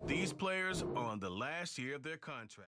These players are on the last year of their contract.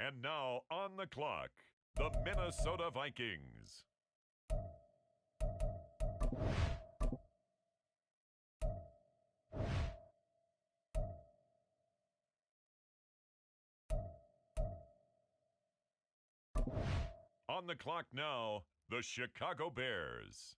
And now on the clock, the Minnesota Vikings. On the clock now, the Chicago Bears.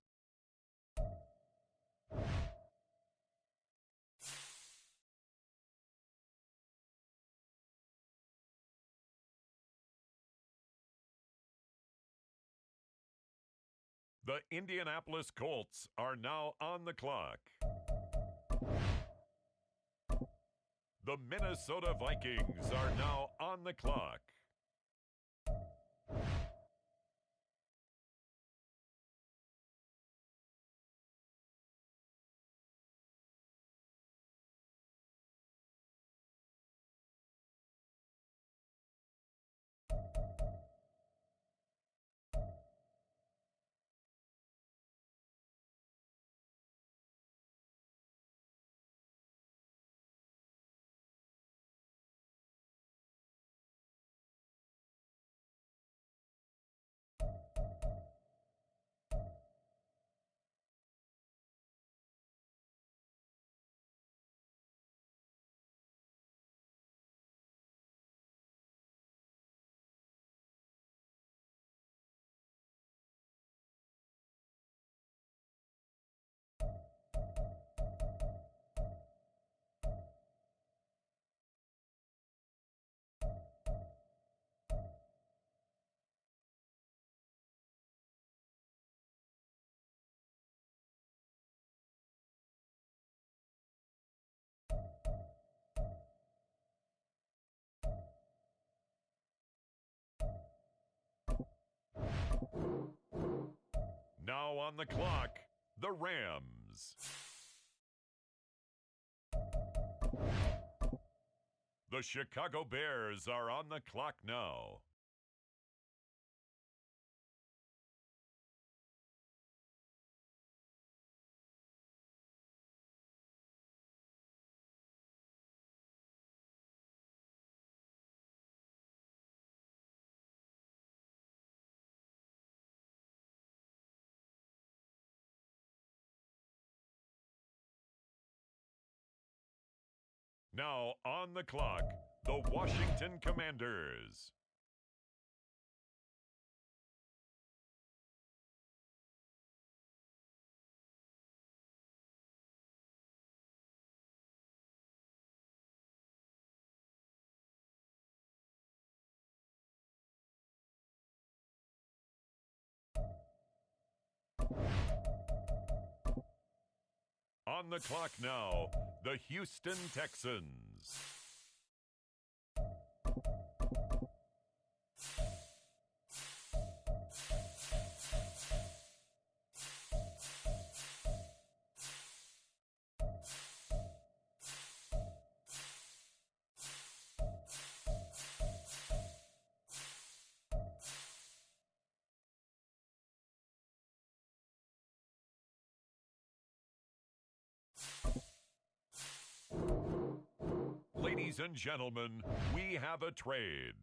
The Indianapolis Colts are now on the clock. The Minnesota Vikings are now on the clock. Now on the clock, the Rams. The Chicago Bears are on the clock now. Now on the clock, the Washington Commanders. On the clock now, the Houston Texans. Ladies and gentlemen, we have a trade.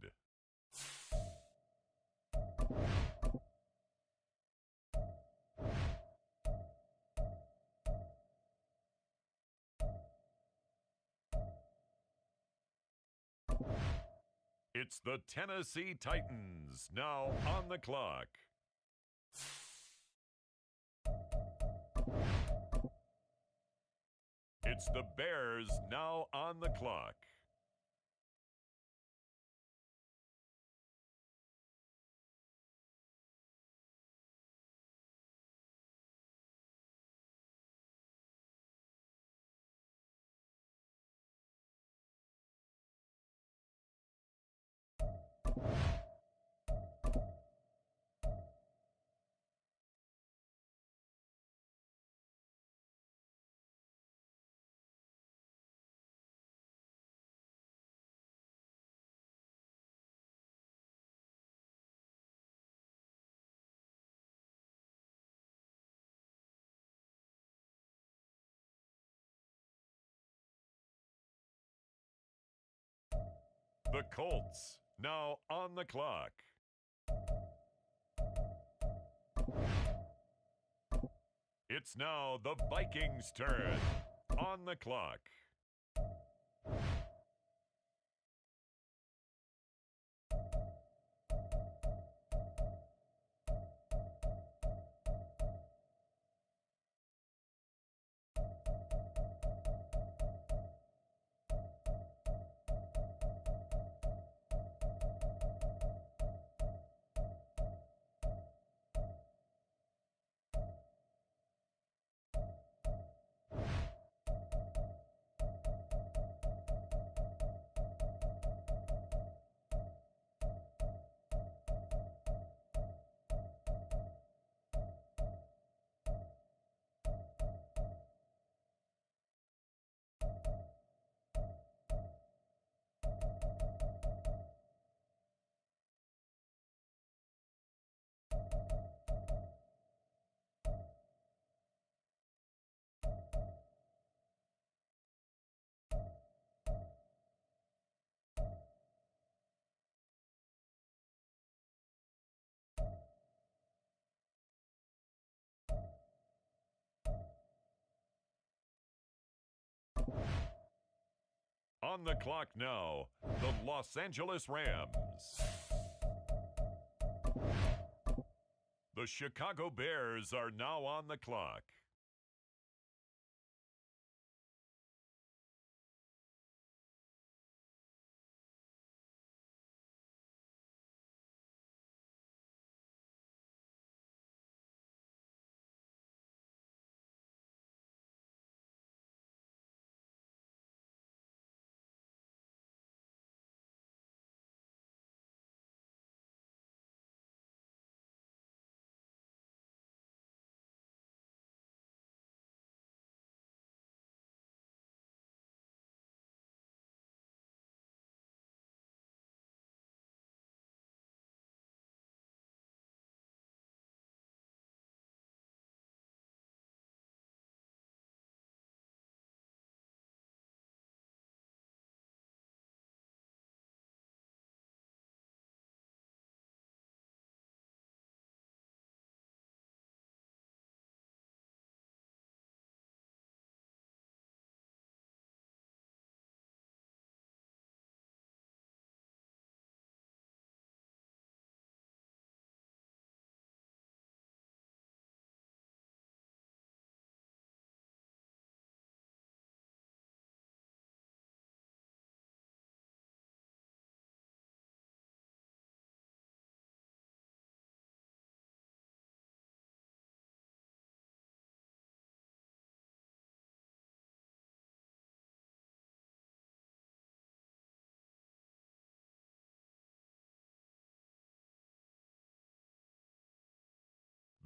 It's the Tennessee Titans now on the clock. It's the Bears now on the clock. The Colts now on the clock. It's now the Vikings' turn. On the clock. On the clock now, the Los Angeles Rams. The Chicago Bears are now on the clock.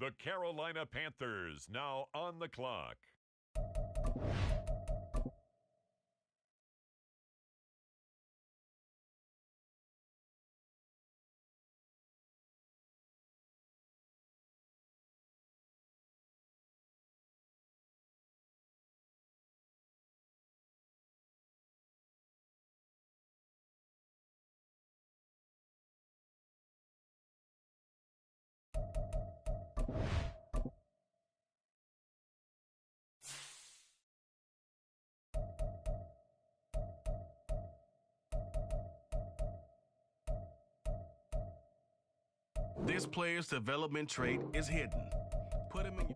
The Carolina Panthers now on the clock. This player's development trait is hidden. Put him in.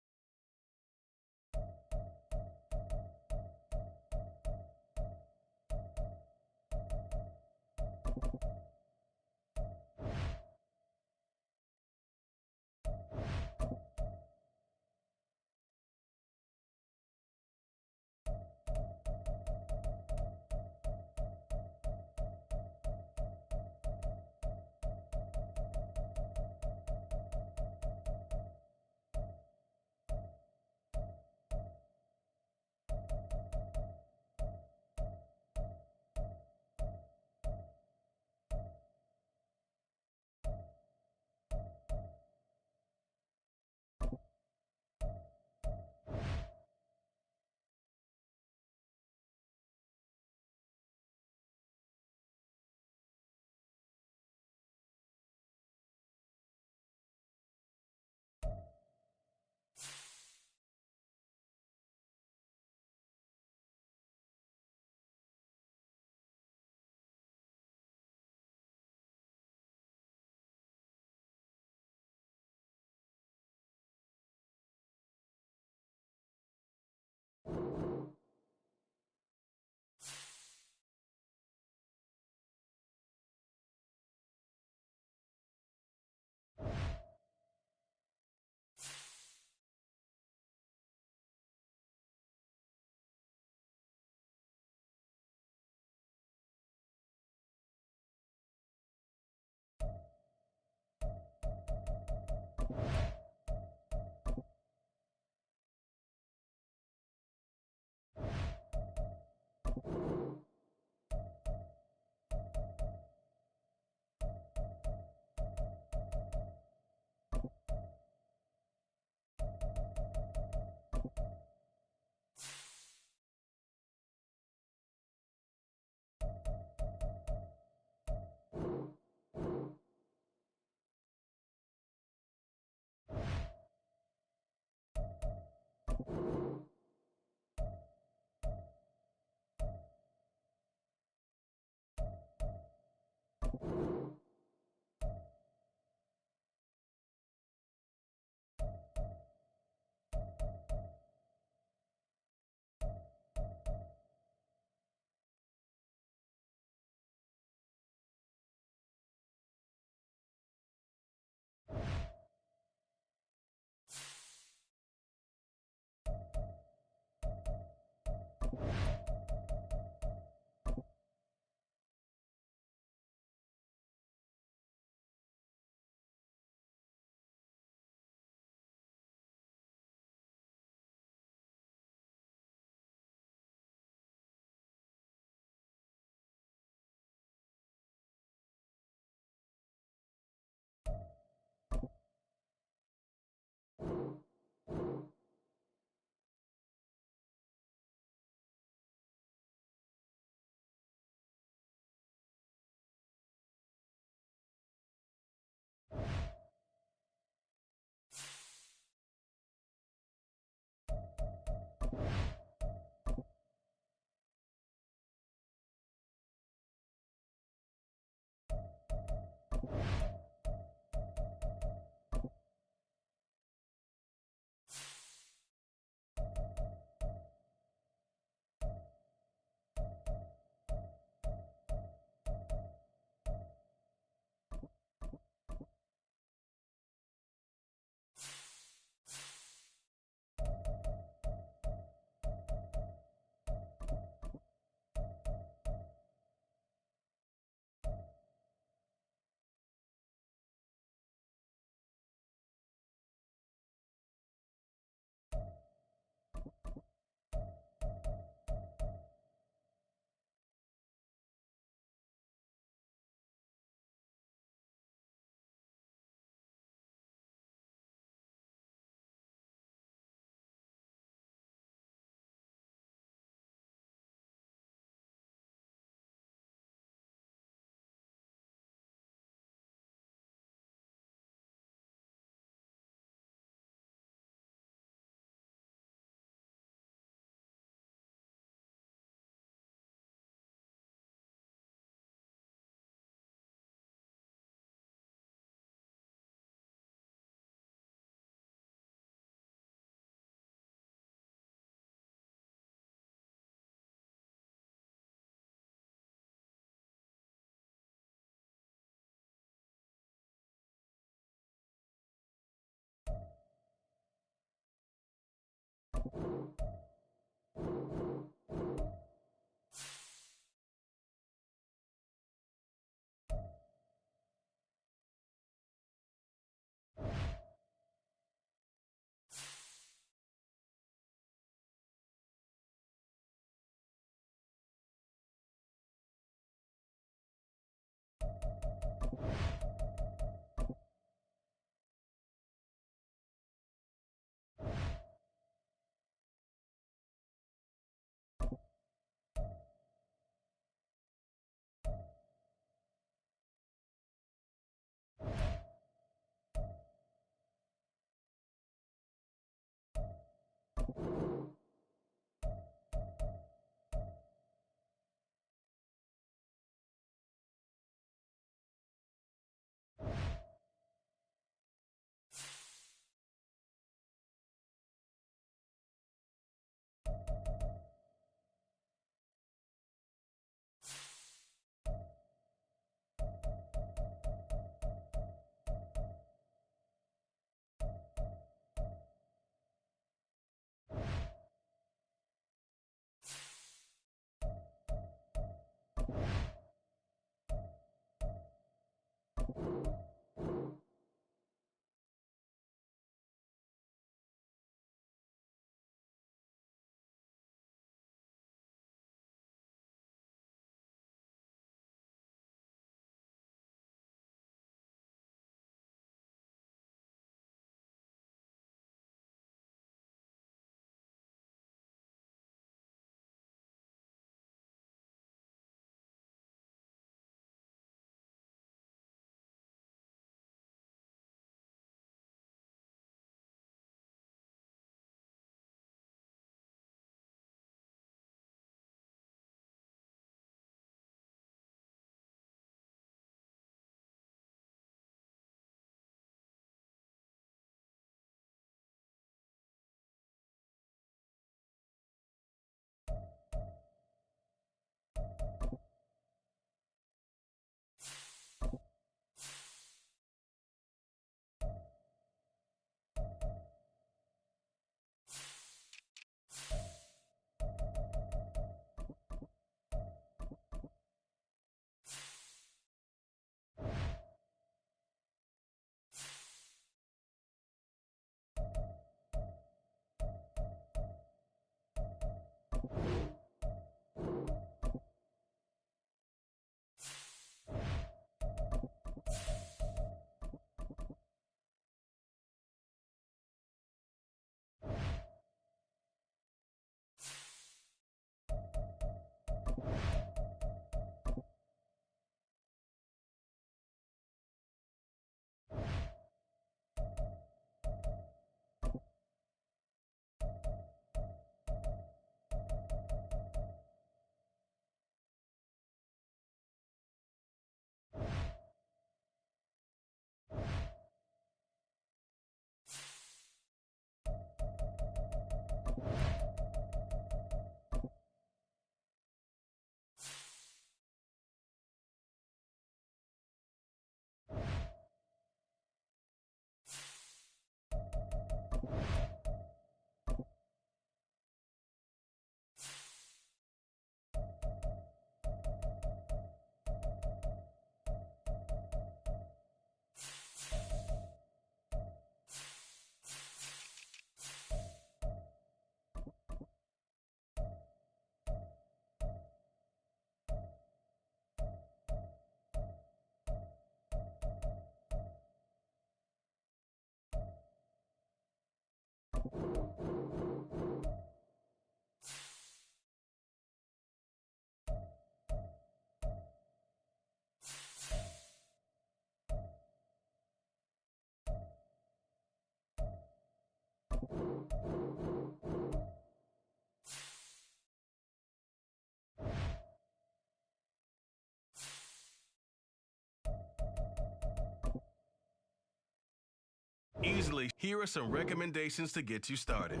easily. Here are some recommendations to get you started.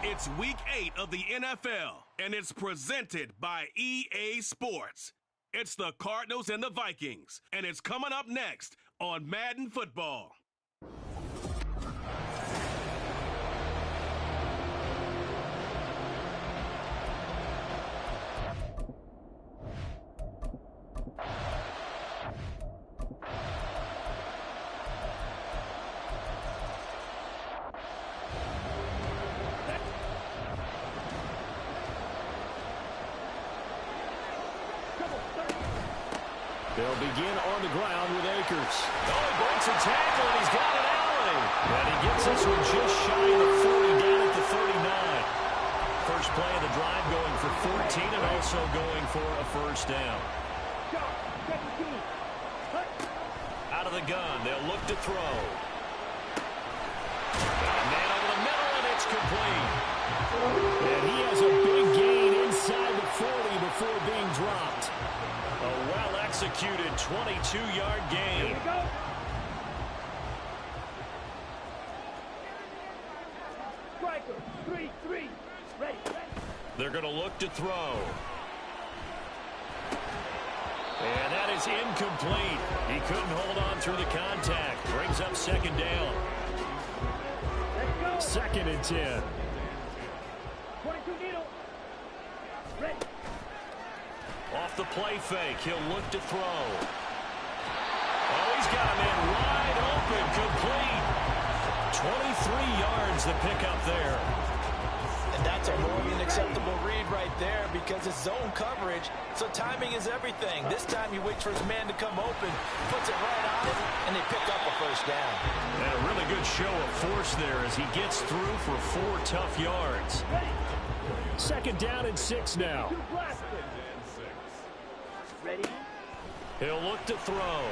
It's week 8 of the NFL, and it's presented by EA Sports. It's the Cardinals and the Vikings, and it's coming up next on Madden Football. They'll begin on the ground with Akers. Oh, he breaks a tackle, and he's got an alley. And he gets this one just shy of the 40, down at the 39. First play of the drive going for 14 and also going for a first down. Out of the gun, they'll look to throw. Got a man over the middle, and it's complete. And he has a big gain inside the 40 before being dropped. A well-executed 22-yard gain. Here we go. Striker, 3-3. Ready. They're going to look to throw. And that is incomplete. He couldn't hold on through the contact. Brings up second down. Let's go. 2nd and 10. 22 needle. Ready. Off the play fake, he'll look to throw. Oh, he's got a man wide open, complete. 23 yards the pickup there. And that's a more than acceptable read right there because it's zone coverage, so timing is everything. This time he waits for his man to come open, puts it right on it, and they pick up a first down. And a really good show of force there as he gets through for 4 tough yards. 2nd down and 6 now. Ready? He'll look to throw.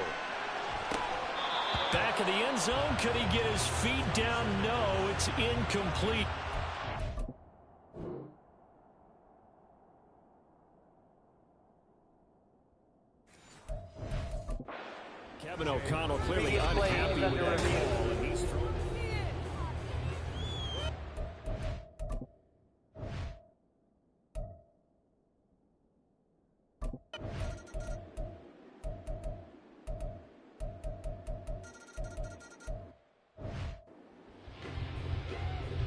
Back of the end zone. Could he get his feet down? No, it's incomplete. Kevin O'Connell clearly unhappy with that call, and he's throwing.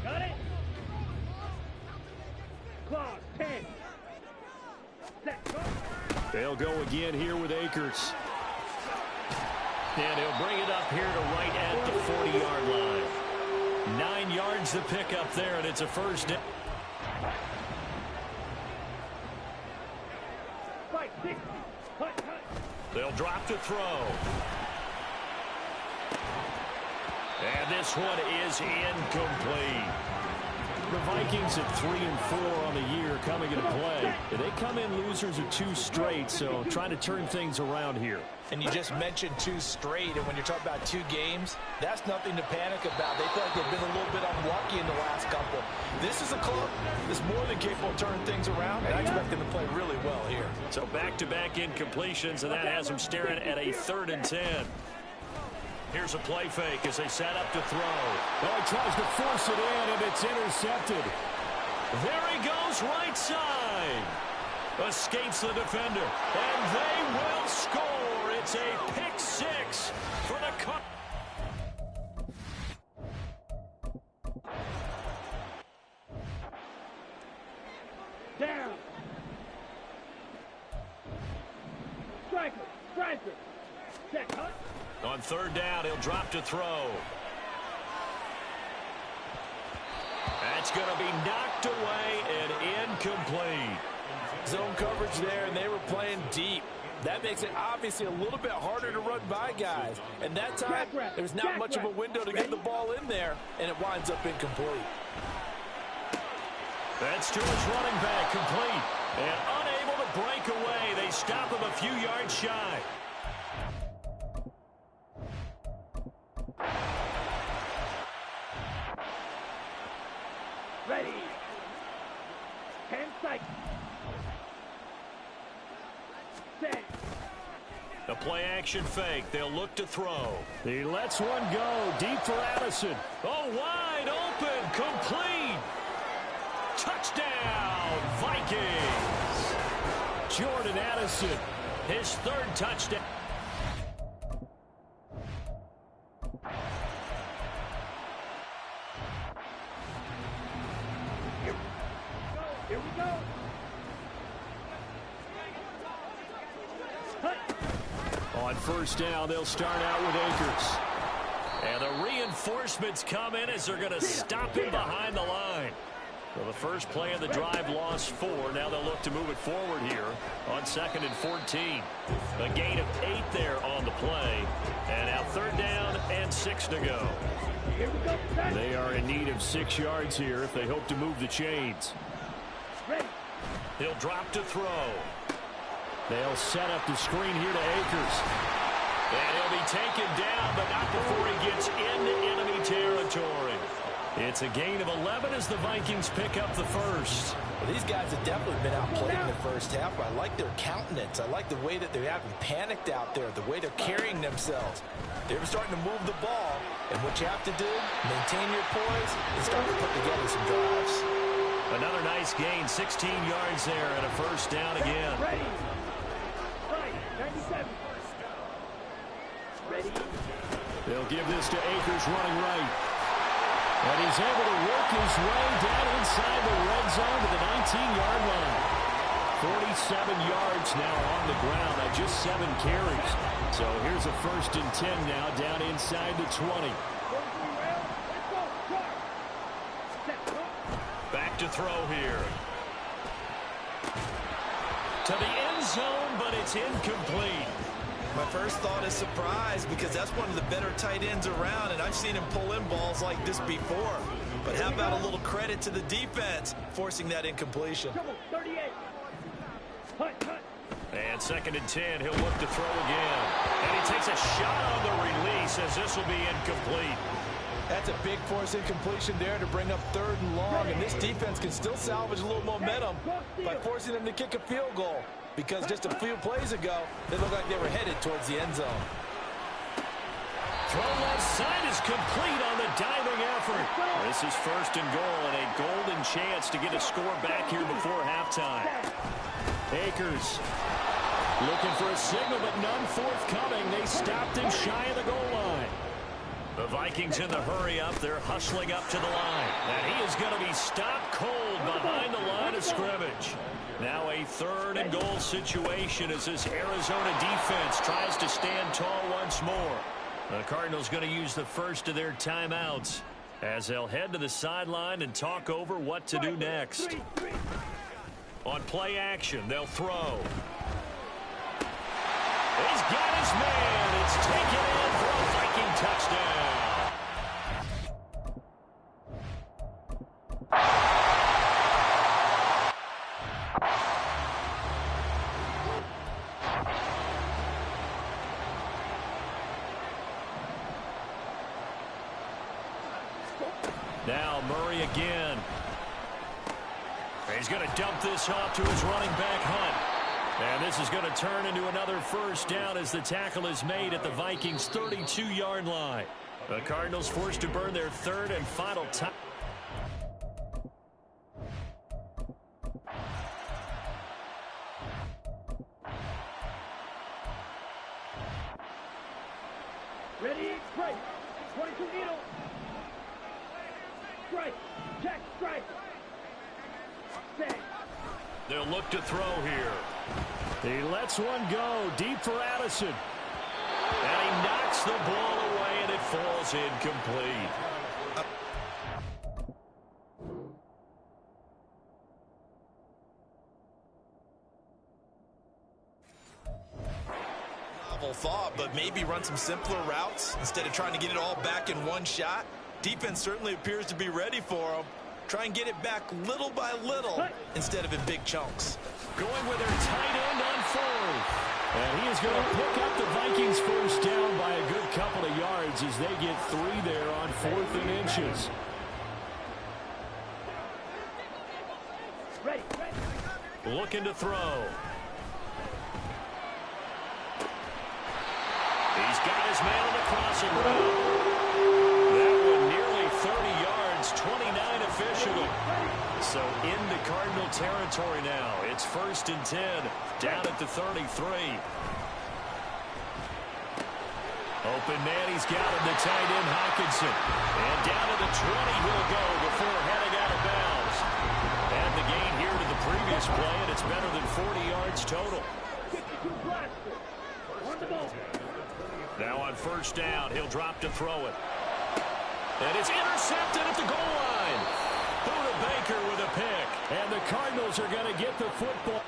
Got it. Clock 10. They'll go again here with Akers. And he'll bring it up here to right at the 40-yard line. 9 yards to pick up there, and it's a first down. They'll drop to throw. And this one is incomplete. The Vikings at 3-4 on the year coming into play. They come in losers of 2 straight, so trying to turn things around here. And you just mentioned 2 straight, and when you're talking about 2 games, that's nothing to panic about. They feel like they've been a little bit unlucky in the last couple. This is a club that's more than capable of turning things around, and I expect them to play really well here. So back-to-back incompletions, and that has them staring at a 3rd and 10. Here's a play fake as they set up to throw. Oh, he tries to force it in, and it's intercepted. There he goes, right side. Escapes the defender, and they will score. It's a pick 6 for the Cardinals. Down. Striker. Check, huh? On 3rd down, he'll drop to throw. That's going to be knocked away and incomplete. Zone coverage there, and they were playing deep. That makes it obviously a little bit harder to run by guys. And that time, there's not much of a window to get the ball in there, and it winds up incomplete. That's to his running back, complete. And unable to break away. They stop him a few yards shy. Ready. 10 seconds. Set. The play action fake. They'll look to throw. He lets one go deep for Addison. Oh, wide open, complete. Touchdown, Vikings. Jordan Addison, his third touchdown. Here we go. on first down, they'll start out with Akers. And the reinforcements come in as they're going to stop him behind the line. So the first play of the drive lost 4. Now they'll look to move it forward here on 2nd and 14. A gain of 8 there on the play. And now 3rd down and 6 to go. They are in need of 6 yards here if they hope to move the chains. He'll drop to throw. They'll set up the screen here to Akers. And he'll be taken down, but not before he gets into enemy territory. It's a gain of 11 as the Vikings pick up the first. Well, these guys have definitely been outplayed in the first half. I like their countenance. I like the way that they haven't panicked out there, the way they're carrying themselves. They're starting to move the ball, and what you have to do, maintain your poise and start to put together some drives. Another nice gain, 16 yards there, and a first down again. Ready. Right, 97. Ready. They'll give this to Akers running right. And he's able to work his way down inside the red zone to the 19-yard line. 47 yards now on the ground on just 7 carries. So here's a 1st and 10 now down inside the 20. Back to throw here. To the end zone, but it's incomplete. My first thought is surprise because that's one of the better tight ends around, and I've seen him pull in balls like this before. But how about a little credit to the defense forcing that incompletion? 38. And 2nd and 10, he'll look to throw again. And he takes a shot on the release as this will be incomplete. That's a big force incompletion there to bring up 3rd and long, and this defense can still salvage a little momentum by forcing them to kick a field goal. Because just a few plays ago, they looked like they were headed towards the end zone. Throw left side is complete on the diving effort. This is 1st and goal and a golden chance to get a score back here before halftime. Akers looking for a signal, but none forthcoming. They stopped him shy of the goal line. The Vikings in the hurry up. They're hustling up to the line. And he is going to be stopped cold behind the line of scrimmage. Now a 3rd and goal situation as this Arizona defense tries to stand tall once more. The Cardinals going to use the first of their timeouts as they'll head to the sideline and talk over what to do next. On play action, they'll throw. He's got his man. It's taken in for a Viking touchdown. Now Murray again. He's going to dump this off to his running back Hunt. And this is going to turn into another first down as the tackle is made at the Vikings' 32-yard line. The Cardinals forced to burn their 3rd and final time. Ready, strike. 22 needle. Strike. Check, strike. Set. They'll look to throw here. He lets one go deep for Addison. And he knocks the ball away, and it falls incomplete. maybe run some simpler routes instead of trying to get it all back in one shot. Defense certainly appears to be ready for them. Try and get it back little by little instead of in big chunks. Going with their tight end on fourth. And he is going to pick up the Vikings first down by a good couple of yards as they get 3 there on 4th and inches. Looking to throw. He's got his man on the crossing route. That one nearly 30 yards, 29 officially. So into Cardinal territory now. It's 1st and 10, down at the 33. Open man, he's got him, the tight end Hawkinson. And down to the 20 he'll go before heading out of bounds. And the gain here to the previous play, and it's better than 40 yards total. Now on 1st down, he'll drop to throw it. And it's intercepted at the goal line. Buda Baker with a pick. And the Cardinals are going to get the football.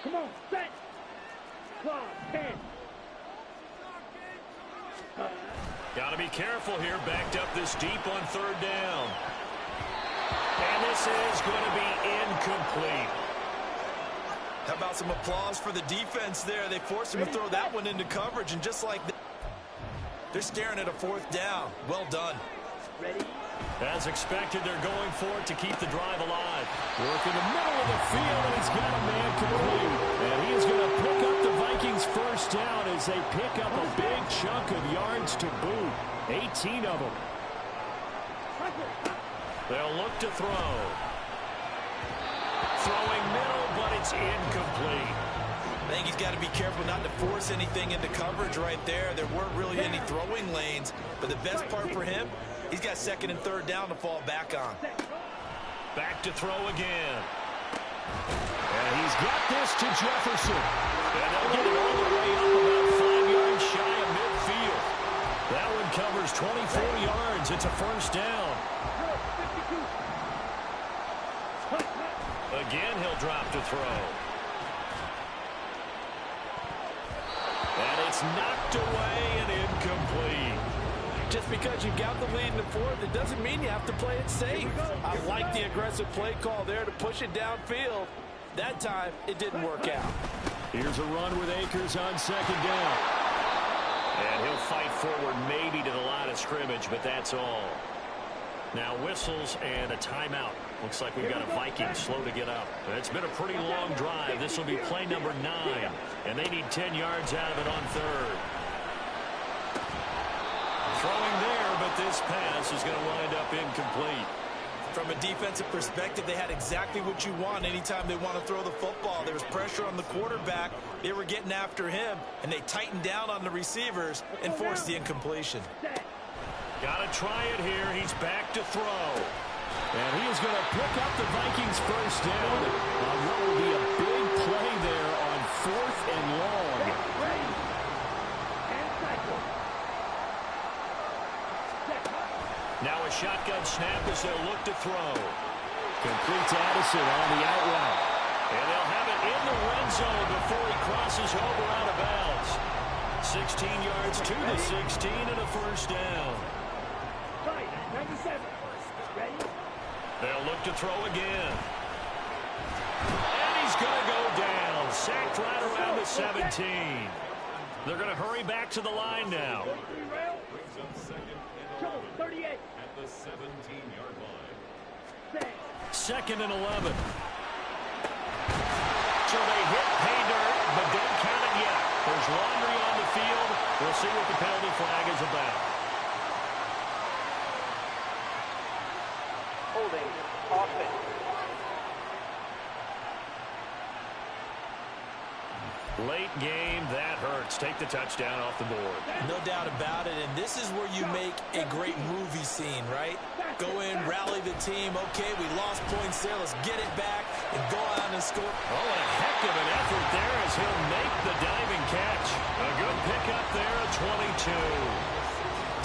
Come on, set. Clock, 10. Got to be careful here, backed up this deep on 3rd down. And this is going to be incomplete. How about some applause for the defense there? They forced him to throw that one into coverage, and just like that, they're staring at a 4th down. Well done. Ready? As expected, they're going for it to keep the drive alive. Work in the middle of the field, and he's got a man complete. And he is going to pick up the Vikings first down as they pick up a big chunk of yards to boot. 18 of them. They'll look to throw. Throwing middle, but it's incomplete. I think he's got to be careful not to force anything into coverage right there. There weren't really any throwing lanes, but the best part for him, he's got 2nd and 3rd down to fall back on. Back to throw again. And he's got this to Jefferson. And they'll get it all the way up about 5 yards shy of midfield. That one covers 24 yards. It's a 1st down. Again, he'll drop to throw. And it's knocked away and incomplete. Just because you've got the lead in the 4th, it doesn't mean you have to play it safe. I like the aggressive play call there to push it downfield. That time, it didn't work out. Here's a run with Akers on 2nd down. And he'll fight forward maybe to the line of scrimmage, but that's all. Now whistles and a timeout. Looks like we've got a Viking slow to get up. It's been a pretty long drive. This will be play number 9, and they need 10 yards out of it on 3rd. Throwing there, but this pass is going to wind up incomplete. From a defensive perspective, they had exactly what you want anytime they want to throw the football. There was pressure on the quarterback. They were getting after him, and they tightened down on the receivers and forced the incompletion. Got to try it here. He's back to throw. And he is going to pick up the Vikings first down on what will be a big play there on 4th and long. Now a shotgun snap as they'll look to throw. Complete to Addison on the out route. And they'll have it in the red zone before he crosses over out of bounds. 16 yards to the 16 and a 1st down. 97. Ready? They'll look to throw again. And he's going to go down. Sacked right around the 17. They're going to hurry back to the line now. 38. At the 17-yard line. 2nd and 11. So they hit pay dirt, but don't count it yet. There's laundry on the field. We'll see what the penalty flag is about. Holding. Offense. Late game, that hurts. Take the touchdown off the board. No doubt about it, and this is where you make a great movie scene, right? Go in, rally the team. Okay, we lost points there. Let's get it back. and go out and score. Oh, a heck of an effort there as he'll make the diving catch. A good pickup there at 22.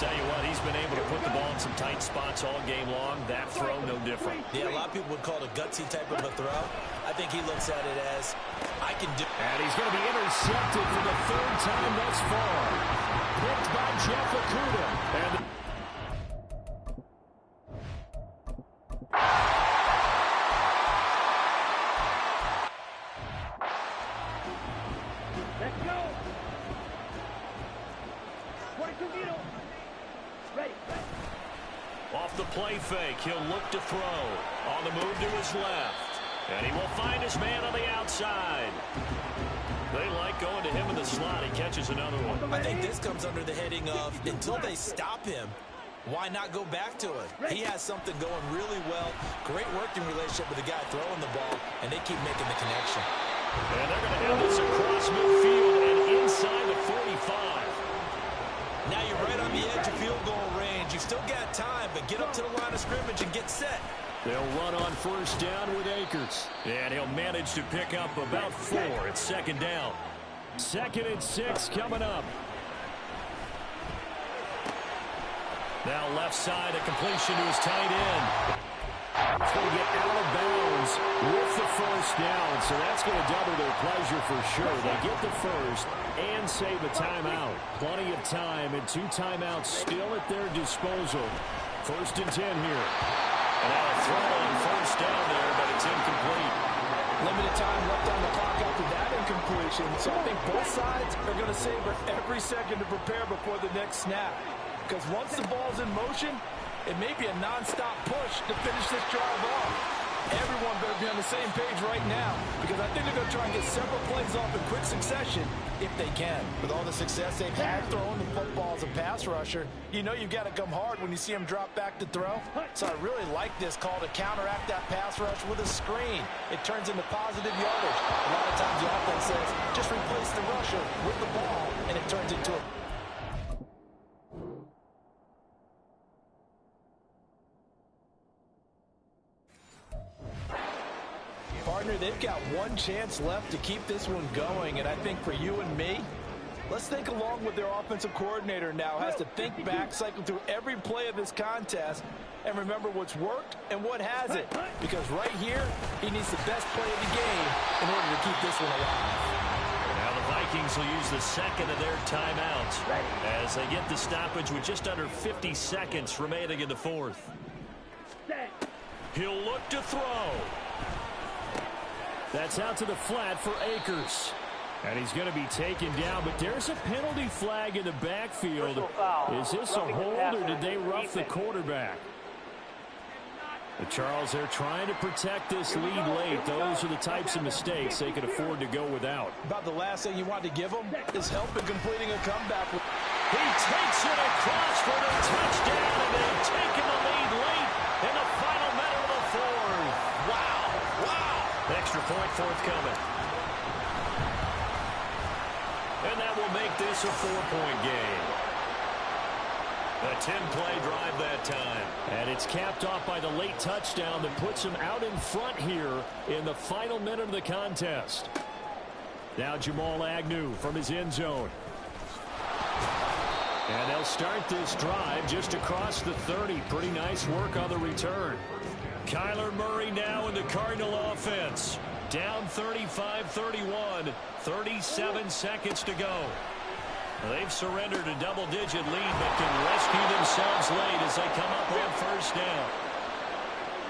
Tell you what, he's been able to put the ball in some tight spots all game long. That throw, no different. Yeah, a lot of people would call it a gutsy type of a throw. I think he looks at it as, I can do. And he's going to be intercepted for the third time thus far. Picked by Jeff Okuda. And Let's go. 22 needle. Ready. off the play fake, he'll look to throw. On the move to his left. And he will find his man on the outside. They like going to him in the slot. He catches another one. I think this comes under the heading of, until they stop him, why not go back to it? He has something going really well. Great working relationship with the guy throwing the ball, and they keep making the connection. And they're going to have this across midfield and inside the 45. Now you're right on the edge of field goal range. You've still got time, but get up to the line of scrimmage and get set. they'll run on first down with Akers. And he'll manage to pick up about 4 at second down. 2nd and 6 coming up. Now left side, a completion to his tight end. He's going to get out of bounds with the first down, so that's going to double their pleasure for sure. They get the first and save a timeout. Plenty of time and 2 timeouts still at their disposal. 1st and 10 here. And now a throw on first down there, but it's incomplete. Limited time left on the clock after that incompletion, so I think both sides are going to savor every second to prepare before the next snap. Because once the ball's in motion, it may be a non-stop push to finish this drive off. Everyone better be on the same page right now, because I think they're going to try and get several plays off in quick succession if they can. With all the success they've had throwing the football as a pass rusher, you know you've got to come hard when you see him drop back to throw. So I really like this call to counteract that pass rush with a screen. It turns into positive yardage. A lot of times the offense says, just replace the rusher with the ball, and it turns into a partner. They've got one chance left to keep this one going, and I think for you and me, let's think along with their offensive coordinator now. Has to think back, cycle through every play of this contest, and remember what's worked and what hasn't. Because right here, he needs the best play of the game in order to keep this one alive. Now the Vikings will use the second of their timeouts as they get the stoppage with just under 50 seconds remaining in the 4th. He'll look to throw. That's out to the flat for Akers. And he's going to be taken down, but there's a penalty flag in the backfield. Is this a hold, or did they rough the quarterback? The Charles, they're trying to protect this lead late. Those are the types of mistakes they could afford to go without. About the last thing you want to give them is help in completing a comeback. He takes it across for the touchdown, and they've taken the lead late in the final minute of the 4th. Wow. Extra point forthcoming. And that will make this a 4-point game. A 10-play drive that time. And it's capped off by the late touchdown that puts him out in front here in the final minute of the contest. Now Jamal Agnew from his end zone. And they'll start this drive just across the 30. Pretty nice work on the return. Kyler Murray now in the Cardinal offense. Down 35-31, 37 seconds to go. They've surrendered a double-digit lead, but can rescue themselves late as they come up on first down.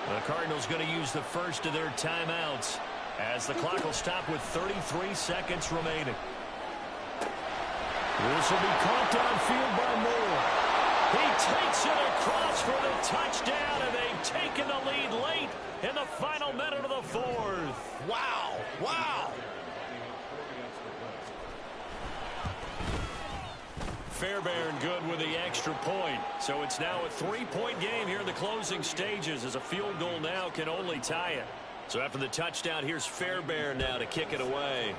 The Cardinals going to use the first of their timeouts as the clock will stop with 33 seconds remaining. This will be caught downfield by Moore. He takes it across for the touchdown, and they've taken the lead late in the final minute of the 4th. Wow. Fairbairn good with the extra point. So it's now a 3-point game here in the closing stages, as a field goal now can only tie it. So after the touchdown, here's Fairbairn now to kick it away.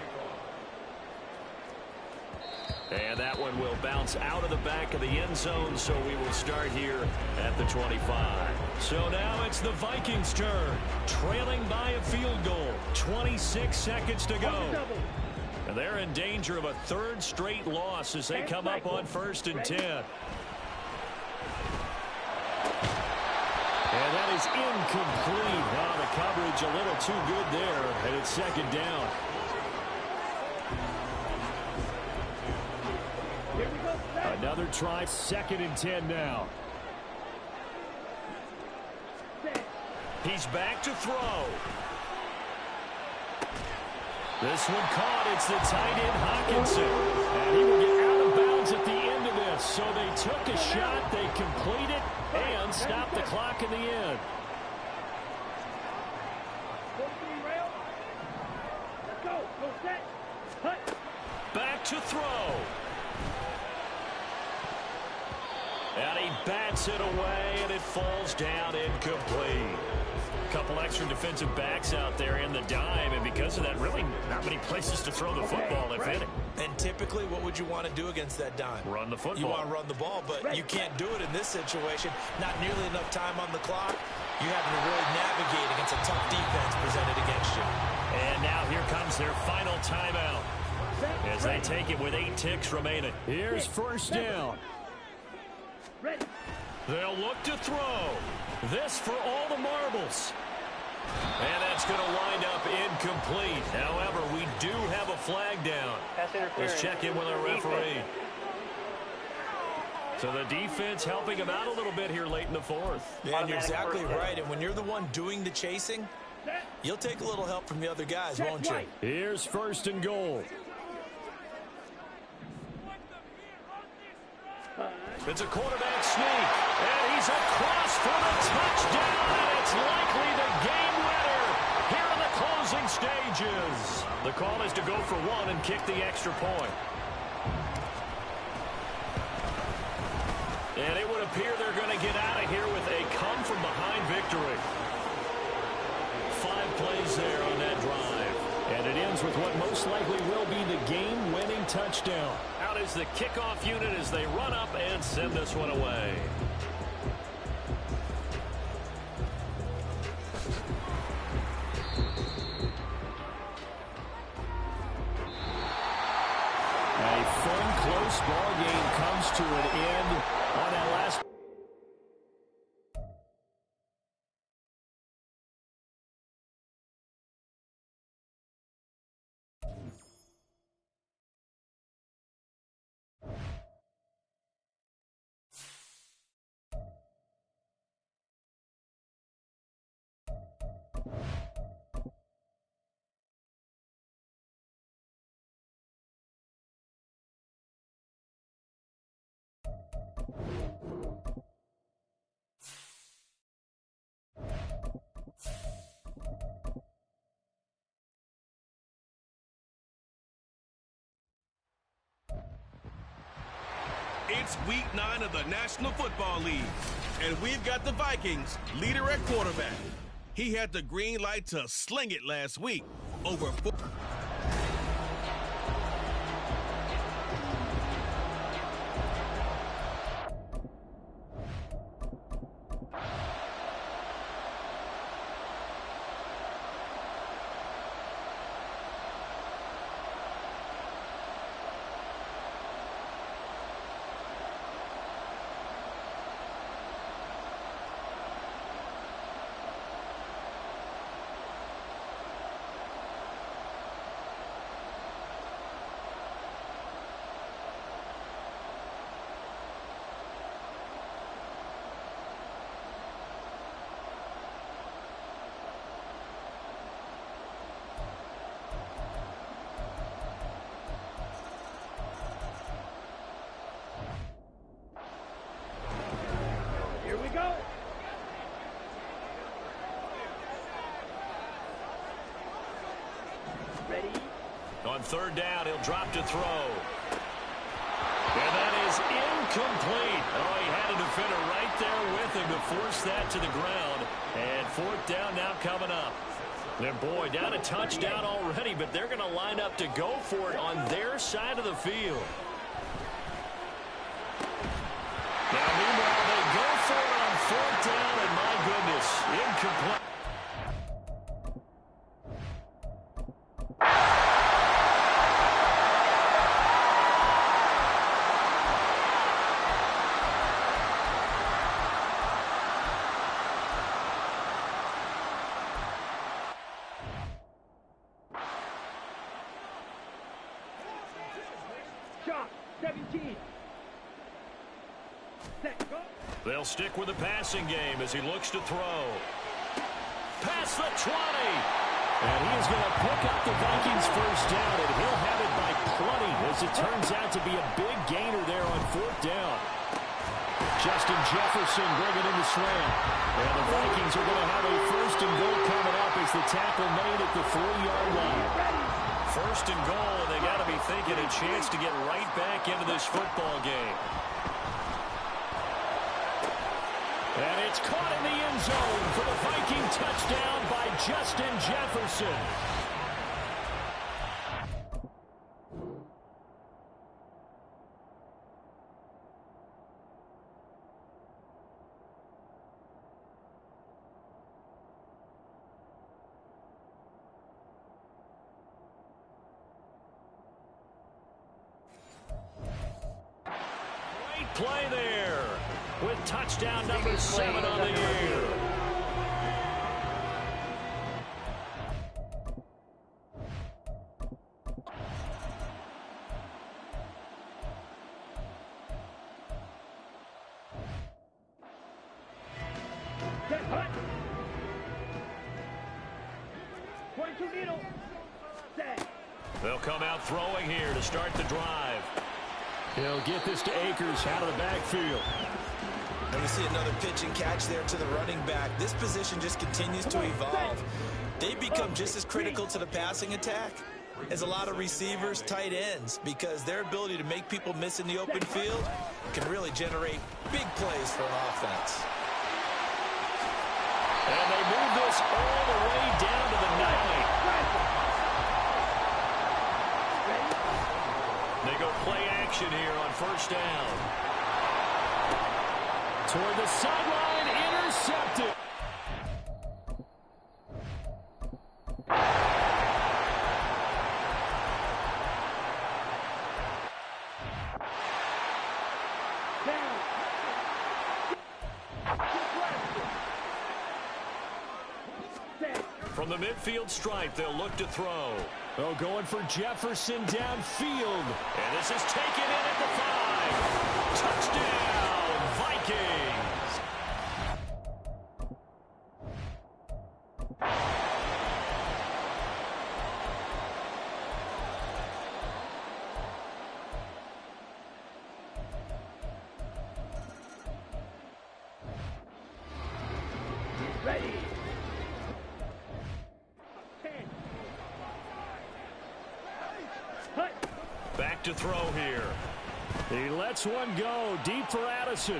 And that one will bounce out of the back of the end zone, so we will start here at the 25. So now it's the Vikings' turn, trailing by a field goal. 26 seconds to go. And they're in danger of a third straight loss as they come up on 1st and 10. And that is incomplete. Oh, the coverage a little too good there, and it's 2nd down. Another try, 2nd and 10 now. He's back to throw. This one caught. It's the tight end, Hawkinson. And he will get out of bounds at the end of this. So they took a shot, they complete it, and stop the clock in the end. Back to throw. And he bats it away, and it falls down incomplete. Couple extra defensive backs out there in the dime, and because of that, really not many places to throw the football, if any. And typically, what would you want to do against that dime? Run the football. You want to run the ball, but you can't do it in this situation. Not nearly enough time on the clock. You having to really navigate against a tough defense presented against you. And now here comes their final timeout as they take it with 8 ticks remaining. Here's 1st down. They'll look to throw. This for all the marbles. And that's going to wind up incomplete. However, we do have a flag down. Let's check in with our referee. So the defense helping him out a little bit here late in the 4th. Yeah, and you're exactly right. And when you're the one doing the chasing, you'll take a little help from the other guys, won't you? Here's 1st and goal. It's a quarterback sneak, and he's across for the touchdown, and it's likely the game winner here in the closing stages. The call is to go for 1 and kick the extra point. And it would appear they're going to get out of here with a come-from-behind victory. 5 plays there on that drive. And it ends with what most likely will be the game-winning touchdown. Out is the kickoff unit as they run up and send this one away. A fun, close ball game comes to an end on that last. It's week 9 of the National Football League, and we've got the Vikings leader at quarterback. He had the green light to sling it last week over 4. On 3rd down, he'll drop to throw. And that is incomplete. Oh, he had a defender right there with him to force that to the ground. And 4th down now coming up. And boy, down a touchdown already, but they're going to line up to go for it on their side of the field. play. Shot, 17. Set, go. They'll stick with the passing game as he looks to throw. Past the 20. And he is going to pick up the Vikings first down, and he'll have it by plenty as it turns out to be a big gainer there on fourth down. Justin Jefferson bringing in the slam. And the Vikings are going to have a first and goal coming up as the tackle made at the 4-yard line. First and goal, and they got to be thinking a chance to get right back into this football game. And it's caught in the end zone for the Viking touchdown by Justin Jefferson. Great play there with touchdown number 7 on the year. Set, hut. 22 needle. Set. They'll come out throwing here to start the drive. He'll get this to Akers out of the backfield. And we see another pitch and catch there to the running back. This position just continues to evolve. They become just as critical to the passing attack as a lot of receivers, tight ends, because their ability to make people miss in the open field can really generate big plays for an offense. And they move this all the way down to the 9. They go play action here on first down. Toward the sideline, intercepted. From the midfield stripe, they'll look to throw. Oh, going for Jefferson downfield. And this is taken in at the 5. Touchdown, Vikings. Ready. 10. Hut. Back to throw here. He lets one go deep for Addison.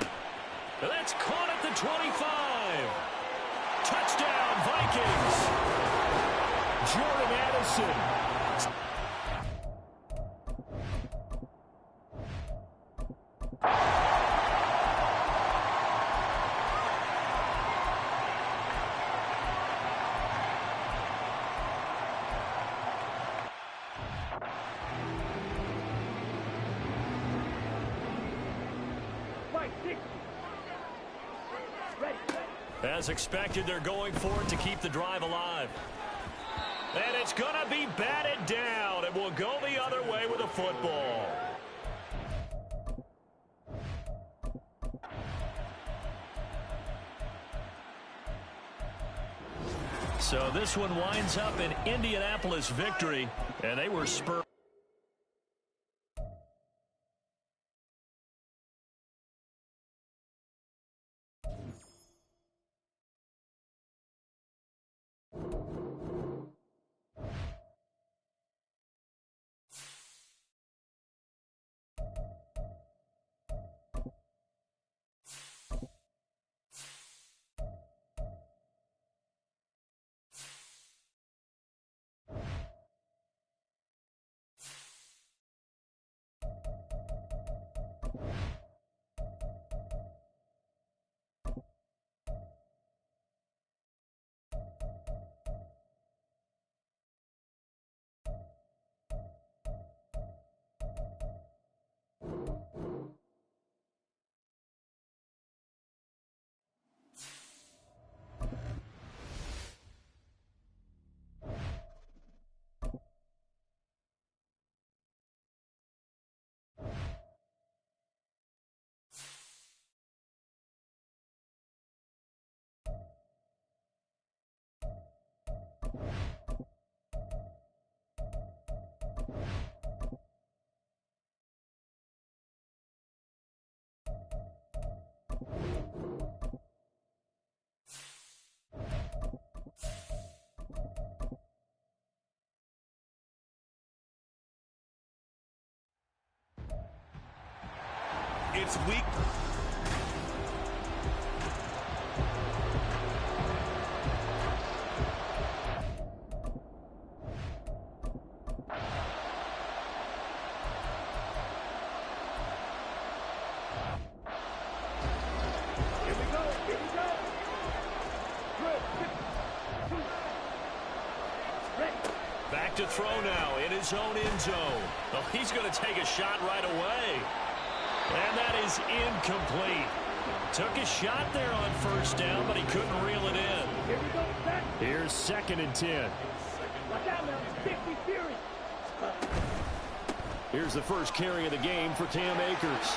That's caught at the 25. Touchdown, Vikings. Jordan Addison. As expected, they're going for it to keep the drive alive. And it's going to be batted down. It will go the other way with a football. So this one winds up in Indianapolis victory, and they were spurred. It's week. Back to throw now in his own end zone. Oh, he's going to take a shot right away. And that is incomplete. Took a shot there on first down, but he couldn't reel it in. Here we go, set. Here's 2nd and 10. Watch out now. 50 Fury. Here's the first carry of the game for Cam Akers.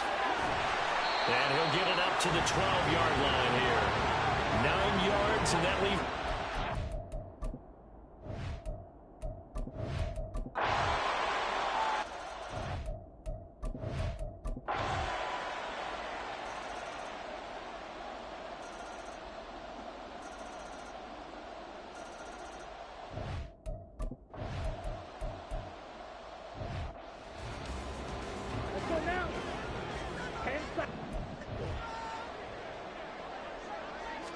And he'll get it up to the 12-yard line here. 9 yards, and that leaves... Let's go now. 10 seconds.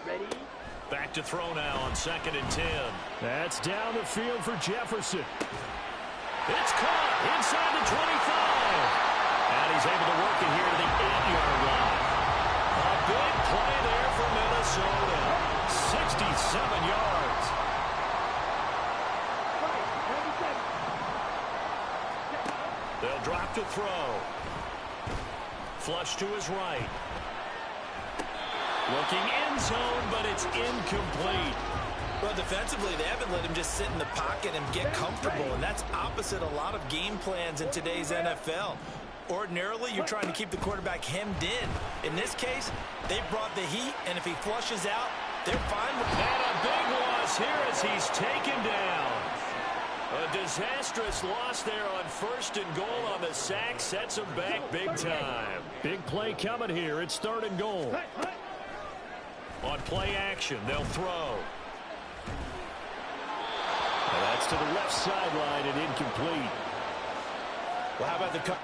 Ready? Back to throw now on 2nd and 10. That's down the field for Jefferson. It's caught inside the 25. And he's able to work it here to the 8-yard line. A big play there for Minnesota. 67 yards. Right. 97. They'll drop to throw. Flush to his right. Looking end zone, but it's incomplete. Well, defensively, they haven't let him just sit in the pocket and get comfortable, and that's opposite a lot of game plans in today's NFL. Ordinarily, you're trying to keep the quarterback hemmed in. In this case, they brought the heat, and if he flushes out, they're fine with And a big loss here as he's taken down. A disastrous loss there on 1st and goal on the sack. Sets him back big time. Big play coming here. It's 3rd and goal. On play action, they'll throw. And that's to the left sideline and incomplete. Well, how about the cut?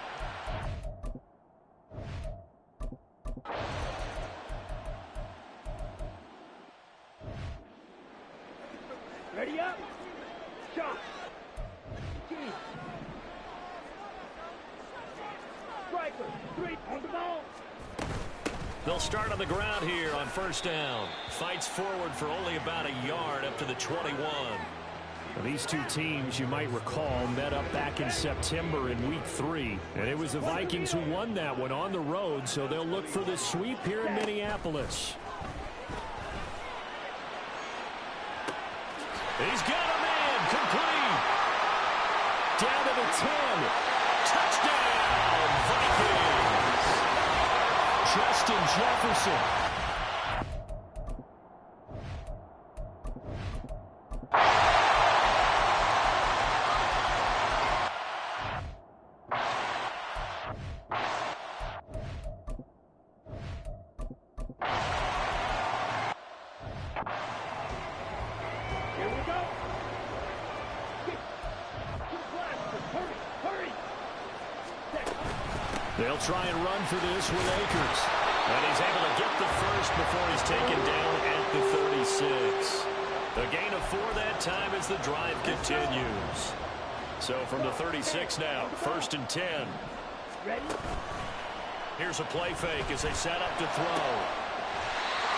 Ready up. Shot. Key. Striker. 3 on the ball. They'll start on the ground here on 1st down. Fights forward for only about a yard up to the 21. Well, these two teams, you might recall, met up back in September in Week 3. And it was the Vikings who won that one on the road, so they'll look for the sweep here in Minneapolis. He's got a man complete. Down to the 10. Touchdown, Vikings. Justin Jefferson. Here we go. Hurry, hurry. They'll try and run for this with Akers. And he's able to get the first before he's taken down at the 36. The gain of 4 that time as the drive continues. So from the 36 now, 1st and 10. Ready? Here's a play fake as they set up to throw.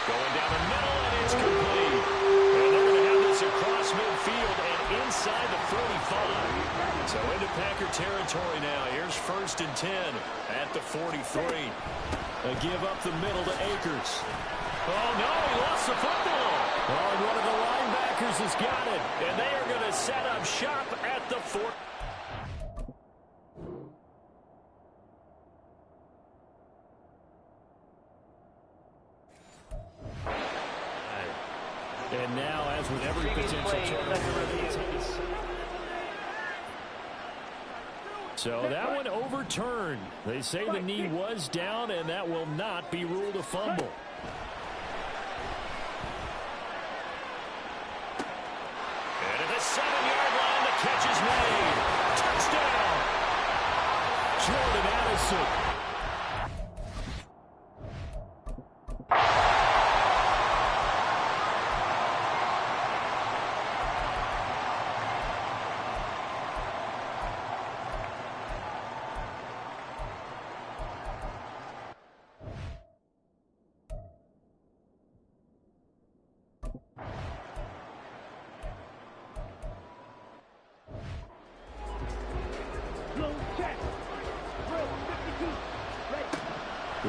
Going down the middle, and it's complete. And they're going to have this across midfield and inside the 45. So into Packer territory now. Here's 1st and 10 at the 43. A give up the middle to Akers. Oh, no, he lost the football. Oh, and one of the linebackers has got it. And they are going to set up shop at the 4. And now, as with every potential turnover, so that one overturned. They say the knee was down, and that will not be ruled a fumble. And at the 7-yard line, the catch is made. Touchdown. Jordan Addison.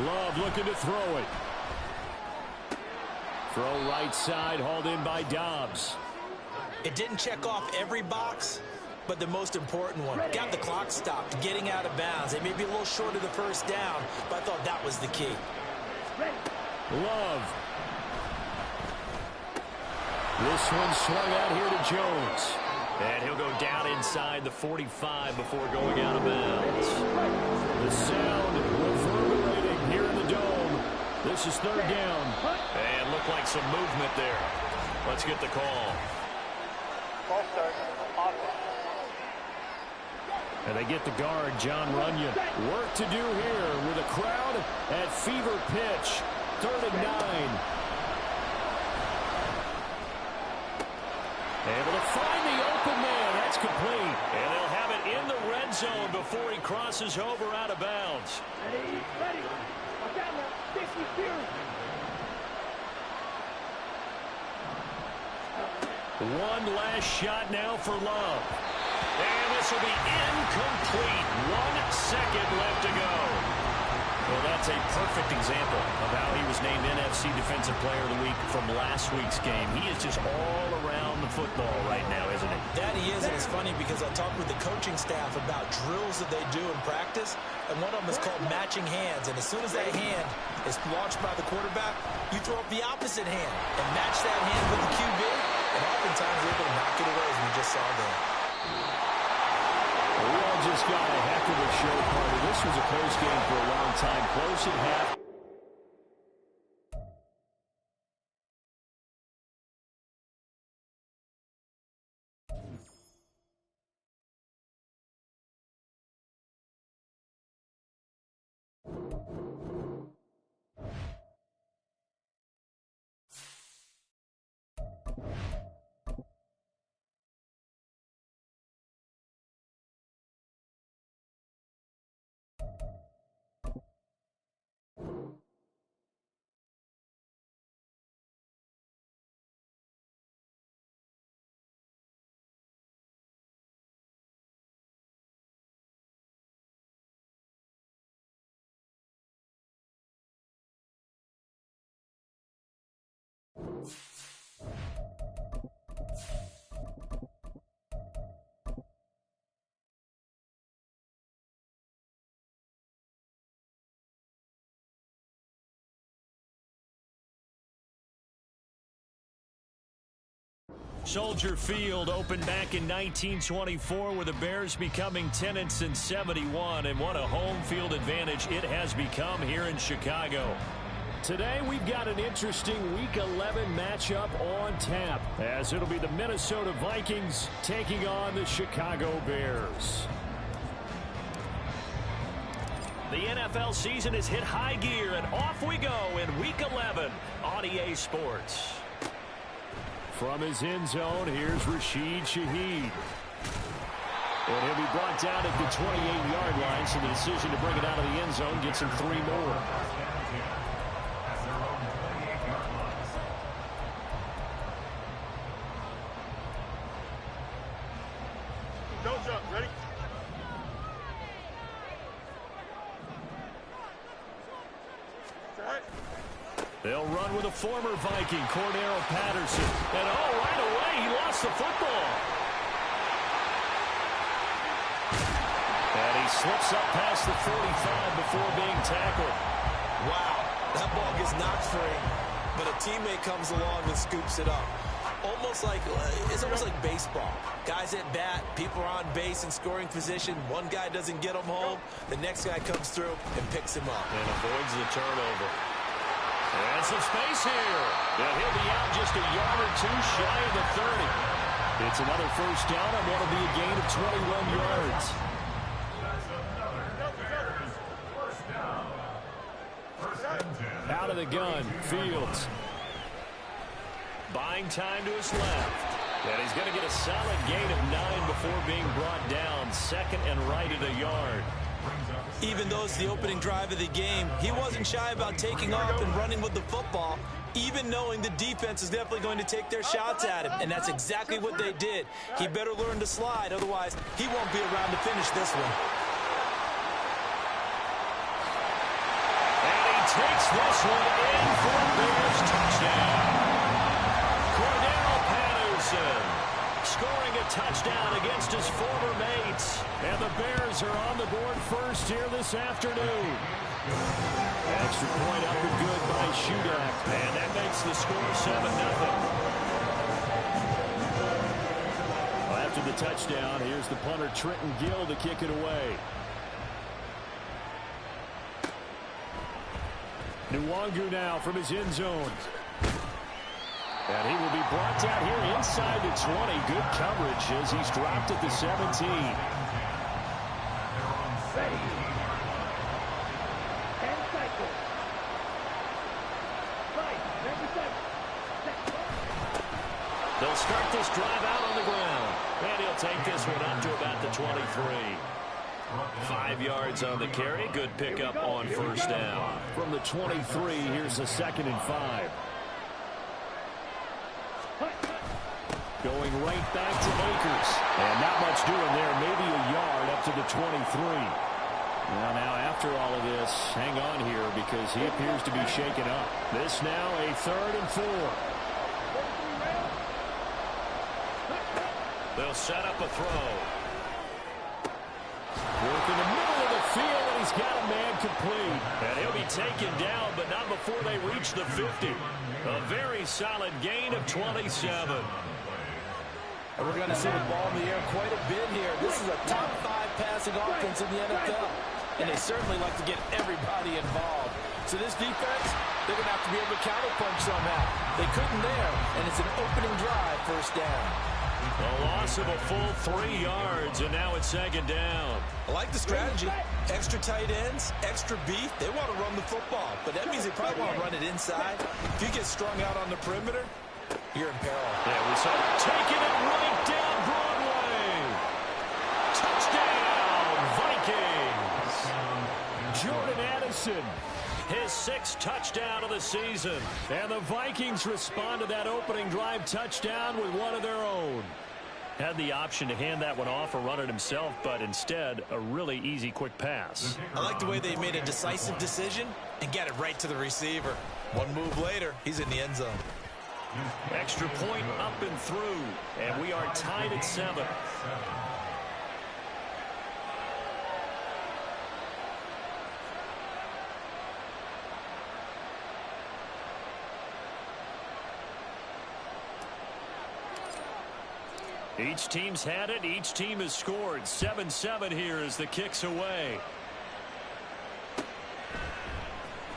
Love looking to throw it. Throw right side, hauled in by Dobbs. It didn't check off every box, but the most important one. Got the clock stopped, getting out of bounds. They may be a little short of the first down, but I thought that was the key. Love. This one swung out here to Jones. And he'll go down inside the 45 before going out of bounds. The sound reverberating here in the dome. This is third down. And looked like some movement there. Let's get the call. And they get the guard, John Runyon. Work to do here with a crowd at fever pitch. 3rd and 9. Able to find the open man. That's complete. And they'll have it in the red zone before he crosses over out of bounds. Ready. Watch out now. 50 series. One last shot now for Love. And this will be incomplete. 1 second left to go. Well, that's a perfect example of how he was named NFC Defensive Player of the Week from last week's game. He is just all around the football right now, isn't he? That he is, and it's funny because I talked with the coaching staff about drills that they do in practice, and one of them is called matching hands. And as soon as that hand is launched by the quarterback, you throw up the opposite hand and match that hand with the QB, and oftentimes you're able to knock it away, as we just saw there. We all just got a heck of a show party. This was a close game for a long time. Close at half. Soldier Field opened back in 1924 with the Bears becoming tenants in 71, and what a home field advantage it has become here in Chicago. Today we've got an interesting Week 11 matchup on tap, as it'll be the Minnesota Vikings taking on the Chicago Bears. The NFL season has hit high gear, and off we go in Week 11 on EA Sports. From his end zone, here's Rashid Shaheed. And he'll be brought down at the 28-yard line, so the decision to bring it out of the end zone gets him 3 more. Don't jump. Ready? They'll run with a former Viking, Cordero Patterson. And right away, he lost the football. And he slips up past the 45 before being tackled. Wow, that ball gets knocked free, but a teammate comes along and scoops it up. It's almost like baseball. Guys at bat, people are on base in scoring position. One guy doesn't get him home. The next guy comes through and picks him up. And avoids the turnover. And some space here. And he'll be out just a yard or two shy of the 30. It's another first down on what will be a gain of 21 yards. Out of the gun, Fields. Buying time to his left. And he's going to get a solid gain of 9 before being brought down. Second and right at a yard. Even though it's the opening drive of the game, he wasn't shy about taking off and running with the football, even knowing the defense is definitely going to take their shots at him. And that's exactly what they did. He better learn to slide, otherwise he won't be around to finish this one. And he takes this one in for a Bears touchdown. Cordell Patterson scoring a touchdown against his former mates. And the Bears are on the board first here this afternoon. Extra point up and good by Shudak. And that makes the score 7-0. After the touchdown, here's the punter Trenton Gill to kick it away. Nwangu now from his end zone. And he will be brought down here inside the 20. Good coverage as he's dropped at the 17. They'll start this drive out on the ground. And he'll take this one up to about the 23. 5 yards on the carry. Good pickup on first down. From the 23, here's a 2nd and 5. Going right back to Akers. And not much doing there. Maybe a yard up to the 23. Well, now after all of this, hang on here because he appears to be shaken up. This now a 3rd and 4. They'll set up a throw. Work in the middle of the field, and he's got a man complete. And he'll be taken down, but not before they reach the 50. A very solid gain of 27. And we're going to see the ball in the air quite a bit here. This is a top 5 passing offense in the NFL. And they certainly like to get everybody involved. So this defense, they're going to have to be able to counterpunch somehow. They couldn't there, and it's an opening drive, first down. A loss of a full 3 yards, and now it's 2nd down. I like the strategy. Extra tight ends, extra beef. They want to run the football, but that means they probably want to run it inside. If you get strung out on the perimeter, you're in peril. Yeah, we saw it taking it right down Broadway. Touchdown, Vikings. Jordan Addison, his 6th touchdown of the season. And the Vikings respond to that opening drive touchdown with one of their own. Had the option to hand that one off or run it himself, but instead, a really easy, quick pass. I like the way they made a decisive decision and get it right to the receiver. One move later, he's in the end zone. Extra point up and through, and we are tied at 7. Each team's had it. Each team has scored. 7-7 here as the kick's away.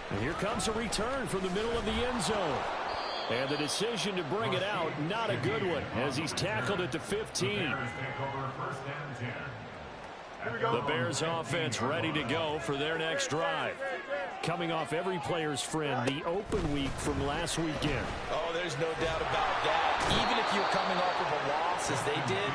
And here comes a return from the middle of the end zone. And the decision to bring it out, not a good one, as he's tackled at the 15. The Bears offense ready to go for their next drive. Coming off every player's friend, the open week from last weekend. Oh, there's no doubt about that. Even if you're coming off of a loss as they did,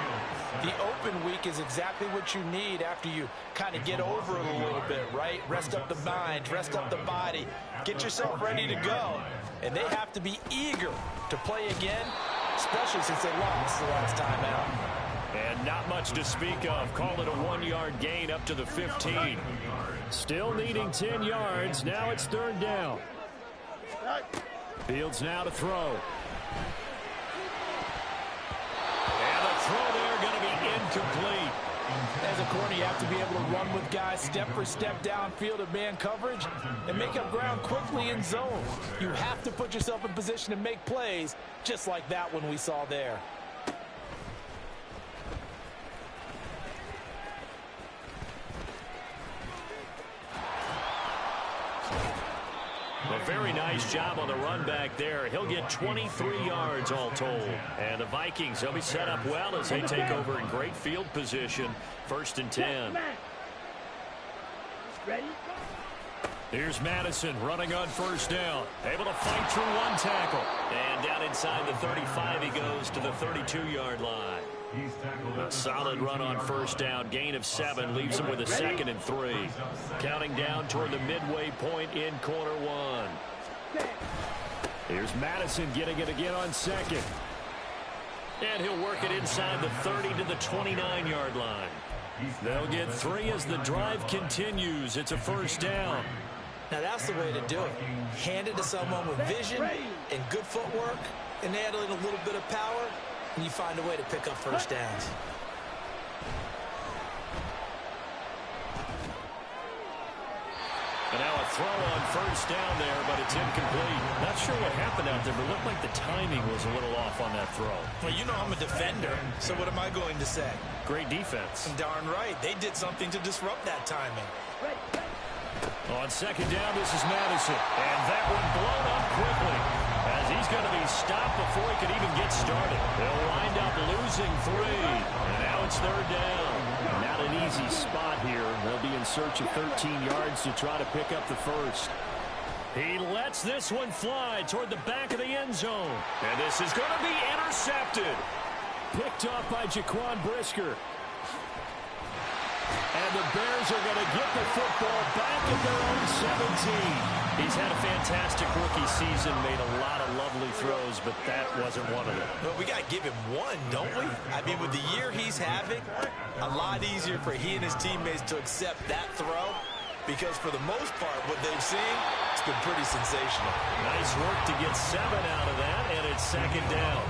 the open week is exactly what you need after you kind of get over it a little bit, right? Rest up the mind, rest up the body, get yourself ready to go. And they have to be eager to play again, especially since they lost the last time out. And not much to speak of. Call it a 1-yard gain up to the 15. Still needing 10 yards. Now it's 3rd down. Fields now to throw. And the throw there going to be incomplete. As a corner, you have to be able to run with guys step for step downfield of man coverage and make up ground quickly in zone. You have to put yourself in position to make plays just like that one we saw there. A very nice job on the run back there. He'll get 23 yards all told. And the Vikings, they'll be set up well as they take over in great field position. 1st and 10. Here's Madison running on first down. Able to fight through one tackle. And down inside the 35 he goes to the 32-yard line. A solid run on first down. Gain of 7 leaves him with a 2nd and 3. Counting down toward the midway point in quarter 1. Here's Madison getting it again on 2nd. And he'll work it inside the 30 to the 29-yard line. They'll get 3 as the drive continues. It's a first down. Now that's the way to do it. Hand it to someone with vision and good footwork, and add in a little bit of power, and you find a way to pick up first downs. And now a throw on first down there, but it's incomplete. Not sure what happened out there, but it looked like the timing was a little off on that throw. Well, you know I'm a defender, so what am I going to say? Great defense. Darn right. They did something to disrupt that timing. On second down, this is Madison. And that one blown up quickly, as he's going to be stopped before he could even get started. They'll wind up losing 3. And now it's third down. Not an easy spot here. They'll be in search of 13 yards to try to pick up the first. He lets this one fly toward the back of the end zone. And this is going to be intercepted. Picked off by Jaquan Brisker. And the Bears are going to get the football back at their own 17. He's had a fantastic rookie season, made a lot of lovely throws, but that wasn't one of them. Well, we got to give him one, don't we? I mean, with the year he's having, a lot easier for he and his teammates to accept that throw, because for the most part, what they've seen, it's been pretty sensational. Nice work to get 7 out of that, and it's second down.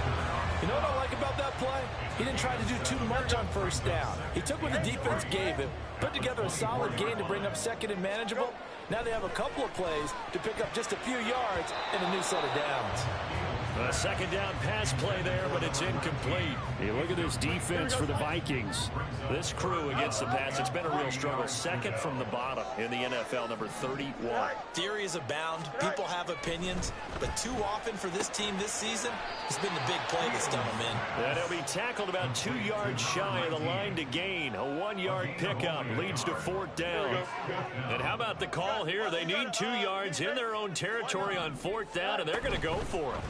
You know what I like about that play? He didn't try to do too much on first down. He took what the defense gave him, put together a solid gain to bring up second and manageable. Now they have a couple of plays to pick up just a few yards and a new set of downs. A second down pass play there, but it's incomplete. Hey, look at this defense for the Vikings. This crew against the pass, it's been a real struggle. Second from the bottom in the NFL, number 31. Theories abound. People have opinions. But too often for this team this season, it's been the big play that's done them in. And he'll be tackled about 2 yards shy of the line to gain. A 1-yard pickup leads to fourth down. And how about the call here? They need 2 yards in their own territory on fourth down, and they're going to go for it.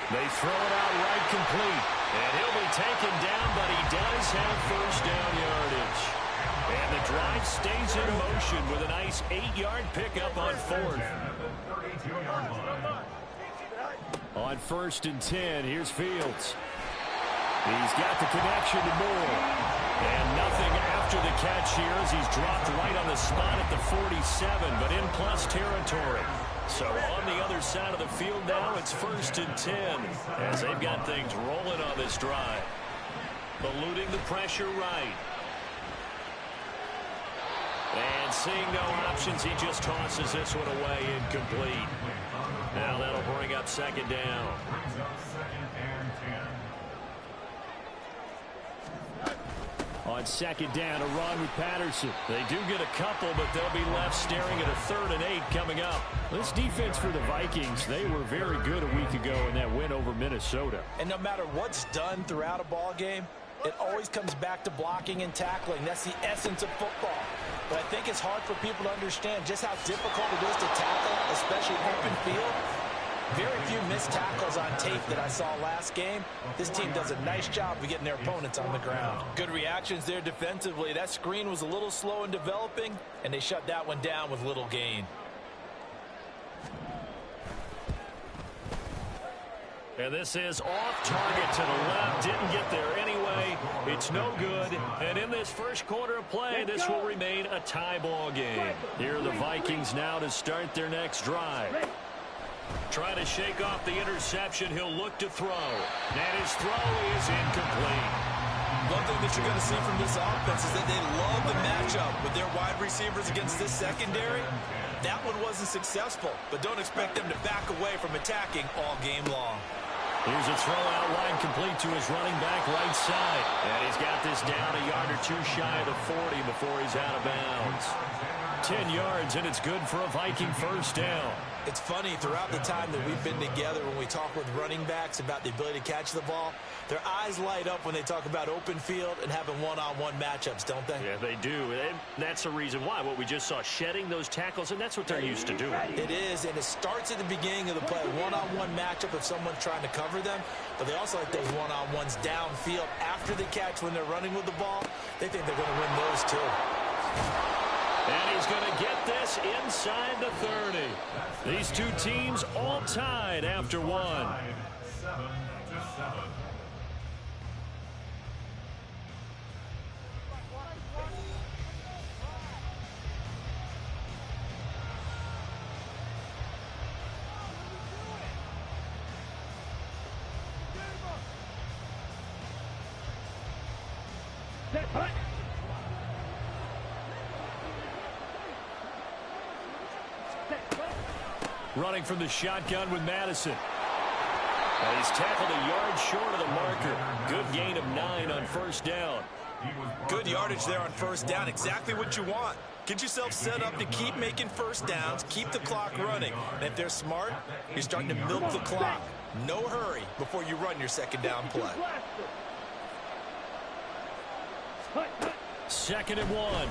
They throw it out right complete. And he'll be taken down, but he does have first down yardage. And the drive stays in motion with a nice 8-yard pickup on fourth. On 1st and 10, here's Fields. He's got the connection to Moore. And nothing after the catch here as he's dropped right on the spot at the 47, but in plus territory. So on the other side of the field now, it's 1st and 10 as they've got things rolling on this drive. Eluding the pressure right. And seeing no options, he just tosses this one away incomplete. Now that'll bring up second down. On second down, a run with Patterson. They do get a couple, but they'll be left staring at a 3rd and 8 coming up. This defense for the Vikings, they were very good a week ago in that win over Minnesota. And no matter what's done throughout a ball game, it always comes back to blocking and tackling. That's the essence of football. But I think it's hard for people to understand just how difficult it is to tackle, especially open field. Very few missed tackles on tape that I saw last game. This team does a nice job of getting their opponents on the ground. Good reactions there defensively. That screen was a little slow in developing, and they shut that one down with little gain. And this is off target to the left. Didn't get there anyway. It's no good. And in this first quarter of play, this will remain a tie ball game. Here are the Vikings now to start their next drive. Trying to shake off the interception. He'll look to throw. And his throw is incomplete. One thing that you're going to see from this offense is that they love the matchup with their wide receivers against this secondary. That one wasn't successful, but don't expect them to back away from attacking all game long. Here's a throw out line complete to his running back right side. And he's got this down a yard or 2 shy of the 40 before he's out of bounds. 10 yards, and it's good for a Viking first down. It's funny, throughout the time that we've been together, when we talk with running backs about the ability to catch the ball, their eyes light up when they talk about open field and having one-on-one matchups, don't they? Yeah, they do. And that's the reason why. What we just saw, shedding those tackles, and that's what they're used to doing. It is, and it starts at the beginning of the play. One-on-one matchup if someone's trying to cover them, but they also like those one-on-ones downfield after the catch when they're running with the ball. They think they're going to win those too. And he's going to get this inside the 30. These two teams all tied after one. Running from the shotgun with Madison. And he's tackled a yard short of the marker. Good gain of 9 on first down. Good yardage there on first down. Exactly what you want. Get yourself set up to keep making first downs, keep the clock running. And if they're smart, you're starting to milk the clock. No hurry before you run your second down play. 2nd and 1.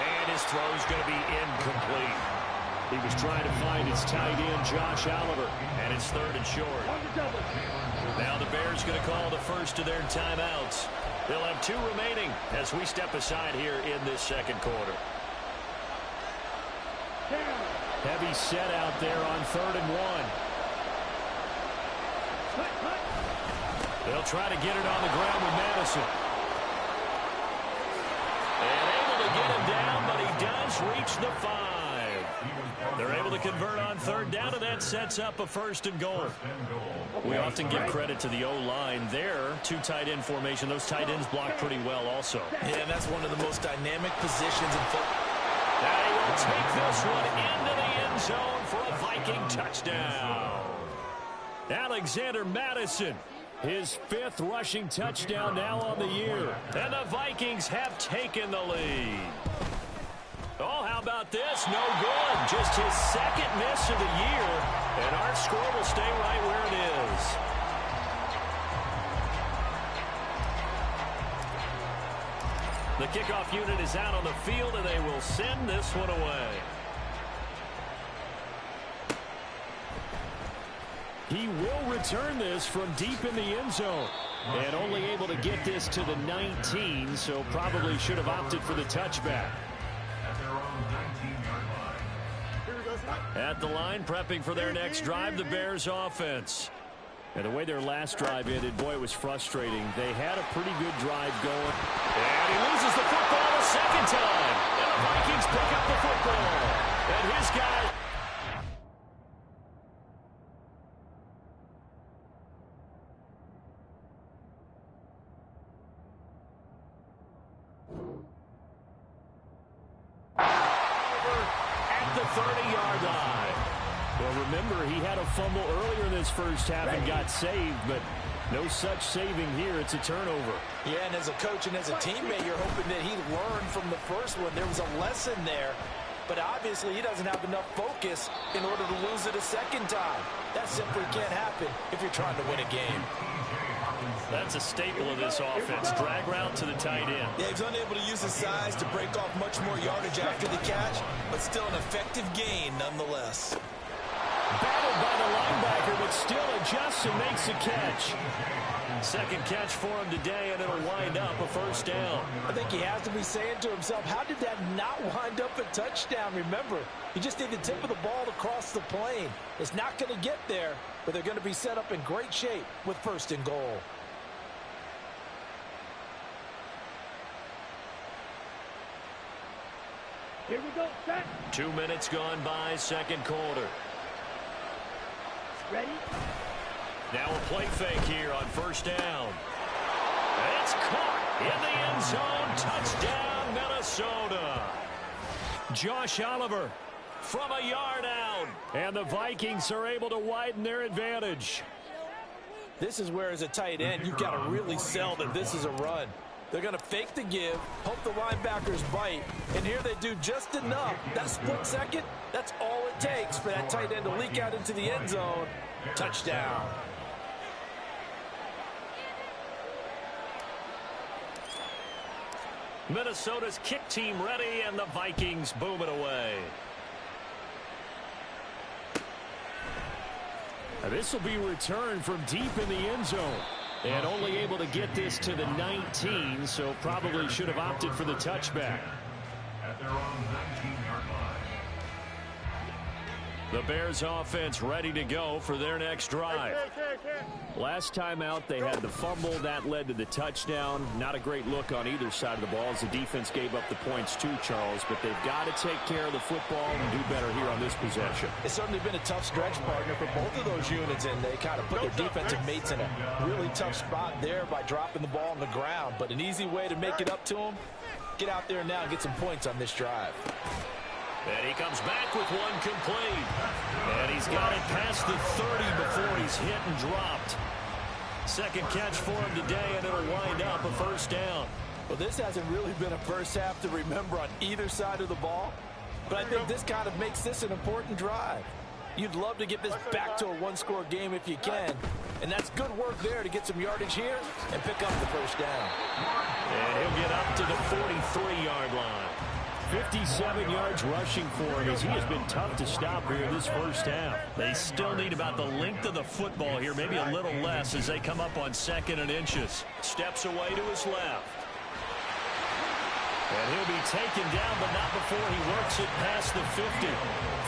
And his throw's going to be incomplete. He was trying to find his tight end, Josh Oliver. And it's 3rd and short. Now the Bears going to call the first of their timeouts. They'll have 2 remaining as we step aside here in this second quarter. Heavy set out there on 3rd and 1. They'll try to get it on the ground with Madison. And able to get him down, but he does reach the 5. They're able to convert on 3rd down, and that sets up a 1st and goal. We often give credit to the O-line there. 2 tight end formation. Those tight ends block pretty well also. Yeah, and that's one of the most dynamic positions in football. They will take this one into the end zone for a Viking touchdown. Alexander Madison, his 5th rushing touchdown now on the year. And the Vikings have taken the lead. Oh, how about this? No good. Just his 2nd miss of the year. And our score will stay right where it is. The kickoff unit is out on the field, and they will send this one away. He will return this from deep in the end zone. And only able to get this to the 19, so probably should have opted for the touchback. At the line, prepping for their next drive, the Bears offense. And the way their last drive ended, boy, it was frustrating. They had a pretty good drive going. And he loses the football a 2nd time. And the Vikings pick up the football. And his guy... at the 30-yard line. Well, remember, he had a fumble earlier in this first half and got saved, but no such saving here. It's a turnover. Yeah, and as a coach and as a teammate, you're hoping that he learned from the first one. There was a lesson there, but obviously he doesn't have enough focus in order to lose it a 2nd time. That simply can't happen if you're trying to win a game. That's a staple of this offense. Drag route to the tight end. Yeah, he's unable to use his size to break off much more yardage after the catch, but still an effective gain nonetheless. Battled by the linebacker, but still adjusts and makes a catch. 2nd catch for him today, and it'll wind up a 1st down. I think he has to be saying to himself, how did that not wind up a touchdown? Remember, he just did the tip of the ball to cross the plane. It's not going to get there, but they're going to be set up in great shape with 1st and goal. Here we go, set. 2 minutes gone by, 2nd quarter. Ready? Now a play fake here on 1st down. And it's caught in the end zone. Touchdown, Minnesota. Josh Oliver From a yard out. And the Vikings are able to widen their advantage. This is where, as a tight end, you've got to really sell that this is a run. They're going to fake the give, hope the linebackers bite, and here they do just enough. That split second, that's all it takes for that tight end to leak out into the end zone. Touchdown. Minnesota's kick team ready, and the Vikings boom it away. This will be returned from deep in the end zone. And only able to get this to the 19, so probably should have opted for the touchback. At their own 19-yard line. The Bears offense ready to go for their next drive. Last time out, they had the fumble. That led to the touchdown. Not a great look on either side of the ball as the defense gave up the points too, Charles. But they've got to take care of the football and do better here on this possession. It's certainly been a tough stretch, partner, for both of those units, and they kind of put their defensive mates in a really tough spot there by dropping the ball on the ground. But an easy way to make it up to them, get out there now and get some points on this drive. And he comes back with one complete. And he's got it past the 30 before he's hit and dropped. Second catch for him today, and it'll wind up a first down. Well, this hasn't really been a first half to remember on either side of the ball. But I think this kind of makes this an important drive. You'd love to get this back to a one-score game if you can. And that's good work there to get some yardage here and pick up the first down. And he'll get up to the 43-yard line. 57 yards rushing for him as he has been tough to stop here in this first half. They still need about the length of the football here, maybe a little less as they come up on 2nd and inches. Steps away to his left. And he'll be taken down, but not before he works it past the 50.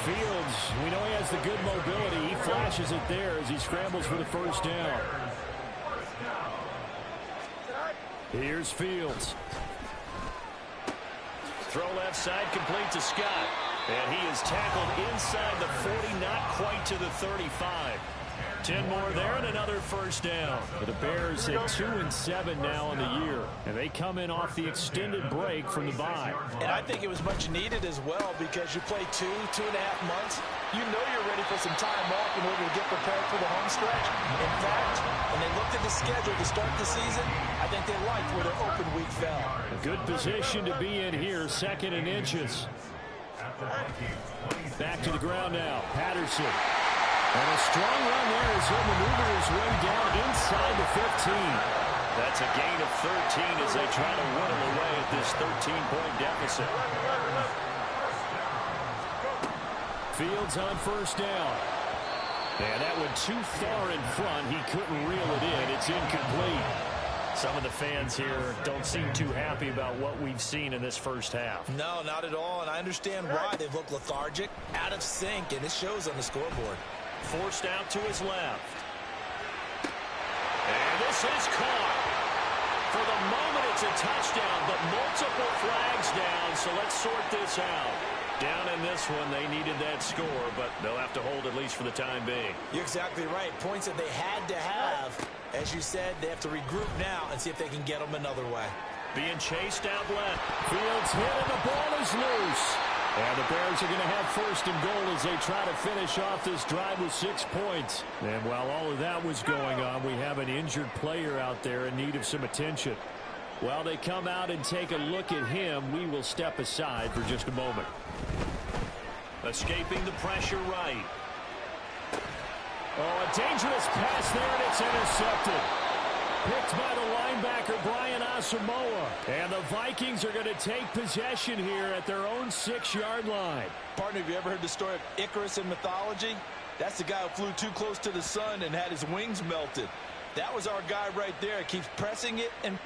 Fields, we know he has the good mobility. He flashes it there as he scrambles for the first down. Here's Fields. Throw left side, complete to Scott. And he is tackled inside the 40, not quite to the 35. 10 more there and another first down. The Bears at 2-7 now in the year. And they come in off the extended break from the bye. And I think it was much needed as well because you play 2.5 months. You know you're ready for some time off in order to get prepared for the home stretch. In fact, when they looked at the schedule to start the season, I think they liked where their open week fell. A good position to be in here, 2nd and inches. Back to the ground now, Patterson. And a strong run there as he'll maneuver his way down inside the 15. That's a gain of 13 as they try to whittle away at this 13-point deficit. Fields on first down. And that went too far in front. He couldn't reel it in. It's incomplete. Some of the fans here don't seem too happy about what we've seen in this first half. No, not at all, and I understand why. They've looked lethargic, out of sync, and it shows on the scoreboard. Forced out to his left. And this is caught. For the moment, it's a touchdown, but multiple flags down, so let's sort this out. Down in this one, they needed that score, but they'll have to hold at least for the time being. You're exactly right. Points that they had to have. As you said, they have to regroup now and see if they can get them another way. Being chased out left. Fields hit and the ball is loose. And the Bears are going to have 1st and goal as they try to finish off this drive with 6 points. And while all of that was going on, we have an injured player out there in need of some attention. While they come out and take a look at him, we will step aside for just a moment. Escaping the pressure right. Oh, a dangerous pass there, and it's intercepted. Picked by the linebacker, Brian Asamoah. And the Vikings are going to take possession here at their own 6-yard line. Partner, have you ever heard the story of Icarus in mythology? That's the guy who flew too close to the sun and had his wings melted. That was our guy right there. Keeps pressing it and...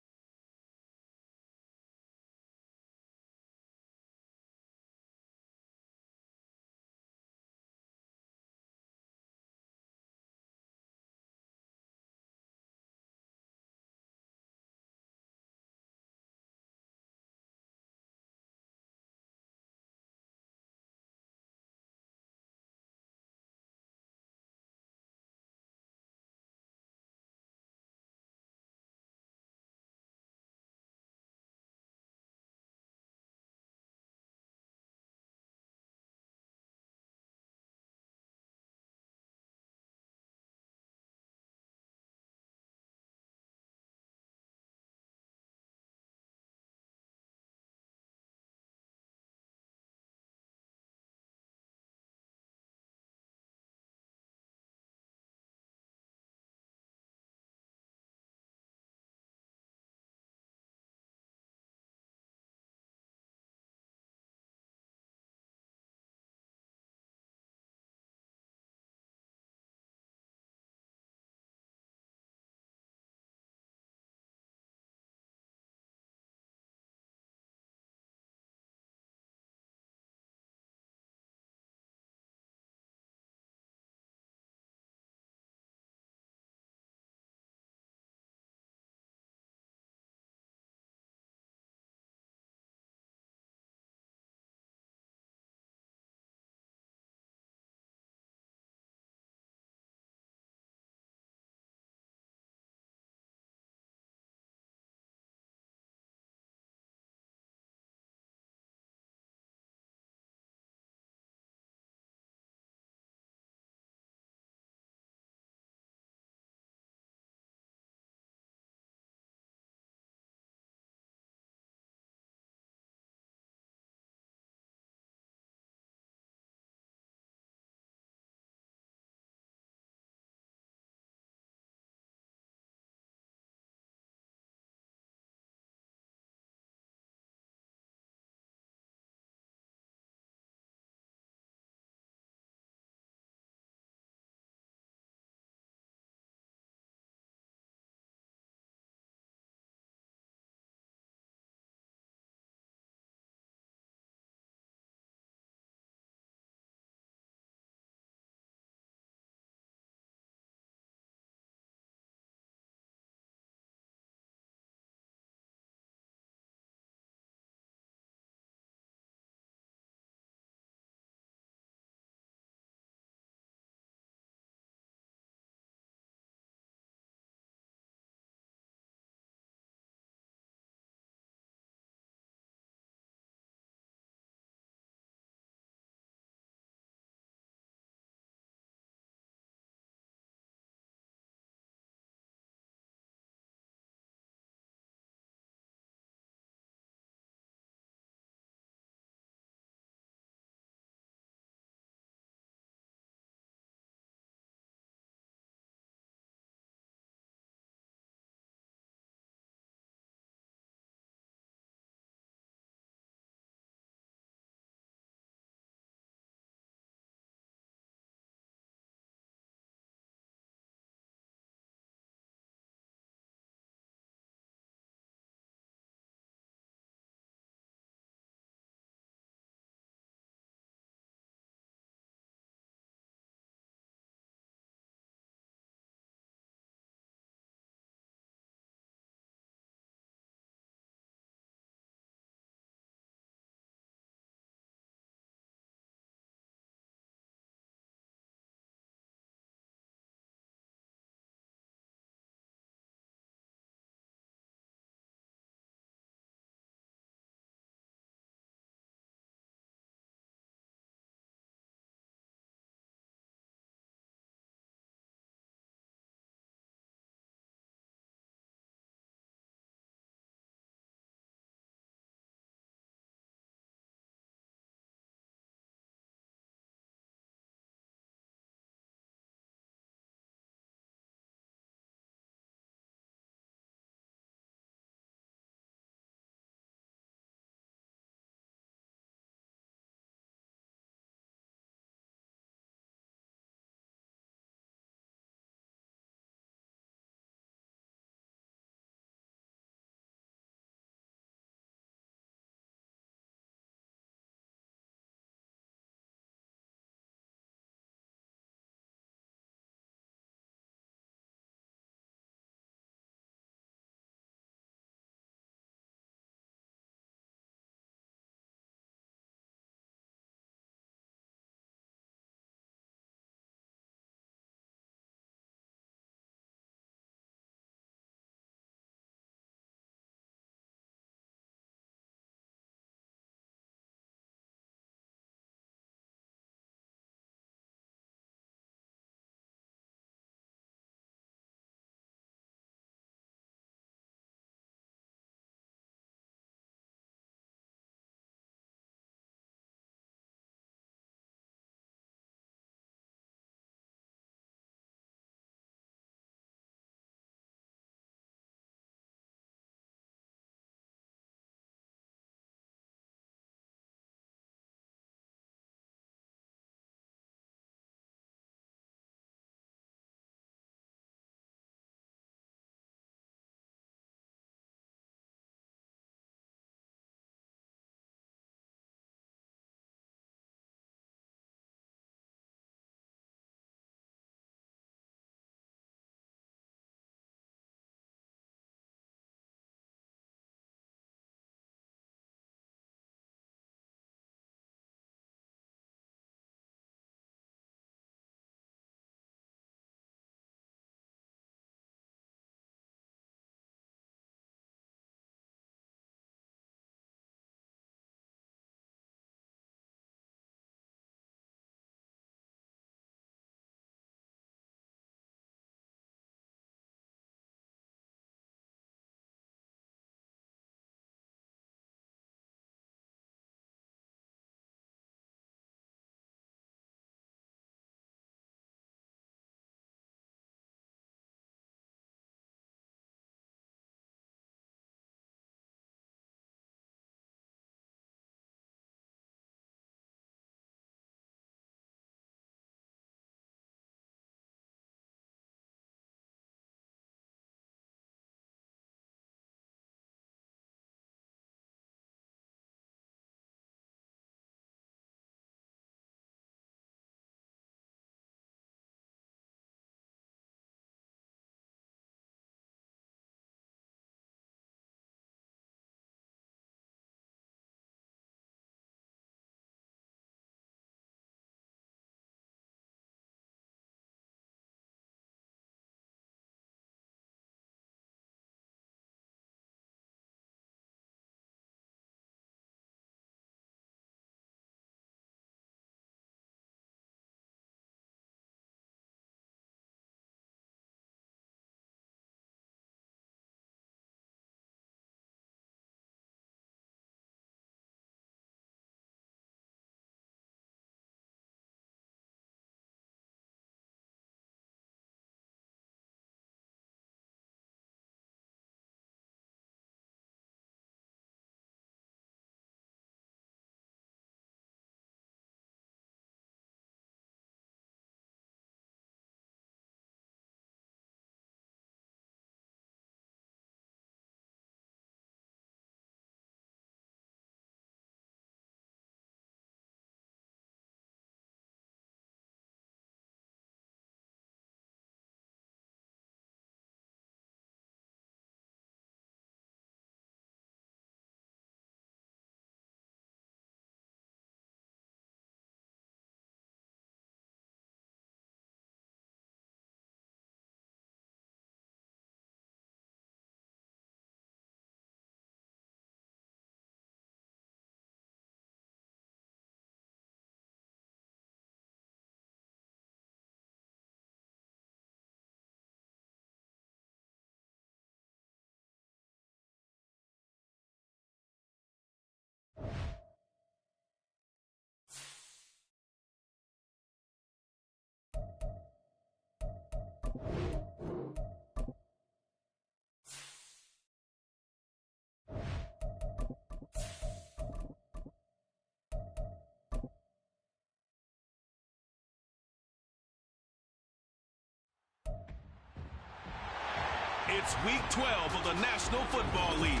It's Week 12 of the National Football League.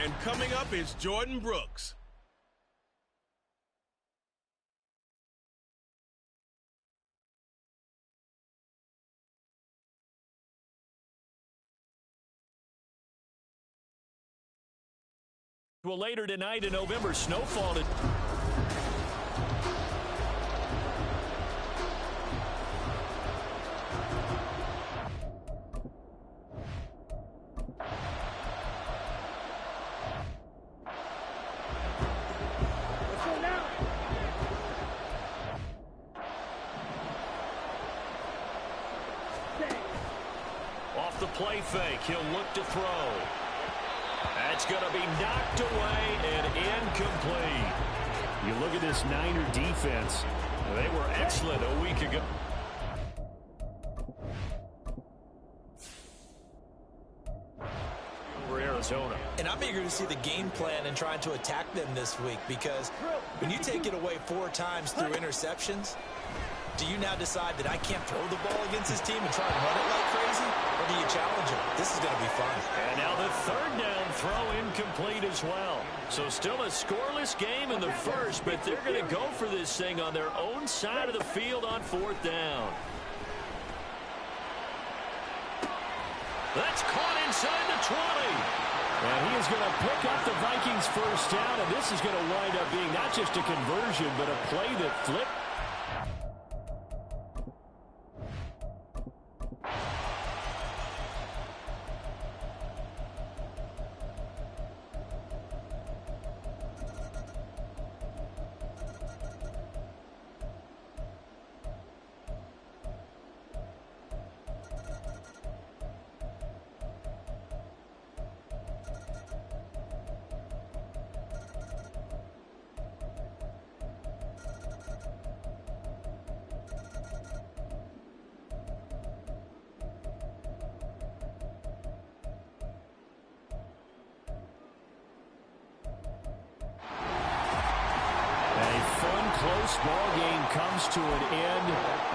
And coming up is Jordan Brooks. Well, later tonight in November, snowfall. Off the play fake, he'll look to throw. That's going to be knocked away and incomplete. You look at this Niner defense. They were excellent a week ago. Over Arizona. And I'm eager to see the game plan and trying to attack them this week, because when you take it away 4 times through interceptions, do you now decide that I can't throw the ball against this team and try and run it like crazy? Or do you challenge them? This is going to be fun. And now the third down throw incomplete as well. So still a scoreless game in the first, but they're going to go for this thing on their own side of the field on 4th down. That's caught inside the 20. And he is going to pick up the Vikings first down, and this is going to wind up being not just a conversion, but a play that flipped. Close ball game comes to an end.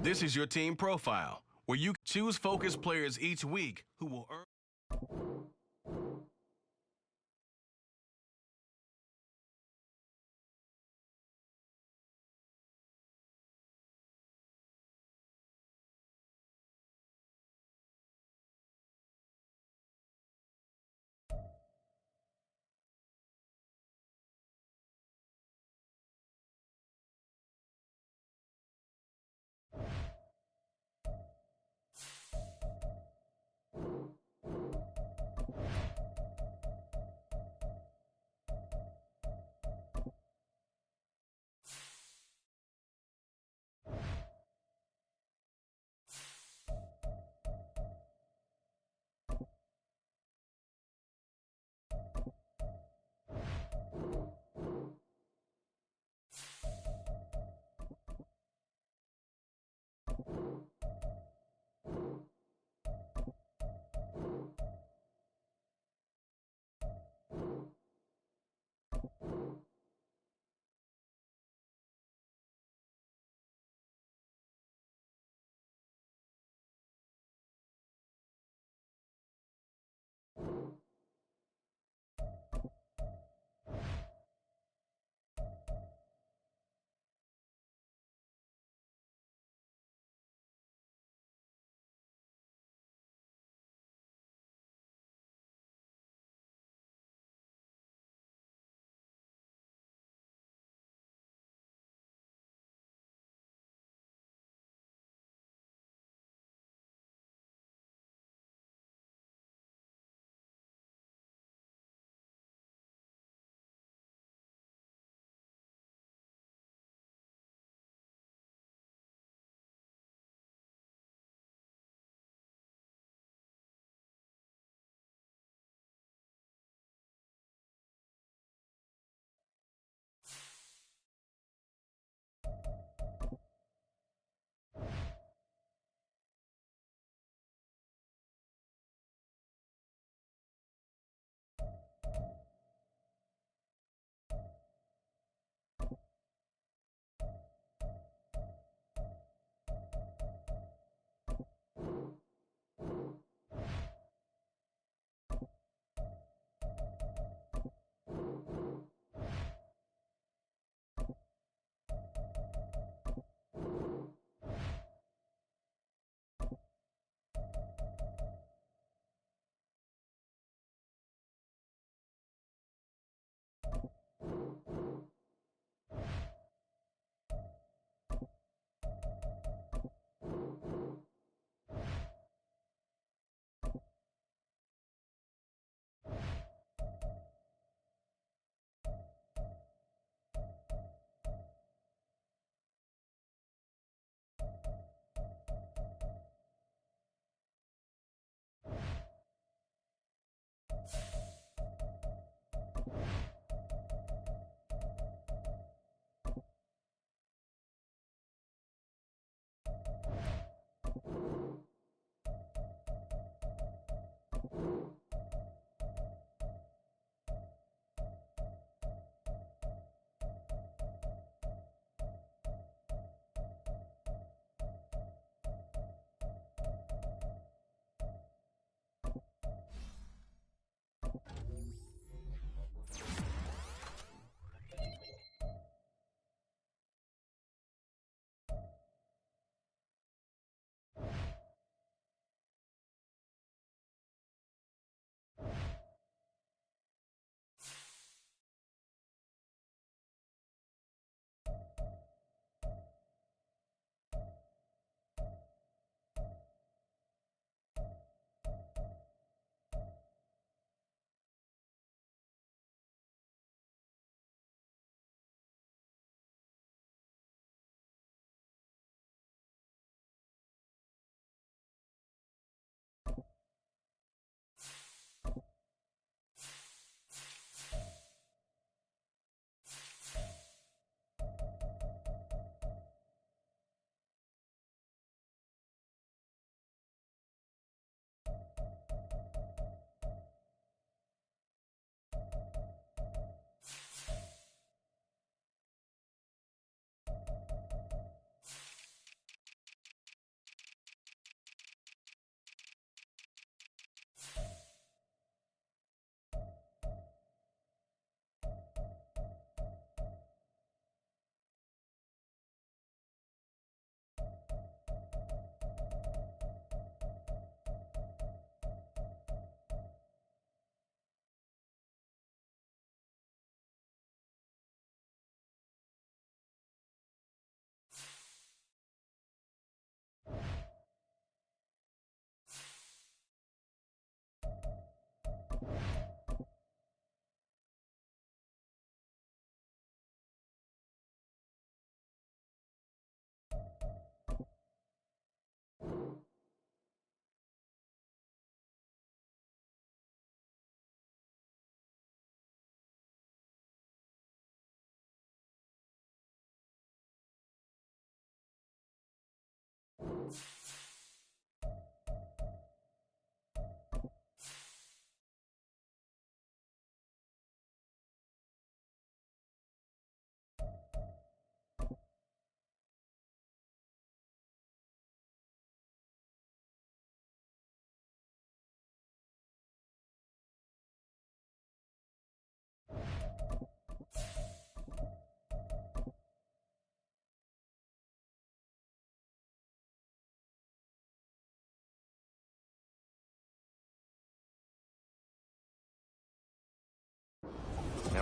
This is your team profile, where you choose focused players each week who will earn.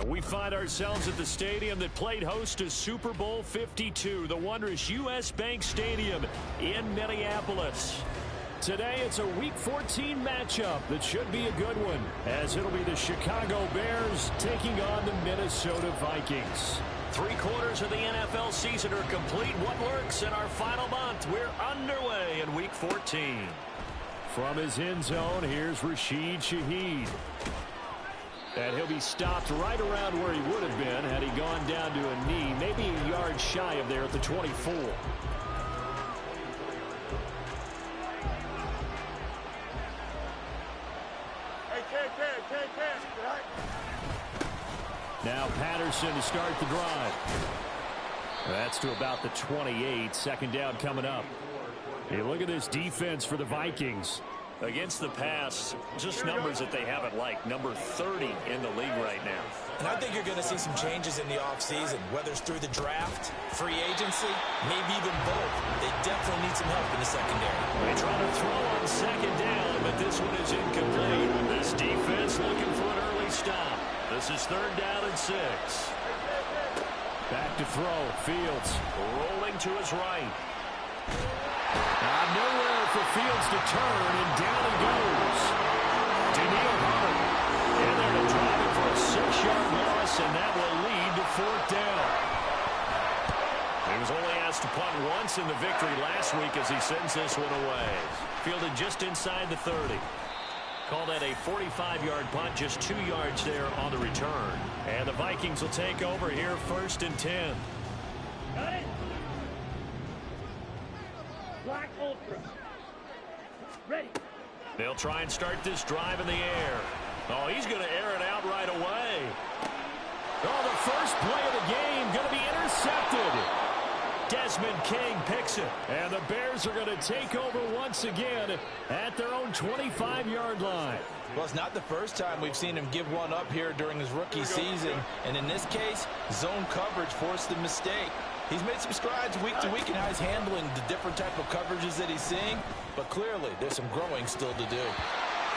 We find ourselves at the stadium that played host to Super Bowl 52, the wondrous U.S. Bank Stadium in Minneapolis. Today, it's a Week 14 matchup that should be a good one, as it'll be the Chicago Bears taking on the Minnesota Vikings. 3/4 of the NFL season are complete. What works in our final month? We're underway in Week 14. From his end zone, here's Rashid Shaheed. And he'll be stopped right around where he would have been had he gone down to a knee, maybe a yard shy of there at the 24. Now Patterson to start the drive. That's to about the 28. Second down coming up. Hey, look at this defense for the Vikings. Against the pass, just numbers that they haven't liked. Number 30 in the league right now. And I think you're going to see some changes in the offseason, whether it's through the draft, free agency, maybe even both. They definitely need some help in the secondary. They try to throw on second down, but this one is incomplete. This defense looking for an early stop. This is 3rd down and 6. Back to throw. Fields rolling to his right. Nowhere for Fields to turn, and down he goes. Daniil Hunter in there to drive it for a 6-yard loss, and that will lead to 4th down. He was only asked to punt once in the victory last week as he sends this one away. Fielded just inside the 30. Call that a 45-yard punt, just 2 yards there on the return. And the Vikings will take over here 1st and 10. Got it. Black Ultra. Ready. They'll try and start this drive in the air. Oh, he's going to air it out right away. Oh, the first play of the game going to be intercepted. Desmond King picks it. And the Bears are going to take over once again at their own 25-yard line. Well, it's not the first time we've seen him give one up here during his rookie season. And in this case, zone coverage forced the mistake. He's made some strides week to week in how he's handling the different type of coverages that he's seeing. But clearly, there's some growing still to do.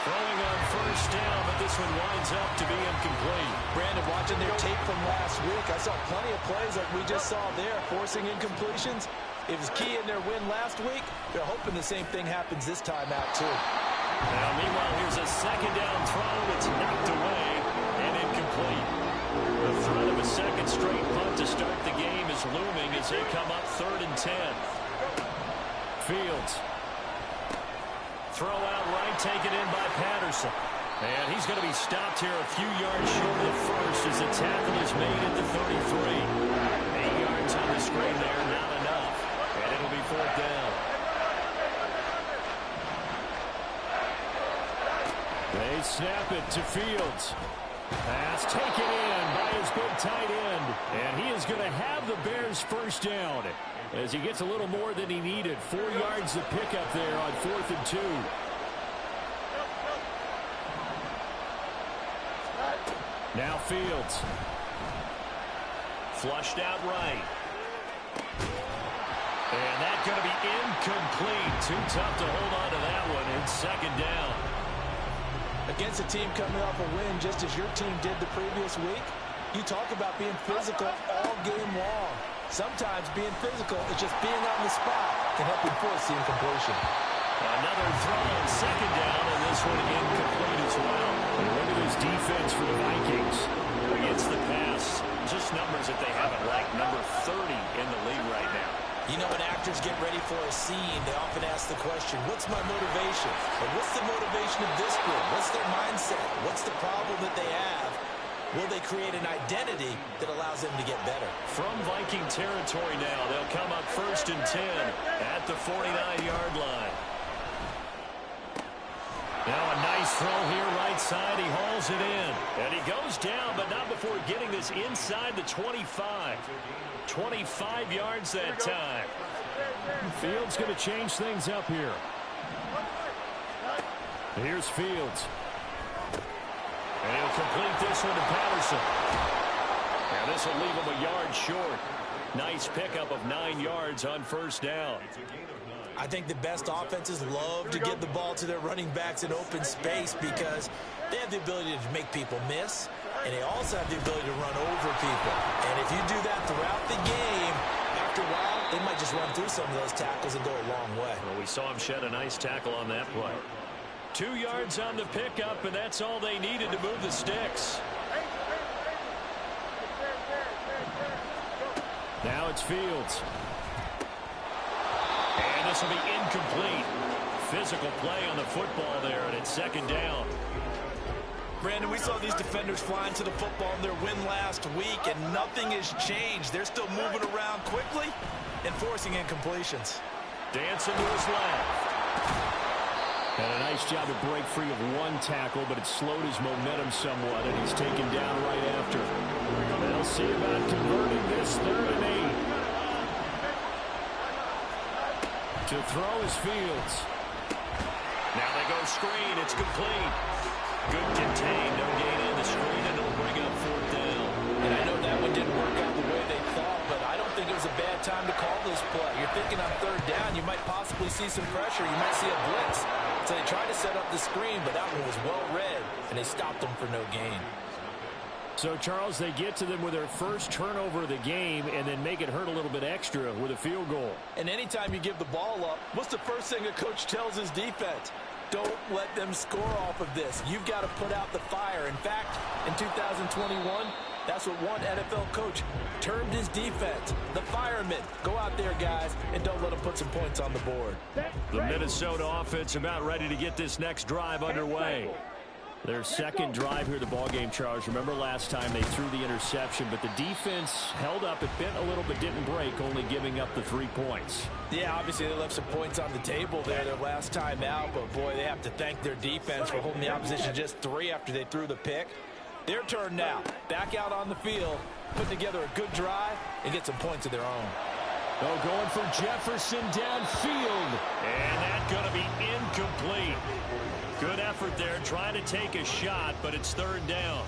Throwing on 1st down, but this one winds up to be incomplete. Brandon, watching their tape from last week, I saw plenty of plays like we just saw there, forcing incompletions. It was key in their win last week. They're hoping the same thing happens this time out, too. Now, meanwhile, here's a 2nd down throw that's knocked away and incomplete. The threat of a 2nd straight punt to start the game is looming as they come up 3rd and 10. Fields. Throw out right, taken in by Patterson. And he's going to be stopped here a few yards short of the first as the tackle is made at the 33. 8 yards on the screen there, not enough. And it'll be 4th down. They snap it to Fields. Pass taken in by his big tight end. And he is going to have the Bears 1st down as he gets a little more than he needed. 4 yards to pick up there on 4th and 2. Now Fields. Flushed out right. And that's going to be incomplete. Too tough to hold on to that one. It's 2nd down. Against a team coming off a win just as your team did the previous week, you talk about being physical all game long. Sometimes being physical is just being on the spot can help you force the incompletion. Another throw on 2nd down, and this one incomplete as well. And look at this defense for the Vikings. Against the pass, just numbers that they haven't liked. Number 30 in the league right now. You know, when actors get ready for a scene, they often ask the question, what's my motivation? Or what's the motivation of this group? What's their mindset? What's the problem that they have? Will they create an identity that allows them to get better? From Viking territory now, they'll come up 1st and 10 at the 49-yard line. Now a nice throw here right side. He hauls it in. And he goes down, but not before getting this inside the 25. 25 yards that time. Fields going to change things up here. Here's Fields. And he'll complete this one to Patterson. And this will leave him a yard short. Nice pickup of 9 yards on 1st down. I think the best offenses love to get the ball to their running backs in open space because they have the ability to make people miss. and they also have the ability to run over people. And if you do that throughout the game, after a while, they might just run through some of those tackles and go a long way. Well, we saw him shed a nice tackle on that play. 2 yards on the pickup, and that's all they needed to move the sticks. Now it's Fields. And this will be incomplete. Physical play on the football there, and it's second down. Brandon, we saw these defenders flying to the football in their win last week, and nothing has changed. They're still moving around quickly and forcing incompletions. Dancing to his left. And a nice job to break free of one tackle, but it slowed his momentum somewhat, and he's taken down right after. They'll see about converting this 3rd and 8. To throw is Fields. Now they go screen. It's complete. Good contain. No gain in the screen, and it'll bring up 4th down. And I know that one didn't work out the way they thought, but I don't think it was a bad time to call this play. You're thinking on 3rd down, you might possibly see some pressure. You might see a blitz. So they tried to set up the screen, but that one was well read, and they stopped them for no gain. So, Charles, they get to them with their first turnover of the game and then make it hurt a little bit extra with a field goal. And anytime you give the ball up, what's the first thing a coach tells his defense? Don't let them score off of this. You've got to put out the fire. In fact, in 2021, that's what one NFL coach termed his defense, the firemen. Go out there, guys, and don't let them put some points on the board. The Minnesota offense about ready to get this next drive underway. Their second drive here, the ballgame, Charles. Remember last time they threw the interception, but the defense held up. It bent a little but didn't break, only giving up the 3 points. Yeah, obviously they left some points on the table there their last time out, but boy, they have to thank their defense for holding the opposition just 3 after they threw the pick. Their turn now. Back out on the field, putting together a good drive and get some points of their own. Oh, going for Jefferson downfield. And that's going to be incomplete. Good effort there, trying to take a shot, but it's 3rd down.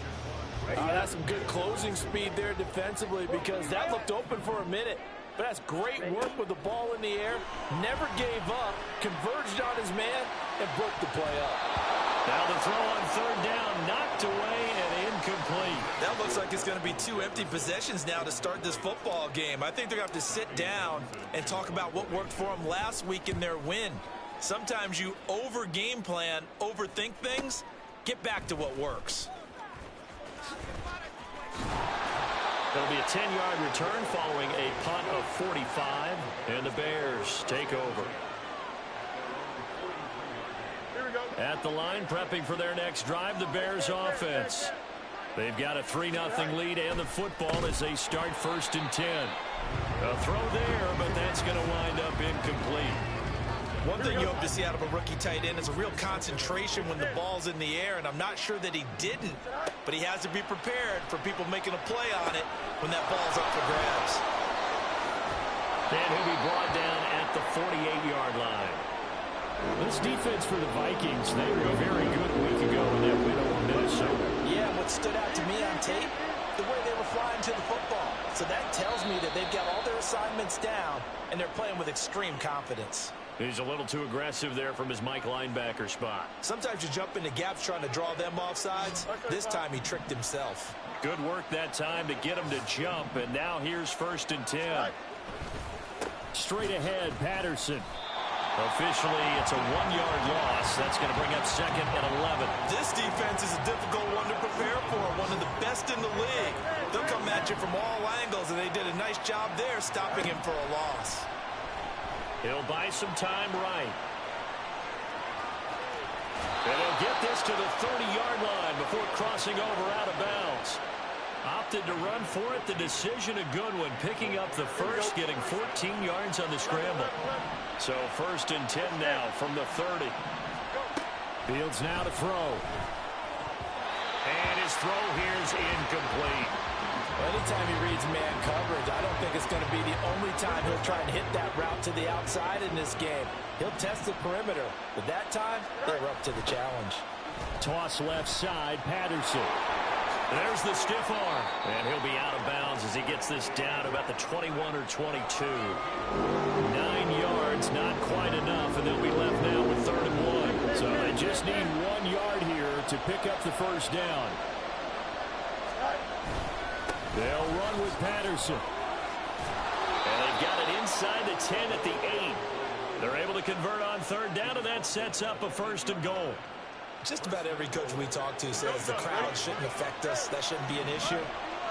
That's some good closing speed there defensively because that looked open for a minute. But that's great work with the ball in the air. Never gave up, converged on his man, and broke the play up. Now the throw on 3rd down, knocked away and incomplete. That looks like it's going to be 2 empty possessions now to start this football game. I think they're going to have to sit down and talk about what worked for them last week in their win. Sometimes you over-game plan, overthink things, get back to what works. It'll be a 10-yard return following a punt of 45, and the Bears take over. At the line, prepping for their next drive, the Bears offense. They've got a 3-0 lead and the football as they start 1st and 10. A throw there, but that's going to wind up incomplete. One thing you hope to see out of a rookie tight end is a real concentration when the ball's in the air, and I'm not sure that he didn't, but he has to be prepared for people making a play on it when that ball's up for grabs. And he'll be brought down at the 48-yard line. This defense for the Vikings, they were very good a week ago in that win over Minnesota. Yeah, what stood out to me on tape, the way they were flying to the football. So that tells me that they've got all their assignments down, and they're playing with extreme confidence. He's a little too aggressive there from his Mike linebacker spot. Sometimes you jump into gaps trying to draw them off sides. This time he tricked himself. Good work that time to get him to jump, and now here's 1st and 10. Straight ahead, Patterson. Officially, it's a 1-yard loss. That's going to bring up 2nd and 11. This defense is a difficult one to prepare for, one of the best in the league. They'll come at you from all angles, and they did a nice job there stopping him for a loss. He'll buy some time right. And he'll get this to the 30-yard line before crossing over out of bounds. Opted to run for it. The decision a good one. Picking up the first, getting 14 yards on the scramble. So 1st and 10 now from the 30. Fields now to throw. And his throw here is incomplete. Anytime he reads man coverage, I don't think it's going to be the only time he'll try and hit that route to the outside in this game. He'll test the perimeter, but that time, they're up to the challenge. Toss left side, Patterson. There's the stiff arm, and he'll be out of bounds as he gets this down to about the 21 or 22. 9 yards, not quite enough, and they'll be left now with 3rd and 1. So they just need 1 yard here to pick up the 1st down. They'll run with Patterson. And they've got it inside the 10 at the 8. They're able to convert on third down, and that sets up a 1st and goal. Just about every coach we talk to says the crowd shouldn't affect us. That shouldn't be an issue.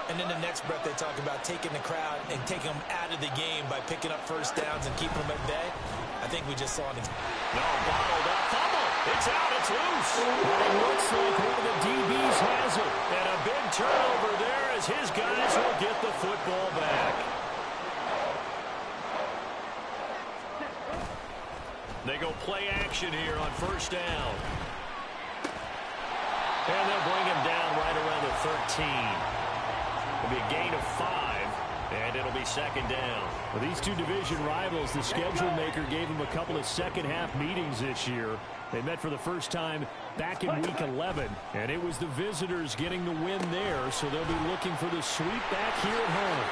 And in the next breath, they talk about taking the crowd and taking them out of the game by picking up first downs and keeping them at bay. I think we just saw it. No, bottled up. Fumble. It's out. It's loose. And it looks like one of the DBs has it. And a big turnover there as his guys will get the football back. They go play action here on 1st down. And they'll bring him down right around the 13. It'll be a gain of 5, and it'll be 2nd down. For these two division rivals, the schedule maker gave them a couple of second-half meetings this year. They met for the first time back in Week 11, and it was the visitors getting the win there, so they'll be looking for the sweep back here at home.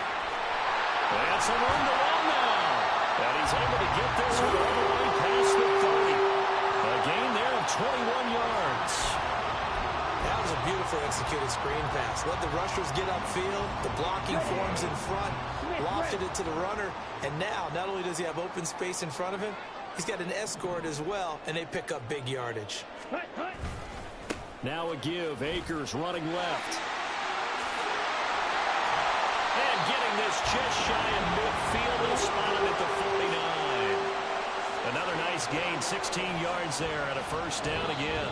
And some room to run now. And he's able to get this one all the way past the 30. A gain there of 21 yards. That was a beautiful executed screen pass. Let the rushers get upfield. The blocking forms in front. Lofted it to the runner. And now, not only does he have open space in front of him, he's got an escort as well, and they pick up big yardage. Now a give. Akers running left. And getting this just shy of midfield. They'll spot him at the 49. Another nice gain. 16 yards there at a 1st down again.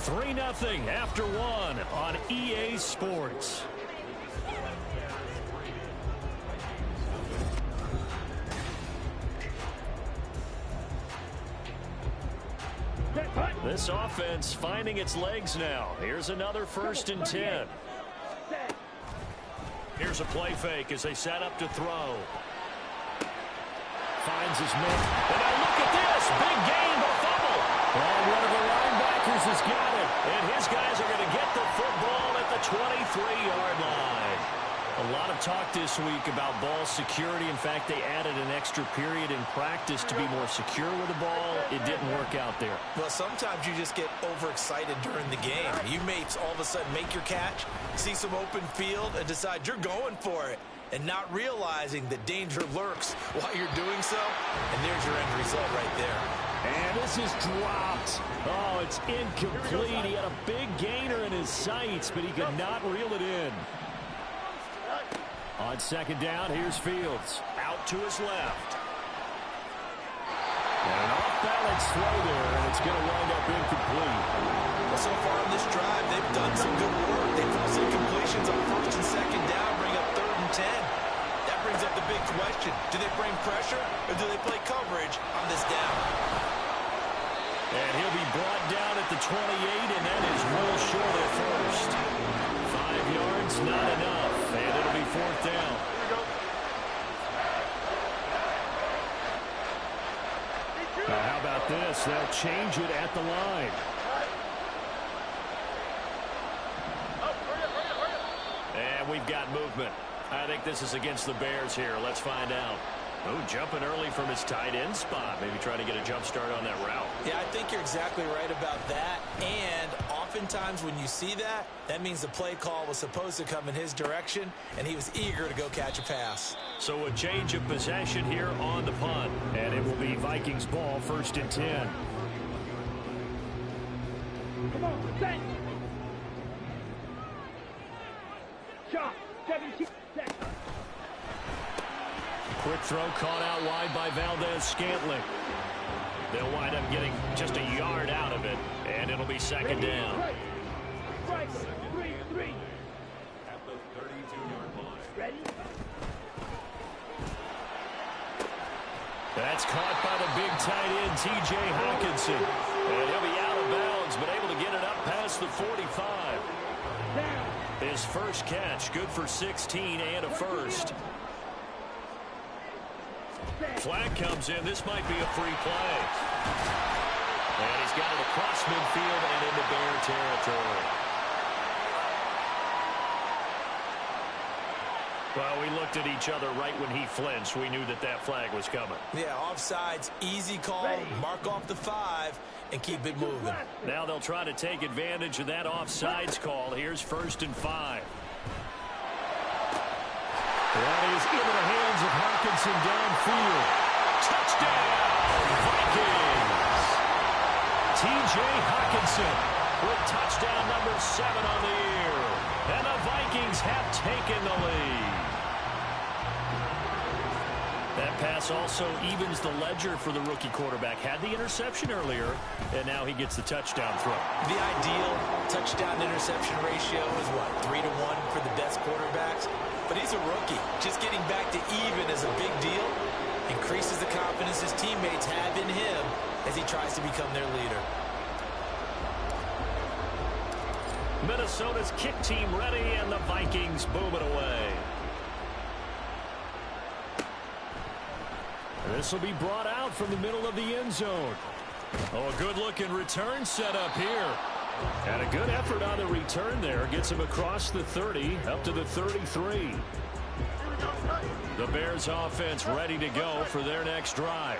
3-0 after 1 on EA Sports. This offense finding its legs now. Here's another 1st and 10. Here's a play fake as they set up to throw. Finds his man. And now look at this. Big gain, but fumble. And one of the linebackers has got it. And his guys are going to get the football at the 23-yard line. A lot of talk this week about ball security. In fact, they added an extra period in practice to be more secure with the ball. It didn't work out there. Well, sometimes you just get overexcited during the game. You may all of a sudden make your catch, see some open field, and decide you're going for it, and not realizing that danger lurks while you're doing so. And there's your end result right there. And this is dropped. Oh, it's incomplete. He had a big gainer in his sights, but he could not reel it in. On 2nd down, here's Fields. Out to his left. And an off-balance throw there, and it's going to wind up incomplete. Well, so far on this drive, they've done some good work. They forced incompletions on 1st and 2nd down, bring up 3rd and 10. That brings up the big question. Do they bring pressure, or do they play coverage on this down? And he'll be brought down at the 28, and that is well short of 1st. 5 yards, not enough, and it'll be 4th down. Now, how about this? They'll change it at the line. And we've got movement. I think this is against the Bears here. Let's find out. Oh, jumping early from his tight end spot. Maybe trying to get a jump start on that route. Yeah, I think you're exactly right about that. And oftentimes when you see that, that means the play call was supposed to come in his direction, and he was eager to go catch a pass. So a change of possession here on the punt. And it will be Vikings ball, 1st and 10. Come on, set. Shot, 17 seconds. Quick throw caught out wide by Valdez-Scantling. They'll wind up getting just a yard out of it, and it'll be 2nd down. Right, 3-3. At the 32-yard line. Ready? That's caught by the big tight end, T.J. Hockenson. And he'll be out of bounds, but able to get it up past the 45. Down. His first catch, good for 16 and a 1st. Flag comes in. This might be a free play. And he's got it across midfield and into Bear territory. Well, we looked at each other right when he flinched. We knew that that flag was coming. Yeah, offsides, easy call, mark off the 5, and keep it moving. Now they'll try to take advantage of that offsides call. Here's 1st and 5. That is into the hands of Hawkinson downfield. Touchdown, Vikings! T.J. Hawkinson with touchdown number 7 on the year. And the Vikings have taken the lead. That pass also evens the ledger for the rookie quarterback. Had the interception earlier, and now he gets the touchdown throw. The ideal touchdown-interception ratio is, what, 3-1 for the best quarterbacks? But he's a rookie. Just getting back to even is a big deal. Increases the confidence his teammates have in him as he tries to become their leader. Minnesota's kick team ready, and the Vikings boom it away. This will be brought out from the middle of the end zone. Oh, a good-looking return set up here. And a good effort on the return there. Gets him across the 30, up to the 33. The Bears offense ready to go for their next drive.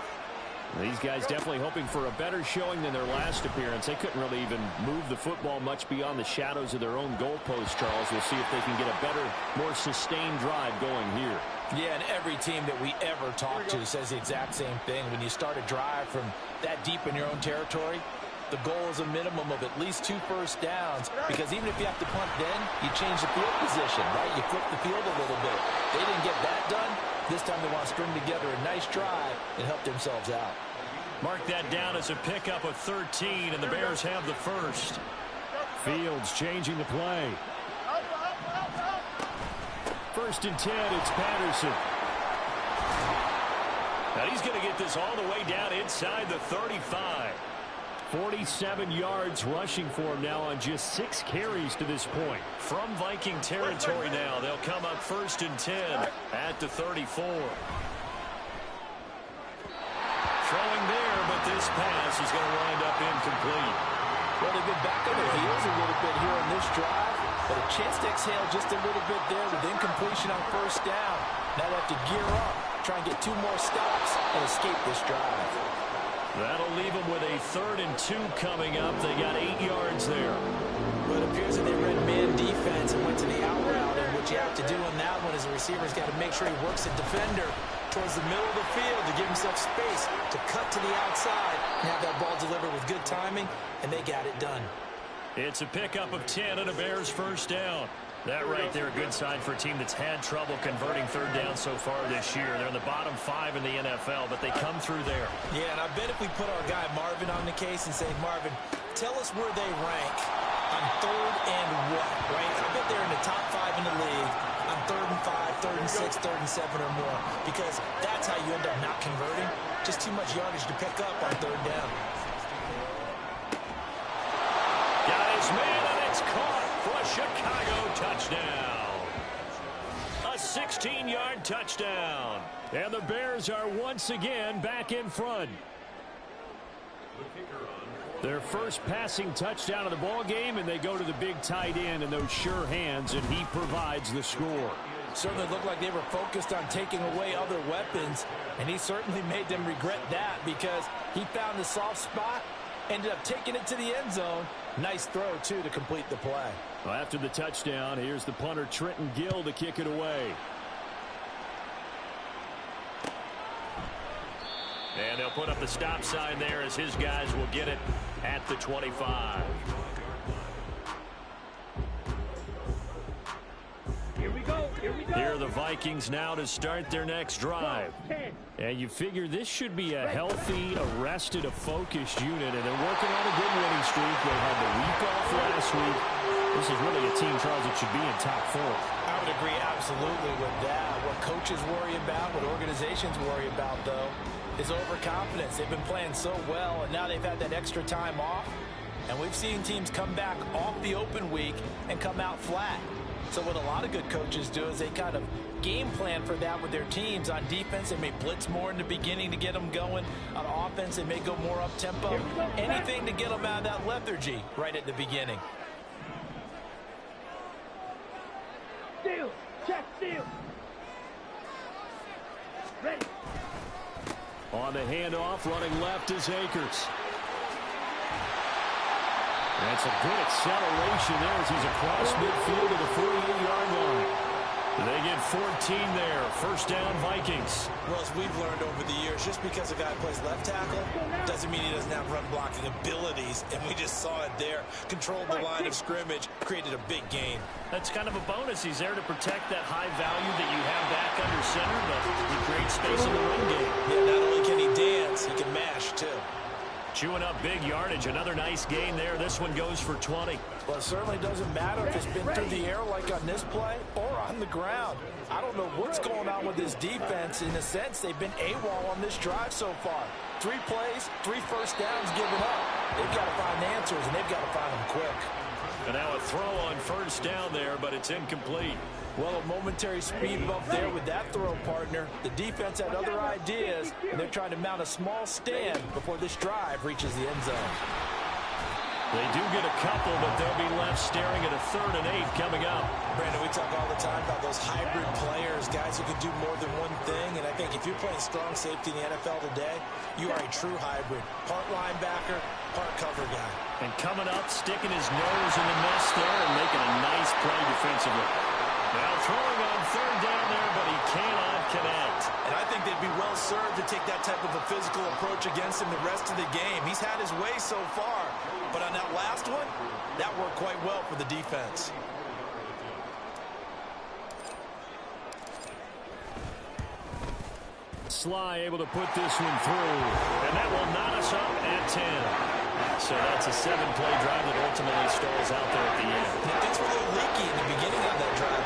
These guys definitely hoping for a better showing than their last appearance. They couldn't really even move the football much beyond the shadows of their own goalpost, Charles. We'll see if they can get a better, more sustained drive going here. Yeah, and every team that we ever talk to says the exact same thing. When you start a drive from that deep in your own territory, the goal is a minimum of at least 2 first downs, because even if you have to punt then, you change the field position, right? You flip the field a little bit. They didn't get that done. This time they want to string together a nice drive and help themselves out. Mark that down as a pickup of 13, and the Bears have the first. Fields changing the play. 1st and 10, it's Patterson. Now he's going to get this all the way down inside the 35. 47 yards rushing for him now on just 6 carries to this point. From Viking territory now, they'll come up 1st and 10 at the 34. Throwing there, but this pass is going to wind up incomplete. Well, they've been back on their heels a little bit here on this drive, but a chance to exhale just a little bit there with incompletion on 1st down. Now they have to gear up, try and get 2 more stops and escape this drive. That'll leave them with a 3rd and 2 coming up. They got 8 yards there. Well, it appears that they read man defense and went to the out route, and what you have to do on that one is the receiver's got to make sure he works the defender towards the middle of the field to give himself space to cut to the outside and have that ball delivered with good timing, and they got it done. It's a pickup of 10 and a Bears 1st down. That right there, a good sign for a team that's had trouble converting 3rd down so far this year. They're in the bottom 5 in the NFL, but they come through there. Yeah, and I bet if we put our guy Marvin on the case and say, Marvin, tell us where they rank on 3rd and what, right? I bet they're in the top 5 in the league on 3rd and 5, 3rd and 6, 3rd and 7 or more, because that's how you end up not converting. Just too much yardage to pick up on 3rd down. Got his man, and it's caught for a Chicago touchdown. A 16-yard touchdown. And the Bears are once again back in front. Their first passing touchdown of the ball game, and they go to the big tight end and those sure hands, and he provides the score. Certainly looked like they were focused on taking away other weapons, and he certainly made them regret that because he found the soft spot, ended up taking it to the end zone. Nice throw, too, to complete the play. Well, after the touchdown, here's the punter Trenton Gill to kick it away. And they'll put up the stop sign there as his guys will get it at the 25. Here we go. Here are the Vikings now to start their next drive. And you figure this should be a healthy, arrested, a focused unit, and they're working on a good winning streak. They had the week off last week. This is really a team, Charles, that should be in top 4. I would agree absolutely with that. What coaches worry about, what organizations worry about, though, is overconfidence. They've been playing so well, and now they've had that extra time off. And we've seen teams come back off the open week and come out flat. So what a lot of good coaches do is they kind of game plan for that with their teams. On defense, they may blitz more in the beginning to get them going. On offense, they may go more up-tempo. Anything to get them out of that lethargy right at the beginning. Steal. Check steal. Ready. On the handoff, running left is Akers. That's a good acceleration there as he's across midfield to the 48-yard line. They get 14 there. First down, Vikings. Well, as we've learned over the years, just because a guy plays left tackle doesn't mean he doesn't have run blocking abilities, and we just saw it there. Controlled the line of scrimmage, created a big gain. That's kind of a bonus. He's there to protect that high value that you have back under center, but he creates space in the run game. Yeah, not only can he dance, he can mash, too. Chewing up big yardage. Another nice gain there. This one goes for 20. Well, it certainly doesn't matter if it's been through the air like on this play or on the ground. I don't know what's going on with this defense. In a sense, they've been AWOL on this drive so far. 3 plays, 3 first downs given up. They've got to find answers, and they've got to find them quick. And now a throw on first down there, but it's incomplete. Well, a momentary speed bump there with that throw, partner. The defense had other ideas, and they're trying to mount a small stand before this drive reaches the end zone. They do get a couple, but they'll be left staring at a 3rd and 8 coming up. Brandon, we talk all the time about those hybrid players, guys who can do more than one thing, and I think if you're playing strong safety in the NFL today, you are a true hybrid. Part linebacker, part cover guy. And coming up, sticking his nose in the nest there and making a nice play defensively. Now throwing on 3rd down there, but he cannot connect. And I think they'd be well served to take that type of a physical approach against him the rest of the game. He's had his way so far, but on that last one, that worked quite well for the defense. Sly able to put this one through, and that will knot us up at 10. So that's a 7-play drive that ultimately stalls out there at the end. Now, things were a little leaky in the beginning of that drive,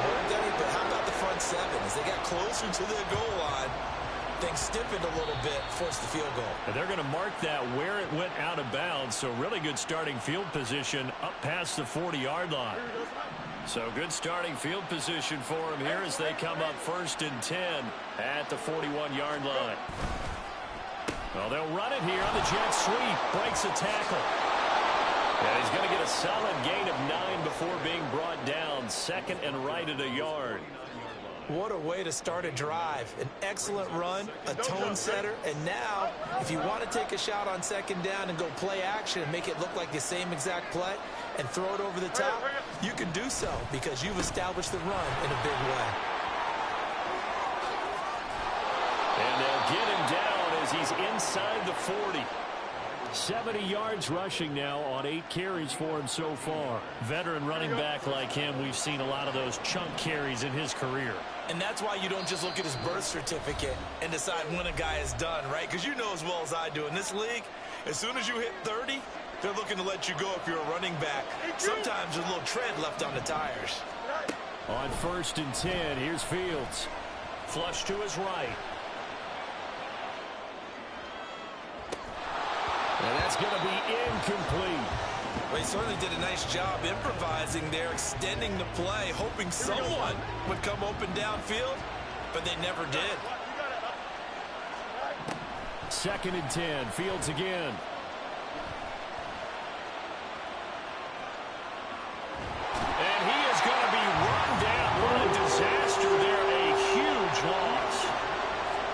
but how about the front 7? As they got closer to the goal line, things stiffened a little bit, forced the field goal. And they're going to mark that where it went out of bounds, so really good starting field position up past the 40-yard line. So good starting field position for them here as they come up 1st and 10 at the 41-yard line. Well, they'll run it here on the jet sweep. Breaks a tackle. And he's going to get a solid gain of 9 before being brought down. 2nd and right at a yard. What a way to start a drive. An excellent run, a tone setter, and now, if you want to take a shot on 2nd down and go play action and make it look like the same exact play and throw it over the top, you can do so because you've established the run in a big way. And they'll get him down as he's inside the 40. 70 yards rushing now on 8 carries for him so far. Veteran running back like him, we've seen a lot of those chunk carries in his career. And that's why you don't just look at his birth certificate and decide when a guy is done, right? Because you know as well as I do, in this league, as soon as you hit 30, they're looking to let you go if you're a running back. Sometimes there's a little tread left on the tires. On 1st and 10, here's Fields. Flush to his right. And that's going to be incomplete. Well, he certainly did a nice job improvising there, extending the play, hoping someone would come open downfield, but they never did. 2nd and 10, Fields again. And he is going to be run down. What a disaster there, a huge loss.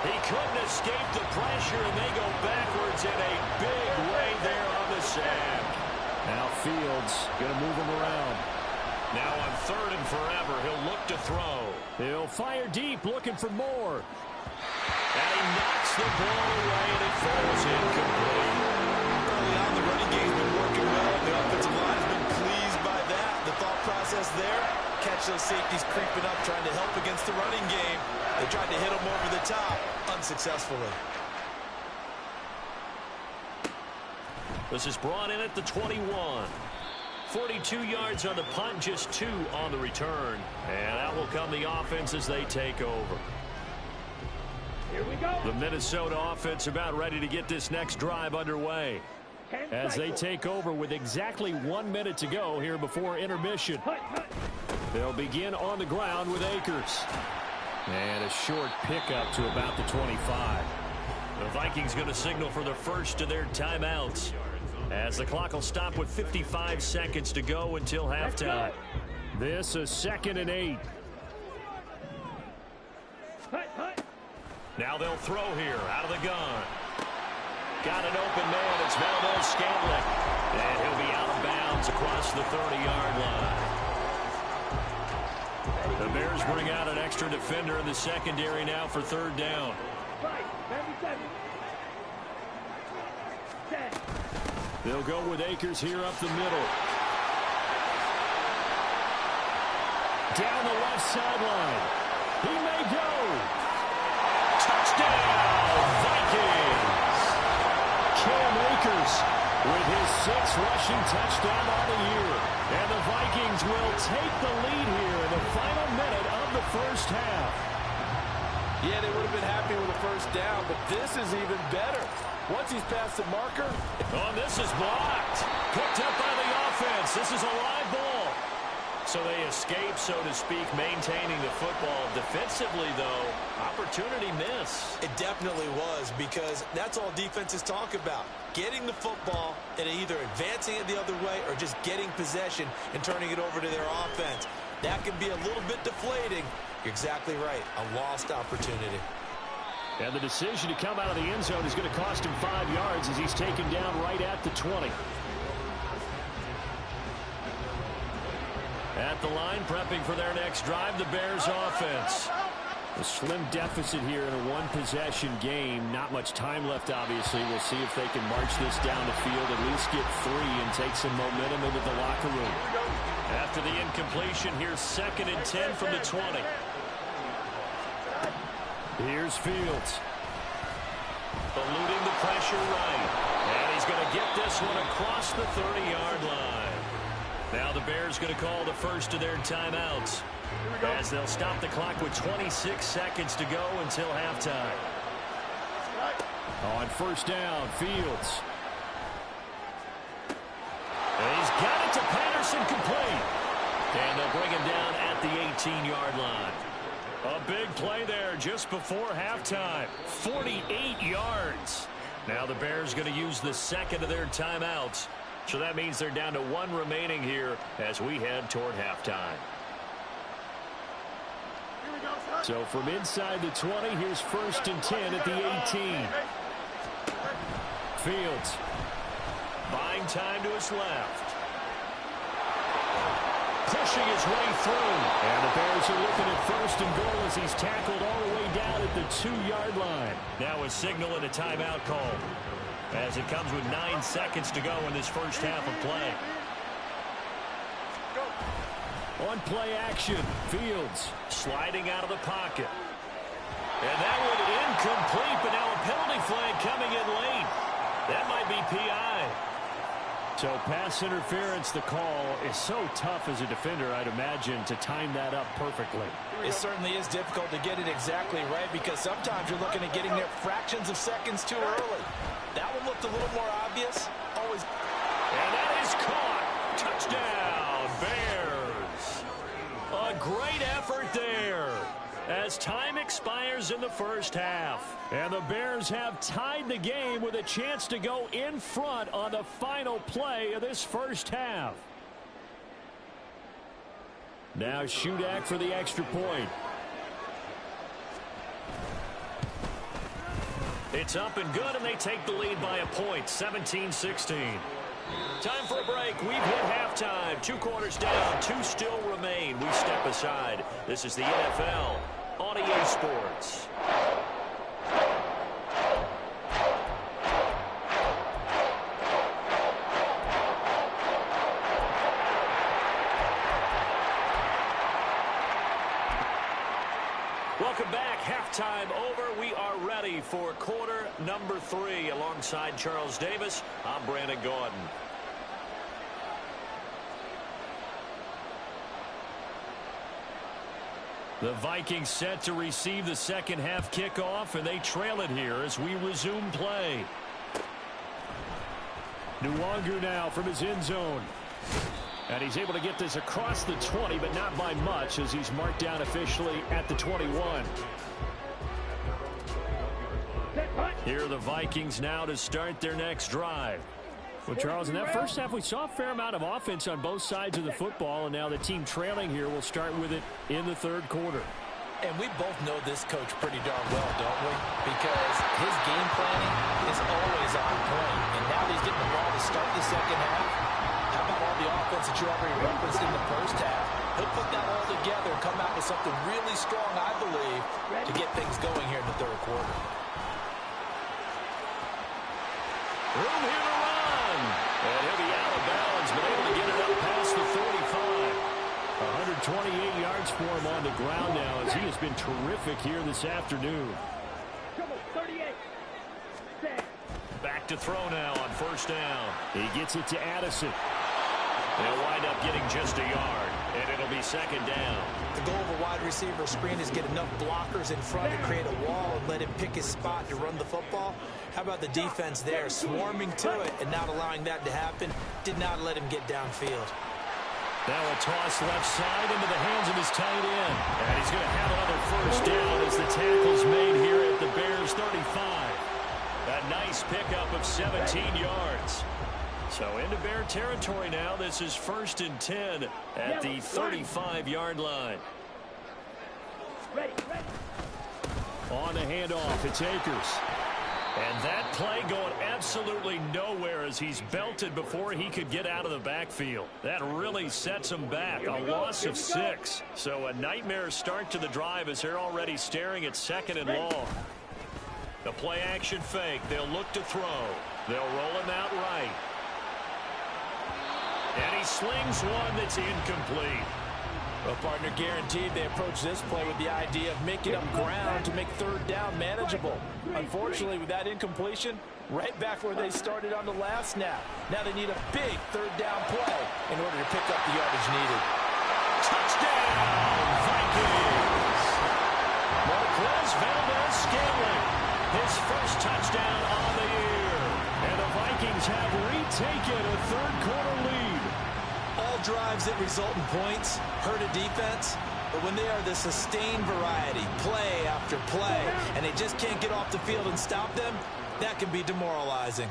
He couldn't escape the pressure, and they go backwards in a big way there on the sack. Now Fields going to move him around. Now on 3rd and forever, he'll look to throw. He'll fire deep, looking for more. And he knocks the ball away, and it falls incomplete. Early on, the running game's been working well. The offensive line has been pleased by that. The thought process there, catch those safeties creeping up, trying to help against the running game. They tried to hit him over the top, unsuccessfully. This is brought in at the 21. 42 yards on the punt, just 2 on the return. And out will come the offense as they take over. Here we go. The Minnesota offense about ready to get this next drive underway as they take over with exactly 1 minute to go here before intermission. They'll begin on the ground with Akers. And a short pickup to about the 25. The Vikings going to signal for the first of their timeouts as the clock will stop with 55 seconds to go until halftime. This is 2nd and 8. Now they'll throw here out of the gun. Got an open man. It's Valdez-Scantling. And he'll be out of bounds across the 30-yard line. The Bears bring out an extra defender in the secondary now for third down. Right, 97. 10. They'll go with Akers here up the middle. Down the left sideline. He may go. Touchdown, Vikings. Cam Akers with his 6th rushing touchdown on the year. And the Vikings will take the lead here in the final minute of the first half. Yeah, they would have been happy with the first down, but this is even better. Once he's past the marker. Oh, this is blocked. Picked up by the offense. This is a live ball. So they escape, so to speak, maintaining the football. Defensively, though, opportunity miss. It definitely was, because that's all defenses talk about. Getting the football and either advancing it the other way or just getting possession and turning it over to their offense. That can be a little bit deflating. You're exactly right. A lost opportunity. And the decision to come out of the end zone is going to cost him 5 yards as he's taken down right at the 20. At the line, prepping for their next drive, the Bears offense. A slim deficit here in a one-possession game. Not much time left, obviously. We'll see if they can march this down the field, at least get 3 and take some momentum into the locker room. After the incompletion, here's 2nd and 10 from the 20. Here's Fields. Eluding the pressure right. And he's going to get this one across the 30-yard line. Now the Bears going to call the first of their timeouts, as they'll stop the clock with 26 seconds to go until halftime. On first down, Fields. And he's got it to Patterson, complete. And they'll bring him down at the 18-yard line. A big play there just before halftime. 48 yards. Now the Bears going to use the second of their timeouts. So that means they're down to 1 remaining here as we head toward halftime. So from inside the 20, here's 1st and 10 at the 18. Fields. Buying time to his left. Pushing his way through. And the Bears are looking at 1st and goal as he's tackled all the way down at the 2-yard line. Now a signal and a timeout call, as it comes with 9 seconds to go in this first half of play. On play action, Fields. Sliding out of the pocket. And that one incomplete, but now a penalty flag coming in late. That might be PI. So pass interference, the call is so tough as a defender, I'd imagine, to time that up perfectly. It certainly is difficult to get it exactly right, because sometimes you're looking at getting there fractions of seconds too early. That one looked a little more obvious. Always. And that is caught. Touchdown, Bears. A great effort there as time expires in the first half. And the Bears have tied the game with a chance to go in front on the final play of this first half. Now Shudak for the extra point. It's up and good, and they take the lead by a point, 17-16. Time for a break. We've hit halftime. 2 quarters down, 2 still remain. We step aside. This is the NFL on EA Sports. Welcome back. Halftime over. We are ready for quarter number 3. Alongside Charles Davis, I'm Brandon Gordon. The Vikings set to receive the second half kickoff, and they trail it here as we resume play. Nwangu now from his end zone. And he's able to get this across the 20, but not by much, as he's marked down officially at the 21. Here are the Vikings now to start their next drive. Well, Charles, in that first half, we saw a fair amount of offense on both sides of the football, and now the team trailing here will start with it in the third quarter. And we both know this coach pretty darn well, don't we? Because his game planning is always on point. And now that he's getting the ball to start the second half, how about all the offense that you already referenced in the first half? He'll put that all together and come out with something really strong, I believe, to get things going here in the third quarter. Room here to run. And he'll be out of bounds, but able to get it up past the 45. 128 yards for him on the ground now as he has been terrific here this afternoon. Come on, 38. Back to throw now on first down. He gets it to Addison. They'll wind up getting just a yard, and it'll be second down. The goal of a wide receiver screen is get enough blockers in front to create a wall and let him pick his spot to run the football. How about the defense there, swarming to it and not allowing that to happen? Did not let him get downfield. Now a toss left side into the hands of his tight end. And he's going to have another first down as the tackle's made here at the Bears' 35. A nice pickup of 17 yards. So into Bear territory now. This is 1st and 10 at the 35-yard line. On the handoff, it's Akers. And that play going absolutely nowhere as he's belted before he could get out of the backfield. That really sets him back. A loss of 6. So a nightmare start to the drive as they're already staring at 2nd and long. The play action fake. They'll look to throw. They'll roll him out right. And he slings one that's incomplete. Well, partner, guaranteed they approach this play with the idea of making up ground to make third down manageable. Unfortunately, with that incompletion, right back where they started on the last snap. Now they need a big third down play in order to pick up the yardage needed. Touchdown, Vikings! Marquez Valdez-Scantling, his first touchdown on the year. And the Vikings have retaken a third-quarter lead. All drives that result in points hurt a defense, but when they are the sustained variety, play after play, and they just can't get off the field and stop them, that can be demoralizing.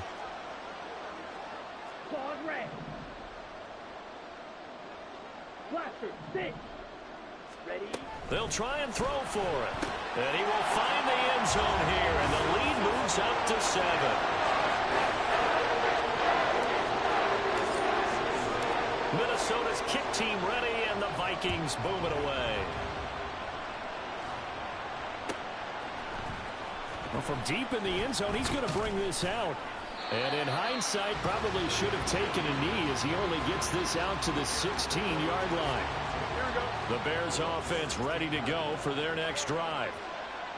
Pause red. Blaster, sit. Ready? They'll try and throw for it. And he will find the end zone here, and the lead moves up to 7. Minnesota's kick team ready, and the Vikings boom it away. Well, from deep in the end zone, he's going to bring this out. And in hindsight, probably should have taken a knee as he only gets this out to the 16-yard line. Here we go. The Bears offense ready to go for their next drive.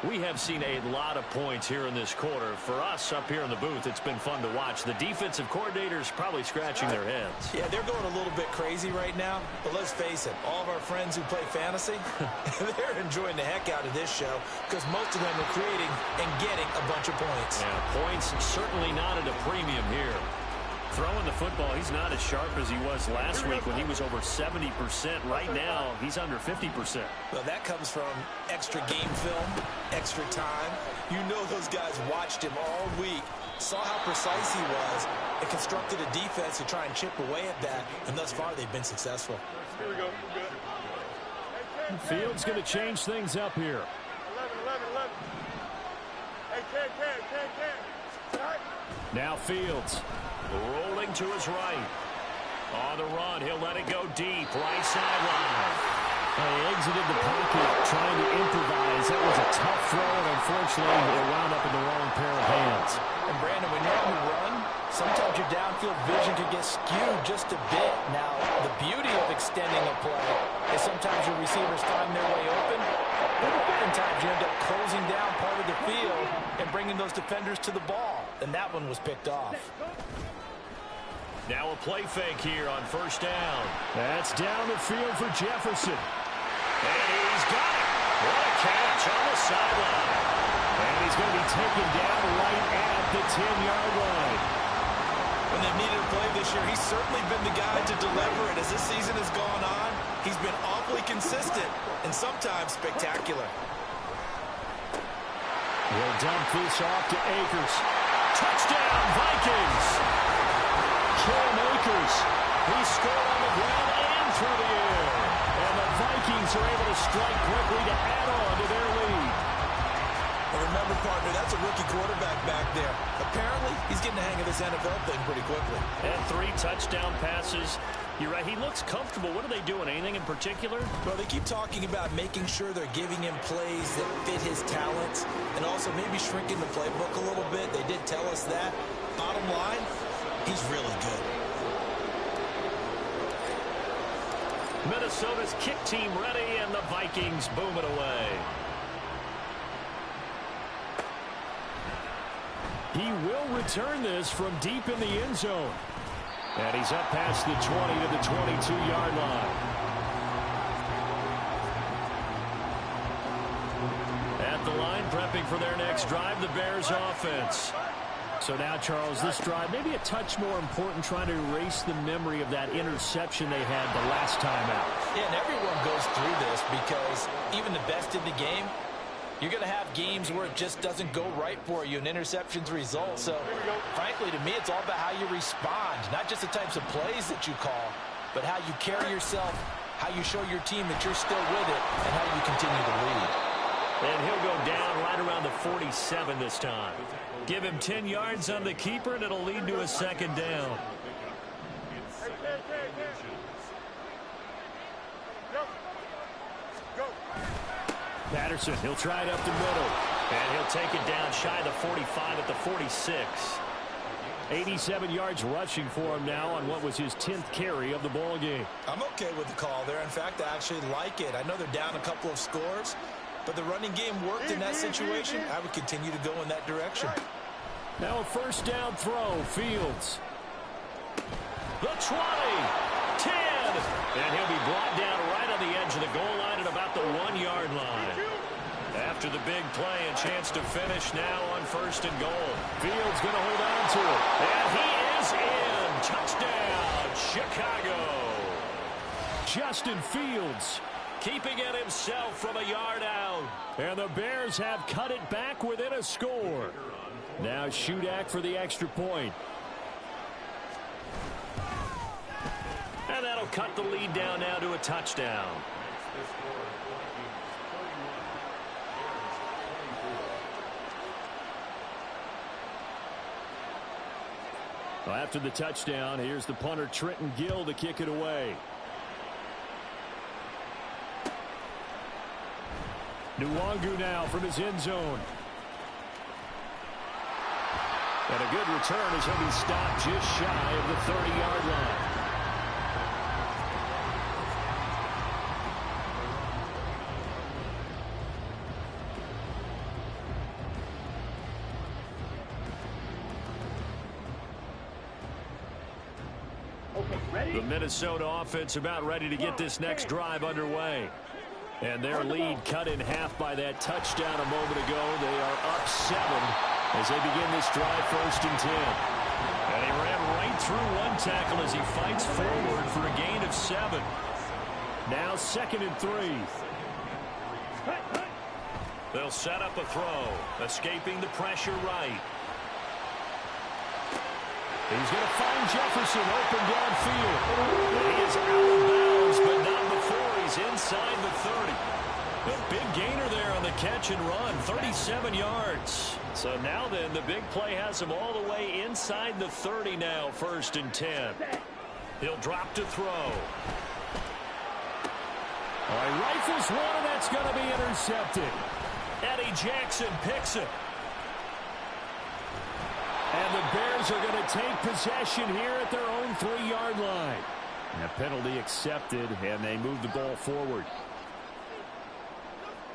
We have seen a lot of points here in this quarter. For us up here in the booth, it's been fun to watch. The defensive coordinators probably scratching their heads. Yeah, they're going a little bit crazy right now, but let's face it, all of our friends who play fantasy, they're enjoying the heck out of this show because most of them are creating and getting a bunch of points. Yeah, points certainly not at a premium here. Throwing the football, he's not as sharp as he was last week when he was over 70%. Right now, he's under 50%. Well, that comes from extra game film, extra time. You know those guys watched him all week, saw how precise he was, and constructed a defense to try and chip away at that, and thus far they've been successful. Here we go. Good. Fields going to change things up here. 11. Hey, Ken. Now Fields rolling to his right. On the run, he'll let it go deep, right sideline. He exited the pocket, trying to improvise. That was a tough throw, and unfortunately, it wound up in the wrong pair of hands. And Brandon, when you're on the run, sometimes your downfield vision can get skewed just a bit. Now, the beauty of extending a play is sometimes your receivers find their way open, but oftentimes you end up closing down part of the field and bringing those defenders to the ball, and that one was picked off. Now a play fake here on first down. That's down the field for Jefferson. And he's got it. What a catch on the sideline. And he's going to be taken down right at the 10-yard line. When they've needed a play this year, he's certainly been the guy to deliver it. As this season has gone on, he's been awfully consistent and sometimes spectacular. He'll dump this off to Akers. Touchdown, Vikings! Cam Akers, he scored on the ground and through the air. And the Vikings are able to strike quickly to add on to their lead. And remember, partner, that's a rookie quarterback back there. Apparently, he's getting the hang of this NFL thing pretty quickly. And 3 touchdown passes You're right. He looks comfortable. What are they doing? Anything in particular? Well, they keep talking about making sure they're giving him plays that fit his talents and also maybe shrinking the playbook a little bit. They did tell us that. Bottom line, he's really good. Minnesota's kick team ready, and the Vikings boom it away. He will return this from deep in the end zone. And he's up past the 20 to the 22-yard line. At the line, prepping for their next drive, the Bears offense. So now, Charles, this drive maybe a touch more important, trying to erase the memory of that interception they had the last time out. Yeah, and everyone goes through this because even the best in the game, you're going to have games where it just doesn't go right for you, and interceptions result. So, frankly, to me, it's all about how you respond, not just the types of plays that you call, but how you carry yourself, how you show your team that you're still with it, and how you continue to lead. And he'll go down right around the 47 this time. Give him 10 yards on the keeper, and it'll lead to a second down. Patterson, he'll try it up the middle. And he'll take it down shy of the 45 at the 46. 87 yards rushing for him now on what was his 10th carry of the ball game. I'm okay with the call there. In fact, I actually like it. I know they're down a couple of scores, but the running game worked in that situation. I would continue to go in that direction. Now a first down throw, Fields. The 20, 10, and he'll be brought down right on the edge of the goal line at about the 1-yard line. After the big play, a chance to finish now on first and goal. Fields going to hold on to it. And he is in. Touchdown, Chicago. Justin Fields keeping it himself from a yard out. And the Bears have cut it back within a score. Now Shudak for the extra point. And that'll cut the lead down now to a touchdown. Well, after the touchdown, here's the punter Trenton Gill to kick it away. Nwangu now from his end zone. And a good return as he'll be stopped just shy of the 30-yard line. The Minnesota offense about ready to get this next drive underway. And their lead cut in half by that touchdown a moment ago. They are up 7 as they begin this drive, first and 10. And he ran right through one tackle as he fights forward for a gain of 7. Now 2nd and 3. They'll set up a throw, escaping the pressure right. He's going to find Jefferson open downfield. He is out of bounds, but not before he's inside the 30. A big gainer there on the catch and run, 37 yards. So now then, the big play has him all the way inside the 30 now, first and 10. He'll drop to throw. All right, rifles one, and that's going to be intercepted. Eddie Jackson picks it. And the Bears are going to take possession here at their own 3-yard line. And a penalty accepted, and they move the ball forward.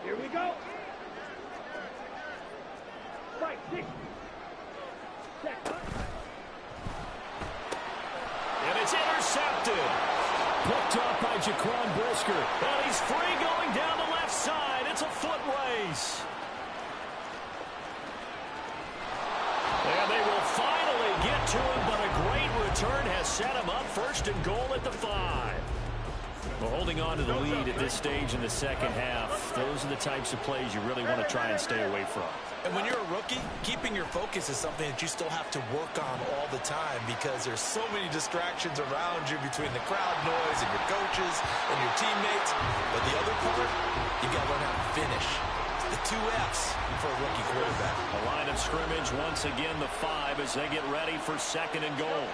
Here we go. Right, 6. And it's intercepted. Picked up by Jaquan Brisker. And he's free going down the left side. It's a foot race. And they will finally get to him, but a great return has set him up first and goal at the 5. Well, holding on to the lead at this stage in the second half, those are the types of plays you really want to try and stay away from. And when you're a rookie, keeping your focus is something that you still have to work on all the time because there's so many distractions around you between the crowd noise and your coaches and your teammates. But the other part, you got to learn how to finish. The 2 F's for a rookie quarterback. A line of scrimmage, once again the 5 as they get ready for 2nd and goal.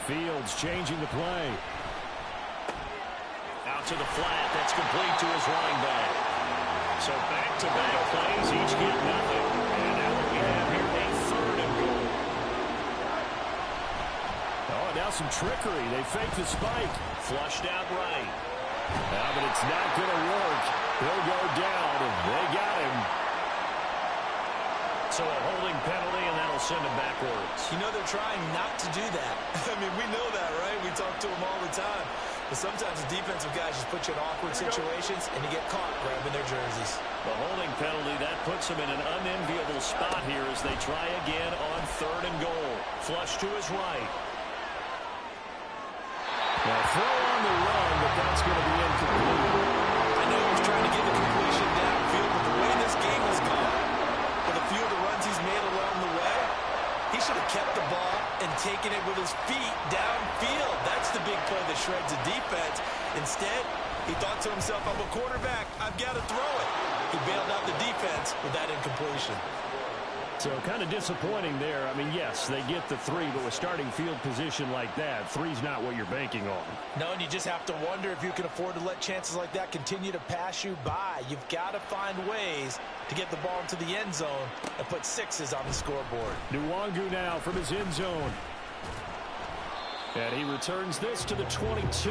Fields changing the play. Out to the flat. That's complete to his running back. So back-to-back plays, each get nothing. And now what we have here, a 3rd and goal. Oh, now some trickery. They fake the spike. Flushed out right. But it's not going to work. He'll go down, and they got him. So a holding penalty, and that'll send him backwards. You know they're trying not to do that. I mean, we know that, right? We talk to them all the time. But sometimes the defensive guys just put you in awkward situations, and you get caught grabbing their jerseys. The holding penalty, that puts him in an unenviable spot here as they try again on 3rd and goal. Flush to his right. Now throw on the run, but that's going to be incomplete. I know he was trying to get the completion downfield, but the way this game has gone, with a few of the runs he's made along the way, he should have kept the ball and taken it with his feet downfield. That's the big play that shreds the defense. Instead, he thought to himself, I'm a quarterback, I've got to throw it. He bailed out the defense with that incompletion. So kind of disappointing there. I mean, yes, they get the 3, but with starting field position like that, 3's not what you're banking on. No, and you just have to wonder if you can afford to let chances like that continue to pass you by. You've got to find ways to get the ball into the end zone and put 6s on the scoreboard. Nwangu now from his end zone. And he returns this to the 22.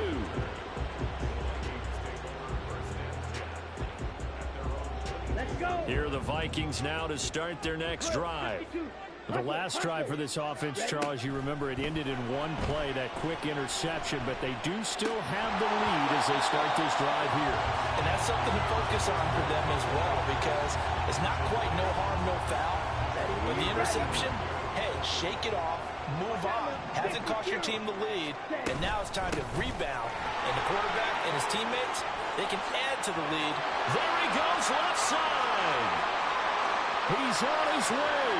Here are the Vikings now to start their next drive. The last drive for this offense, Charles, you remember it ended in one play, that quick interception, but they do still have the lead as they start this drive here. And that's something to focus on for them as well, because it's not quite no harm, no foul. With the interception, hey, shake it off, move on. Hasn't cost your team the lead, and now it's time to rebound. And the quarterback and his teammates, they can add to the lead. There he goes, left side. He's on his way.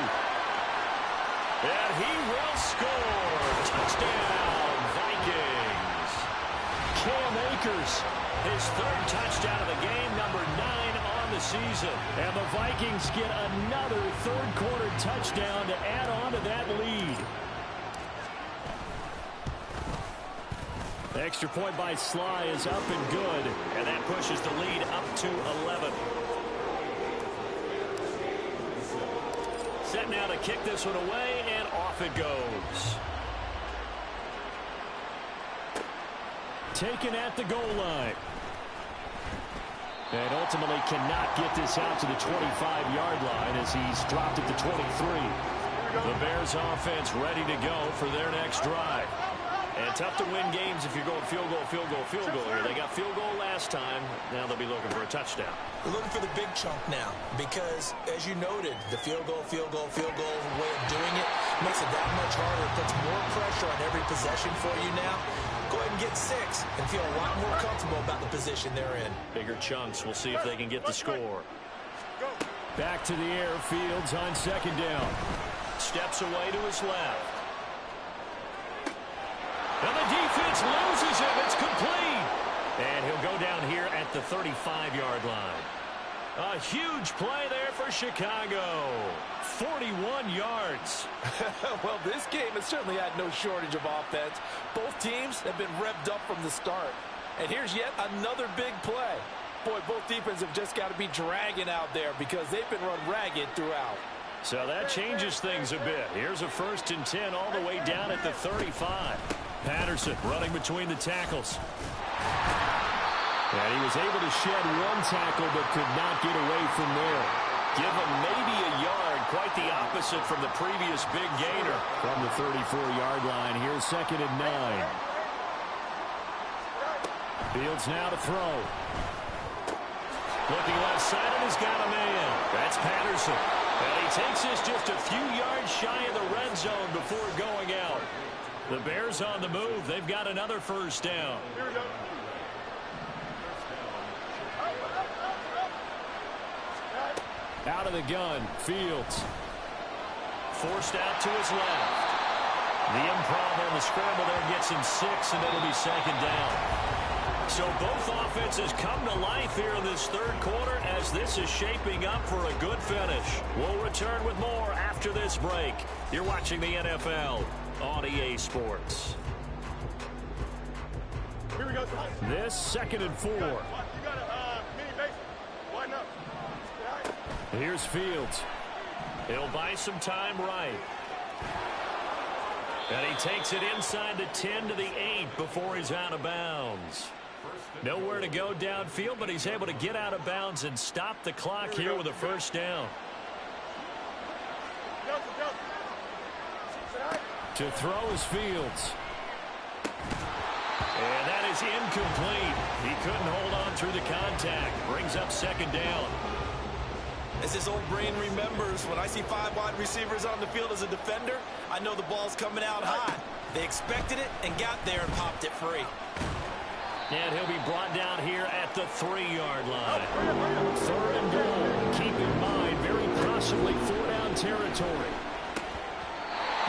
And he will score. Touchdown, Vikings. Cam Akers, his 3rd touchdown of the game, number 9 on the season. And the Vikings get another 3rd quarter touchdown to add on to that lead. The extra point by Sly is up and good. And that pushes the lead up to 11. Set now to kick this one away, and off it goes. Taken at the goal line. And ultimately cannot get this out to the 25-yard line as he's dropped at the 23. The Bears offense ready to go for their next drive. And tough to win games if you're going field goal, field goal, field goal here. They got field goal last time. Now they'll be looking for a touchdown. They're looking for the big chunk now because, as you noted, the field goal way of doing it makes it that much harder. It puts more pressure on every possession for you now. Go ahead and get 6 and feel a lot more comfortable about the position they're in. Bigger chunks. We'll see if they can get the score. Back to the air. Fields on 2nd down. Steps away to his left. And the defense loses him. It's complete. And he'll go down here at the 35-yard line. A huge play there for Chicago. 41 yards. Well, this game has certainly had no shortage of offense. Both teams have been revved up from the start. And here's yet another big play. Boy, both defenses have just got to be dragging out there because they've been run ragged throughout. So that changes things a bit. Here's a 1st and 10 all the way down at the 35. Patterson running between the tackles. And he was able to shed one tackle but could not get away from there. Give him maybe a yard. Quite the opposite from the previous big gainer. From the 34-yard line, here's 2nd and 9. Fields now to throw. Looking left side, and he's got a man. That's Patterson. And he takes this just a few yards shy of the red zone before going out. The Bears on the move. They've got another 1st down. Out of the gun, Fields. Forced out to his left. The improv on the scramble there gets him 6, and it'll be 2nd down. So both offenses come to life here in this 3rd quarter as this is shaping up for a good finish. We'll return with more after this break. You're watching the NFL on EA Sports. This 2nd and 4. Here's Fields. He'll buy some time right. And he takes it inside the 10 to the 8 before he's out of bounds. Nowhere to go downfield, but he's able to get out of bounds and stop the clock here with a first down. To throw is Fields. And that is incomplete. He couldn't hold on through the contact. Brings up 2nd down. As his old brain remembers, when I see 5 wide receivers on the field as a defender, I know the ball's coming out hot. They expected it and got there and popped it free. And he'll be brought down here at the 3-yard line. 3rd and goal. Keep in mind, very possibly 4-down territory.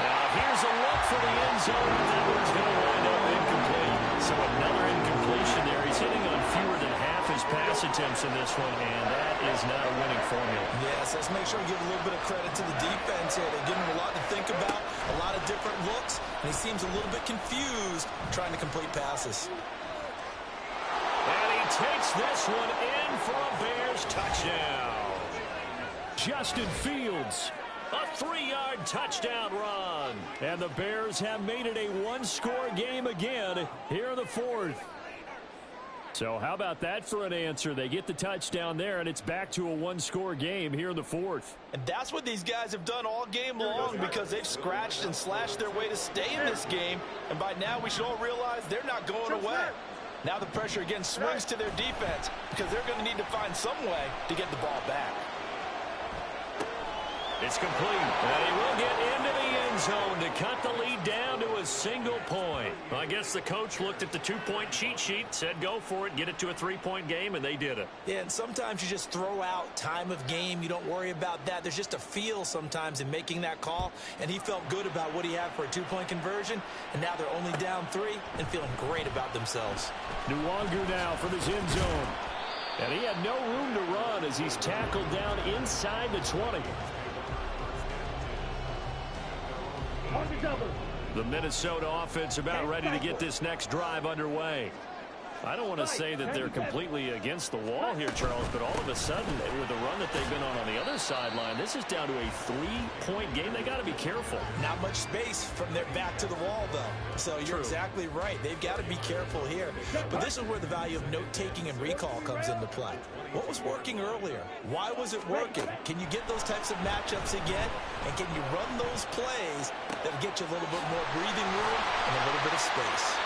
Now here's a look for the end zone. That one's going to wind up incomplete. So another incompletion there. He's hitting on fewer than half his pass attempts in this one, and that is not a winning formula. Yes, let's make sure we give a little bit of credit to the defense here. They give him a lot to think about, a lot of different looks, and he seems a little bit confused trying to complete passes. And he takes this one in for a Bears touchdown. Justin Fields, a 3-yard touchdown run. And the Bears have made it a 1-score game again here in the 4th. So how about that for an answer? They get the touchdown there, and it's back to a 1-score game here in the 4th. And that's what these guys have done all game long, because they've scratched and slashed their way to stay in this game. And by now we should all realize they're not going away. Now the pressure again swings to their defense, because they're going to need to find some way to get the ball back. It's complete, and he will get into the end zone to cut the lead down to a single point. I guess the coach looked at the 2-point cheat sheet, said go for it, get it to a 3-point game, and they did it. Yeah, and sometimes you just throw out time of game. You don't worry about that. There's just a feel sometimes in making that call, and he felt good about what he had for a 2-point conversion, and now they're only down 3 and feeling great about themselves. Nwangu now from his end zone. And he had no room to run as he's tackled down inside the 20. The Minnesota offense about ready to get this next drive underway. I don't want to say that they're completely against the wall here, Charles, but all of a sudden, with the run that they've been on the other sideline, this is down to a 3-point game. They got to be careful. Not much space from their back to the wall, though. So you're exactly right. They've got to be careful here. But this is where the value of note-taking and recall comes into play. What was working earlier? Why was it working? Can you get those types of matchups again? And can you run those plays that get you a little bit more breathing room and a little bit of space?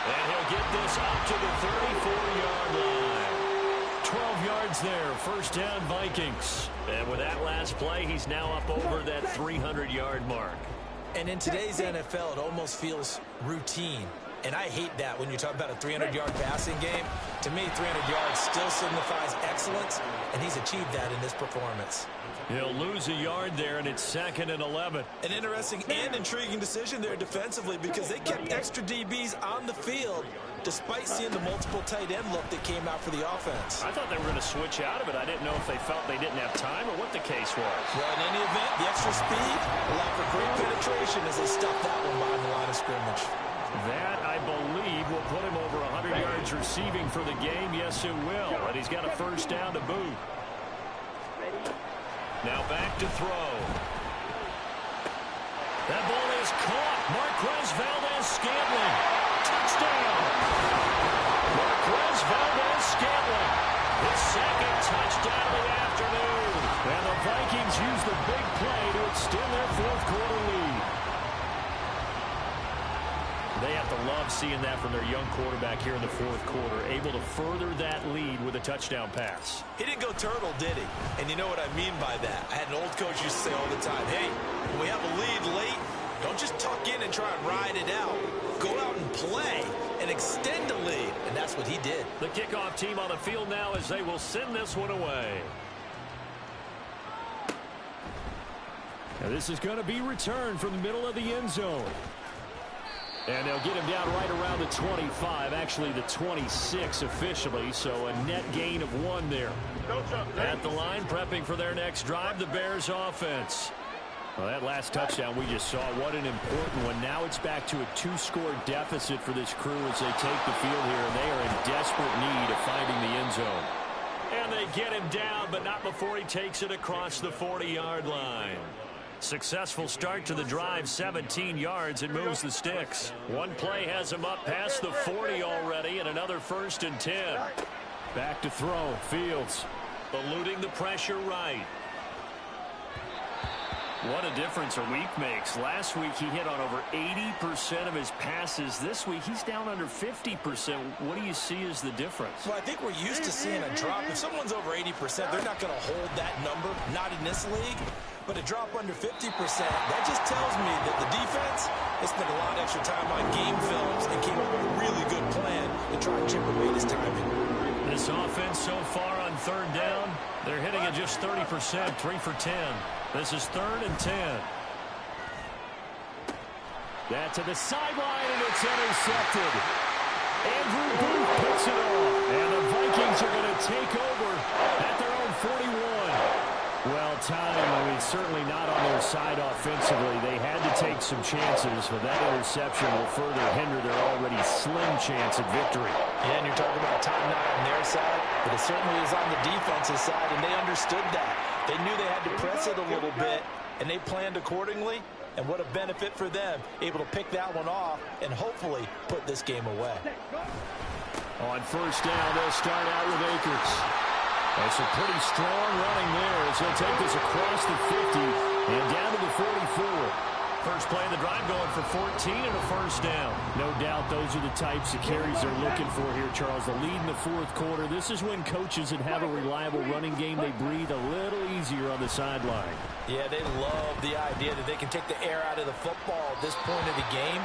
And he'll get this up to the 34-yard line. 12 yards there, first down Vikings. And with that last play, he's now up over that 300-yard mark. And in today's NFL, it almost feels routine. And I hate that when you talk about a 300-yard passing game. To me, 300 yards still signifies excellence, and he's achieved that in this performance. He'll lose a yard there, and it's 2nd and 11. An interesting and intriguing decision there defensively, because they kept extra DBs on the field despite seeing the multiple tight end look that came out for the offense. I thought they were going to switch out of it. I didn't know if they felt they didn't have time or what the case was. Well, in any event, the extra speed allowed for great penetration as they stuffed that one behind the line of scrimmage. That, I believe, will put him over 100 yards receiving for the game. Yes, it will. And he's got a first down to boot. Now back to throw. That ball is caught. Marquez Valdes-Scantling. Touchdown. Marquez Valdes-Scantling. His 2nd touchdown of the afternoon. And the Vikings use the big play to extend their 4th quarter lead. They have to love seeing that from their young quarterback here in the 4th quarter, able to further that lead with a touchdown pass. He didn't go turtle, did he? And you know what I mean by that. I had an old coach used to say all the time, hey, when we have a lead late, don't just tuck in and try and ride it out. Go out and play and extend the lead. And that's what he did. The kickoff team on the field now as they will send this one away. Now this is going to be returned from the middle of the end zone. And they'll get him down right around the 25, actually the 26 officially, so a net gain of 1 there. At the line, prepping for their next drive, the Bears offense. Well, that last touchdown we just saw, what an important one. Now it's back to a 2-score deficit for this crew as they take the field here, and they are in desperate need of finding the end zone. And they get him down, but not before he takes it across the 40-yard line. Successful start to the drive, 17 yards, and moves the sticks. One play has him up past the 40 already, and another 1st and 10. Back to throw, Fields. Eluding the pressure right. What a difference a week makes. Last week he hit on over 80% of his passes. This week he's down under 50%. What do you see as the difference? Well, I think we're used to seeing a drop. If someone's over 80%, they're not going to hold that number, not in this league. But a drop under 50%, that just tells me that the defense has spent a lot of extra time on game films and came up with a really good plan to try and chip away this timing. This offense so far on 3rd down, they're hitting at just 30%, 3 for 10. This is 3rd and 10. That to the sideline, and it's intercepted. Andrew Booth puts it off, and the Vikings are going to take over at their own 41. Well timed. I mean, certainly not on their side offensively. They had to take some chances, but that interception will further hinder their already slim chance at victory. Yeah, and you're talking about time not on their side, but it certainly is on the defensive side, and they understood that. They knew they had to press it a little bit, and they planned accordingly. And what a benefit for them, able to pick that one off and hopefully put this game away. On 1st down, they'll start out with Akers. That's a pretty strong running there as he'll take this across the 50 and down to the 44. First play of the drive going for 14 and a 1st down. No doubt those are the types of carries they're looking for here, Charles. The lead in the 4th quarter. This is when coaches that have a reliable running game, they breathe a little easier on the sideline. Yeah, they love the idea that they can take the air out of the football at this point of the game.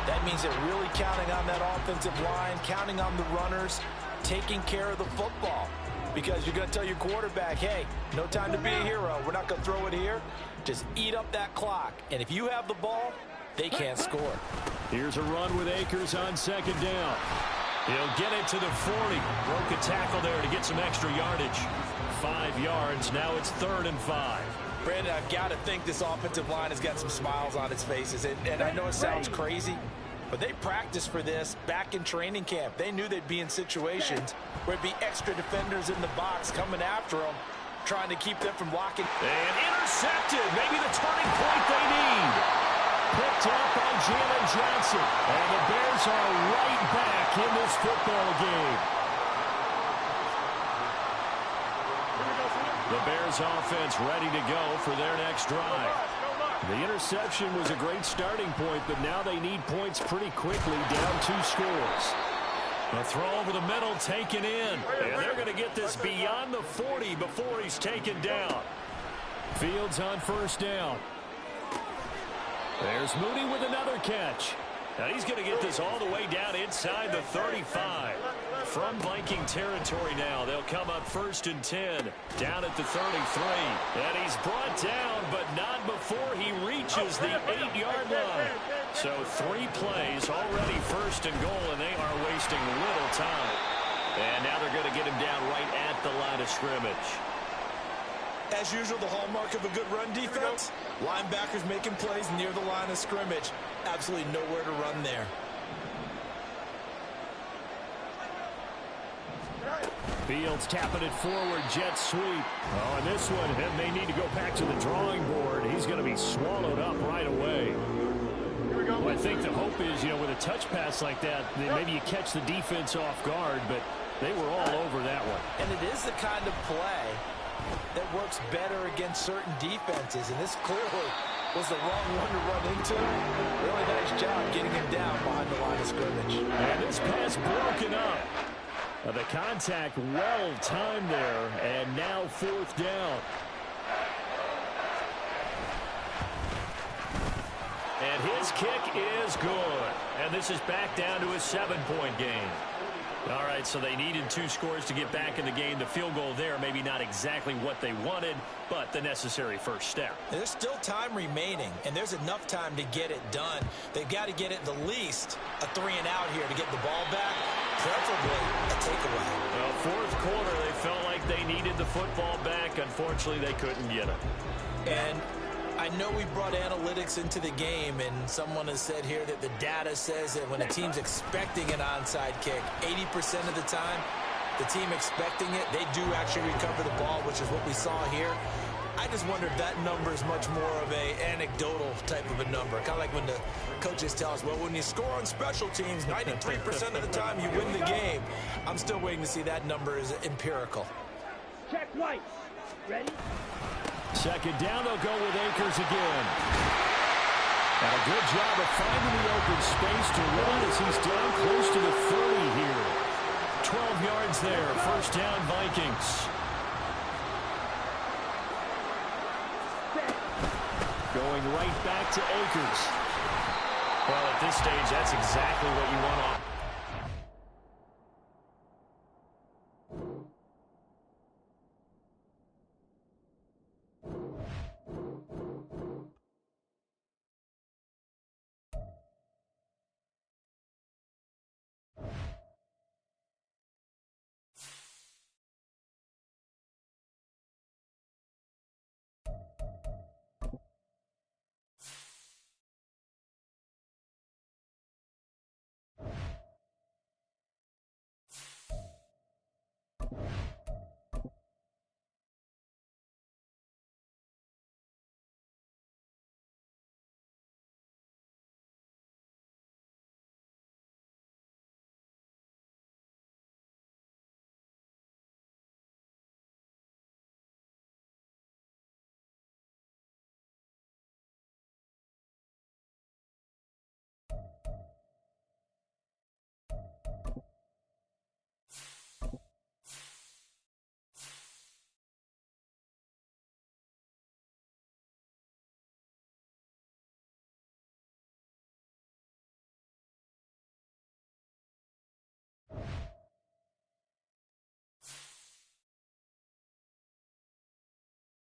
That means they're really counting on that offensive line, counting on the runners, taking care of the football. Because you're going to tell your quarterback, hey, no time to be a hero. We're not going to throw it here. Just eat up that clock. And if you have the ball, they can't score. Here's a run with Akers on 2nd down. He'll get it to the 40. Broke a tackle there to get some extra yardage. 5 yards. Now it's 3rd and 5. Brandon, I've got to think this offensive line has got some smiles on its faces. And I know it sounds crazy, but they practiced for this back in training camp. They knew they'd be in situations where it'd be extra defenders in the box coming after them, trying to keep them from blocking. And intercepted. Maybe the turning point they need. Picked up by Jalen Johnson. And the Bears are right back in this football game. The Bears offense ready to go for their next drive. The interception was a great starting point, but now they need points pretty quickly, down 2 scores. A throw over the middle, taken in. And they're going to get this beyond the 40 before he's taken down. Fields on 1st down. There's Mooney with another catch. Now he's going to get this all the way down inside the 35. From Viking territory now, they'll come up 1st and 10, down at the 33. And he's brought down, but not before he reaches the 8-yard line. So 3 plays, already 1st and goal, and they are wasting little time. And now they're going to get him down right at the line of scrimmage. As usual, the hallmark of a good run defense, linebackers making plays near the line of scrimmage. Absolutely nowhere to run there. Fields tapping it forward, jet sweep. Oh, and this one, and they need to go back to the drawing board. He's going to be swallowed up right away. Well, I think the hope is, with a touch pass like that, maybe you catch the defense off guard, but they were all over that one. And it is the kind of play that works better against certain defenses, and this clearly was the wrong one to run into. Really nice job getting him down behind the line of scrimmage. And this pass broken up. The contact well timed there, and now 4th down. And his kick is good. And this is back down to a 7-point game. All right, so they needed 2 scores to get back in the game. The field goal there, maybe not exactly what they wanted, but the necessary first step. There's still time remaining, and there's enough time to get it done. They've got to get it the least a 3-and-out here to get the ball back, preferably a takeaway. Well, 4th quarter, they felt like they needed the football back. Unfortunately, they couldn't get it. And I know we brought analytics into the game, and someone has said here that the data says that when a team's expecting an onside kick, 80% of the time, the team expecting it, they do actually recover the ball, which is what we saw here. I just wonder if that number is much more of a anecdotal type of a number. Kind of like when the coaches tell us, well, when you score on special teams, 93% of the time you win the game. I'm still waiting to see that number is empirical. Check white. Ready? Second down, they'll go with Akers again. And a good job of finding the open space to run as he's down close to the 30 here. 12 yards there, first down Vikings. Going right back to Akers. Well, at this stage, that's exactly what you want on.